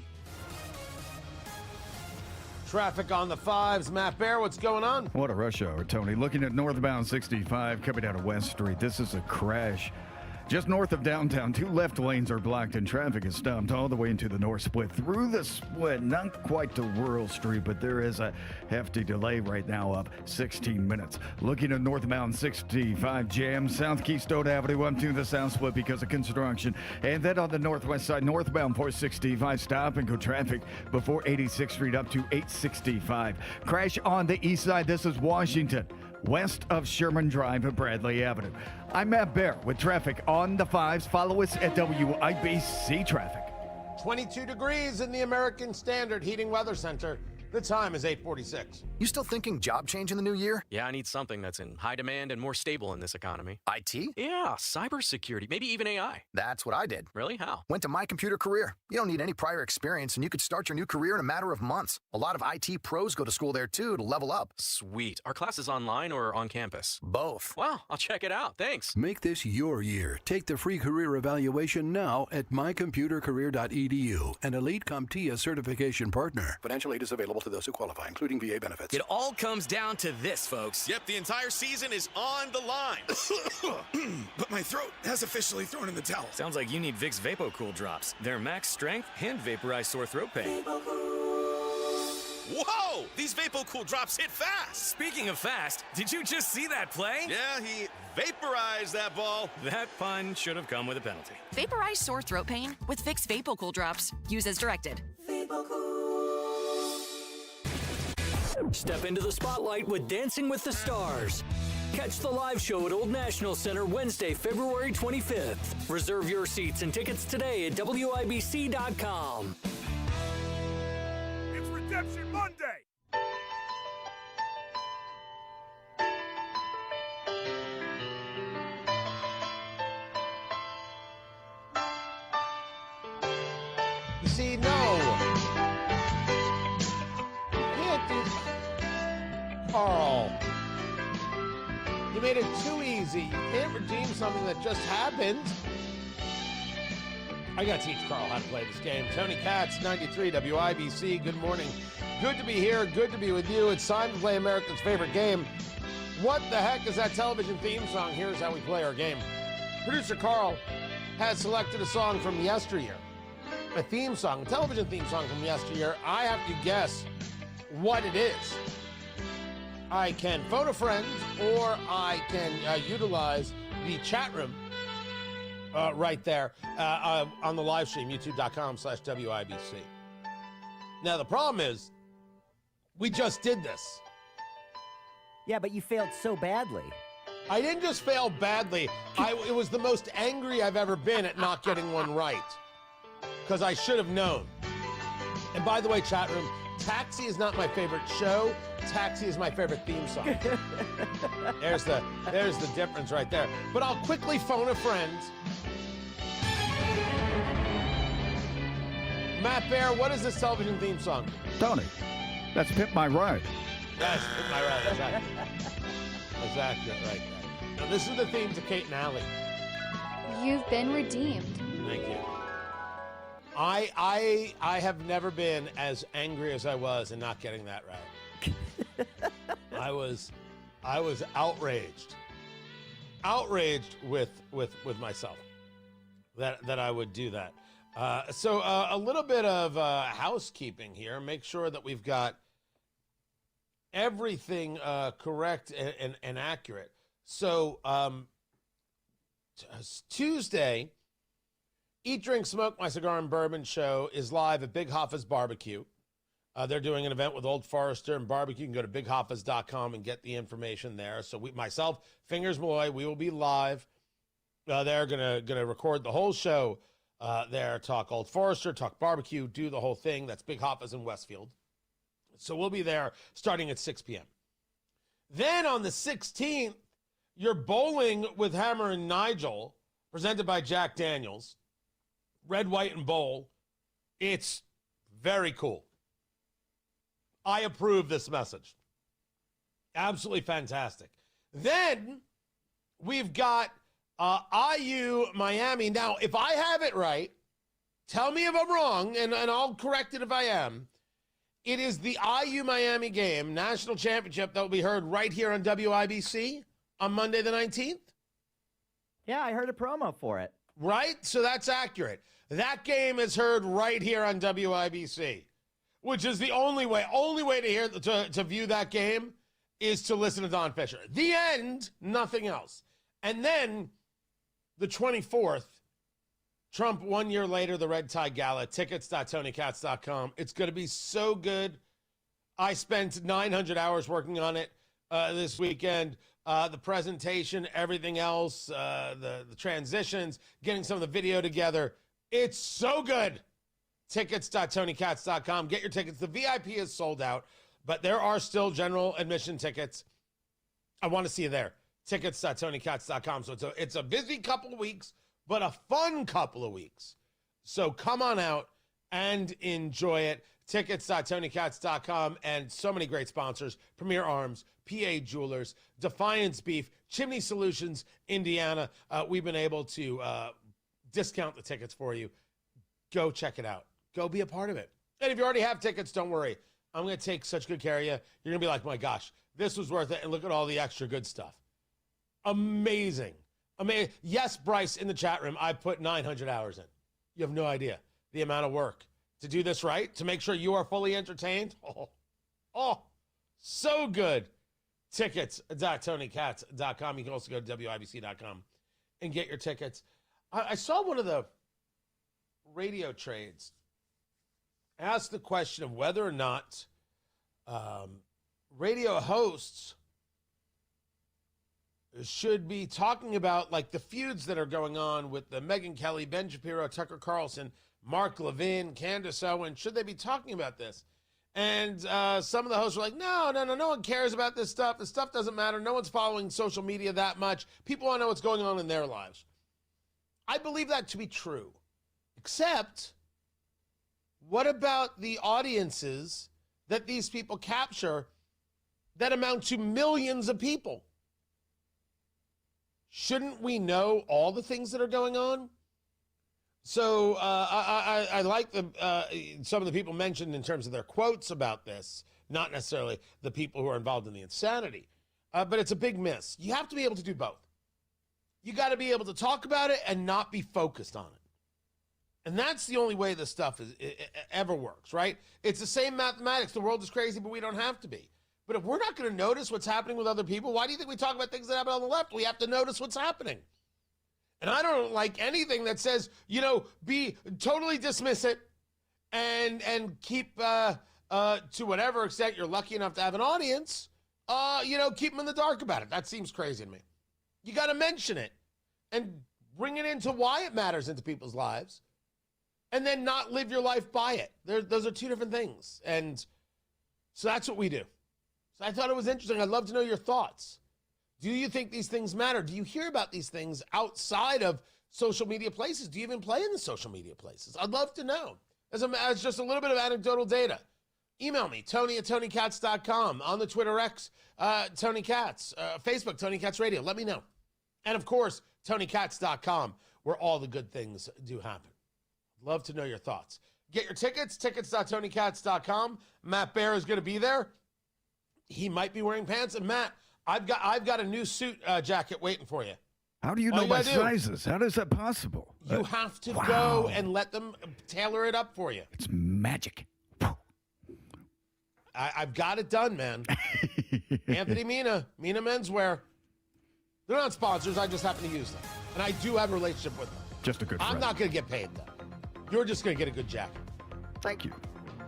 Traffic on the 5s. Matt Bear, what's going on? What a rush hour, Tony. Looking at northbound 65 coming out of West Street. This is a crash. Just north of downtown, 2 left lanes are blocked and traffic is stopped all the way into the north split. Through the split, not quite to Rural Street, but there is a hefty delay right now of 16 minutes. Looking at northbound 65 jam, South Keystone Avenue up to the south split because of construction. And then on the northwest side, northbound 465, stop and go traffic before 86th Street up to 865. Crash on the east side. This is Washington, west of Sherman Drive and Bradley Avenue. I'm Matt Bear with traffic on the 5s. Follow us at WIBC Traffic. 22 degrees in the American Standard Heating Weather Center. The time is 8:46. You still thinking job change in the new year? Yeah, I need something that's in high demand and more stable in this economy. IT? Yeah, cybersecurity, maybe even AI. That's what I did. Really? How? Went to My Computer Career. You don't need any prior experience, and you could start your new career in a matter of months. A lot of IT pros go to school there, too, to level up. Sweet. Are classes online or on campus? Both. Wow, I'll check it out. Thanks. Make this your year. Take the free career evaluation now at mycomputercareer.edu, an Elite CompTIA certification partner. Financial aid is available to those who qualify, including VA benefits. It all comes down to this, folks. Yep, the entire season is on the line. But my throat has officially thrown in the towel. Sounds like you need Vicks VapoCool drops. They're max strength and vaporize sore throat pain. Whoa! These VapoCool drops hit fast. Speaking of fast, did you just see that play? Yeah, he vaporized that ball. That pun should have come with a penalty. Vaporize sore throat pain with Vicks VapoCool drops. Use as directed. Step into the spotlight with Dancing with the Stars. Catch the live show at Old National Center Wednesday, February 25th. Reserve your seats and tickets today at WIBC.com. It's Redemption Monday. You see, no. You can't do... Carl. You made it too easy. You can't redeem something that just happened. I got to teach Carl how to play this game. Tony Katz, 93 WIBC. Good morning. Good to be here. Good to be with you. It's time to play America's favorite game. What the heck is that television theme song? Here's how we play our game. Producer Carl has selected a song from yesteryear. A theme song, a television theme song from yesteryear. I have to guess what it is. I can phone a friend, or I can utilize the chat room right there on the live stream, youtube.com/WIBC. Now, the problem is, we just did this. Yeah, but you failed so badly. I didn't just fail badly. It was the most angry I've ever been at not getting one right. Because I should have known. And by the way, chat room, Taxi is not my favorite show. Taxi is my favorite theme song. There's the difference right there. But I'll quickly phone a friend. Matt Bear, what is this television theme song? Tony, that's Pimp My Ride. That's Pimp My Ride. That's accurate right there. Now, this is the theme to Kate and Allie. You've been redeemed. Thank you. I have never been as angry as I was in not getting that right. I was outraged with myself that I would do that. So a little bit of housekeeping here. Make sure that we've got everything correct and accurate. So Tuesday, Eat, Drink, Smoke, My Cigar and Bourbon show is live at Big Hoffa's Barbecue. They're doing an event with Old Forester and Barbecue. You can go to bighoffas.com and get the information there. So myself, Fingers Malloy, we will be live. They're gonna record the whole show there, talk Old Forester, talk barbecue, do the whole thing. That's Big Hoffa's in Westfield. So we'll be there starting at 6 p.m. Then on the 16th, you're bowling with Hammer and Nigel, presented by Jack Daniels. Red, white, and bowl. It's very cool. I approve this message. Absolutely fantastic. Then we've got IU Miami. Now, if I have it right, tell me if I'm wrong, and I'll correct it if I am. It is the IU Miami game, national championship, that will be heard right here on WIBC on Monday the 19th. Yeah, I heard a promo for it. Right? So that's accurate. That game is heard right here on WIBC, which is the only way to view that game is to listen to Don Fisher. The end, nothing else. And then the 24th, Trump 1 year later, the Red Tie Gala, tickets.tonykatz.com. It's going to be so good. I spent 900 hours working on it this weekend. The presentation, everything else, the transitions, getting some of the video together. It's so good. Tickets.tonykatz.com. Get your tickets. The VIP is sold out, but there are still general admission tickets. I want to see you there. Tickets.tonykatz.com. So it's a busy couple of weeks, but a fun couple of weeks. So come on out and enjoy it. Tickets.tonykatz.com, and so many great sponsors: Premier Arms, PA Jewelers, Defiance Beef, Chimney Solutions, Indiana. We've been able to discount the tickets for you. Go check it out. Go be a part of it. And if you already have tickets, don't worry. I'm going to take such good care of you. You're going to be like, my gosh, this was worth it. And look at all the extra good stuff. Amazing. Amazing. Yes, Bryce, in the chat room, I put 900 hours in. You have no idea the amount of work to do this right, to make sure you are fully entertained. Oh, so good. Tickets.tonykatz.com. You can also go to WIBC.com and get your tickets. I saw one of the radio trades ask the question of whether or not radio hosts should be talking about like the feuds that are going on with the Megyn Kelly, Ben Shapiro, Tucker Carlson, Mark Levin, Candace Owen. Should they be talking about this? And some of the hosts were like, no one cares about this stuff. This stuff doesn't matter. No one's following social media that much. People want to know what's going on in their lives. I believe that to be true. Except, what about the audiences that these people capture that amount to millions of people? Shouldn't we know all the things that are going on? So I like some of the people mentioned in terms of their quotes about this, not necessarily the people who are involved in the insanity, but it's a big miss. You have to be able to do both. You got to be able to talk about it and not be focused on it. And that's the only way this stuff ever works, right? It's the same mathematics. The world is crazy, but we don't have to be. But if we're not going to notice what's happening with other people, why do you think we talk about things that happen on the left? We have to notice what's happening. And I don't like anything that says, totally dismiss it and keep, to whatever extent you're lucky enough to have an audience, keep them in the dark about it. That seems crazy to me. You got to mention it and bring it into why it matters into people's lives, and then not live your life by it. Those are two different things. And so that's what we do. So I thought it was interesting. I'd love to know your thoughts. Do you think these things matter? Do you hear about these things outside of social media places? Do you even play in the social media places? I'd love to know. As just a little bit of anecdotal data. Email me, Tony@TonyKatz.com. On the Twitter X, Tony Katz. Facebook, Tony Katz Radio. Let me know. And, of course, TonyKatz.com, where all the good things do happen. Love to know your thoughts. Get your tickets, tickets.TonyKatz.com. Matt Bear is going to be there. He might be wearing pants. And, Matt, I've got a new suit jacket waiting for you. How do you know my sizes? How is that possible? You have to go and let them tailor it up for you. It's magic. I've got it done, man. Anthony Mina Menswear. They're not sponsors. I just happen to use them. And I do have a relationship with them. Just a good friend. I'm not going to get paid, though. You're just going to get a good jacket. Thank you.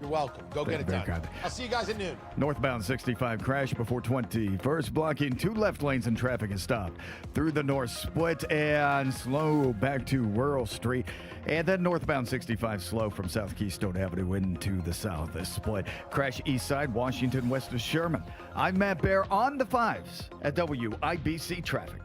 You're welcome. Go get it Very done. kind. I'll see you guys at noon. Northbound 65 crash before 20. First blocking 2 left lanes and traffic is stopped. Through the north split and slow back to Rural Street. And then northbound 65 slow from South Keystone Avenue into the south is split. Crash east side, Washington west of Sherman. I'm Matt Bear on the 5s at WIBC Traffic.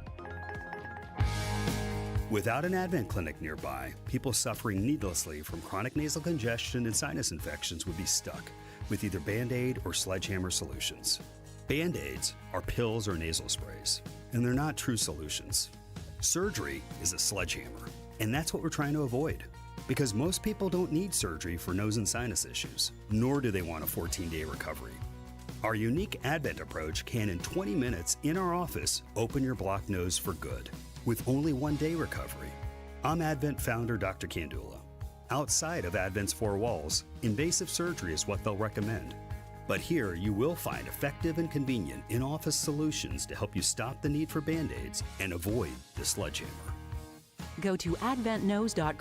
Without an Advent clinic nearby, people suffering needlessly from chronic nasal congestion and sinus infections would be stuck with either Band-Aid or Sledgehammer solutions. Band-Aids are pills or nasal sprays, and they're not true solutions. Surgery is a sledgehammer, and that's what we're trying to avoid. Because most people don't need surgery for nose and sinus issues, nor do they want a 14-day recovery. Our unique Advent approach can, in 20 minutes in our office, open your blocked nose for good, with only 1-day recovery. I'm Advent founder Dr. Kandula. Outside of Advent's 4 walls, invasive surgery is what they'll recommend. But here you will find effective and convenient in-office solutions to help you stop the need for Band-Aids and avoid the sledgehammer. Go to adventnose.com.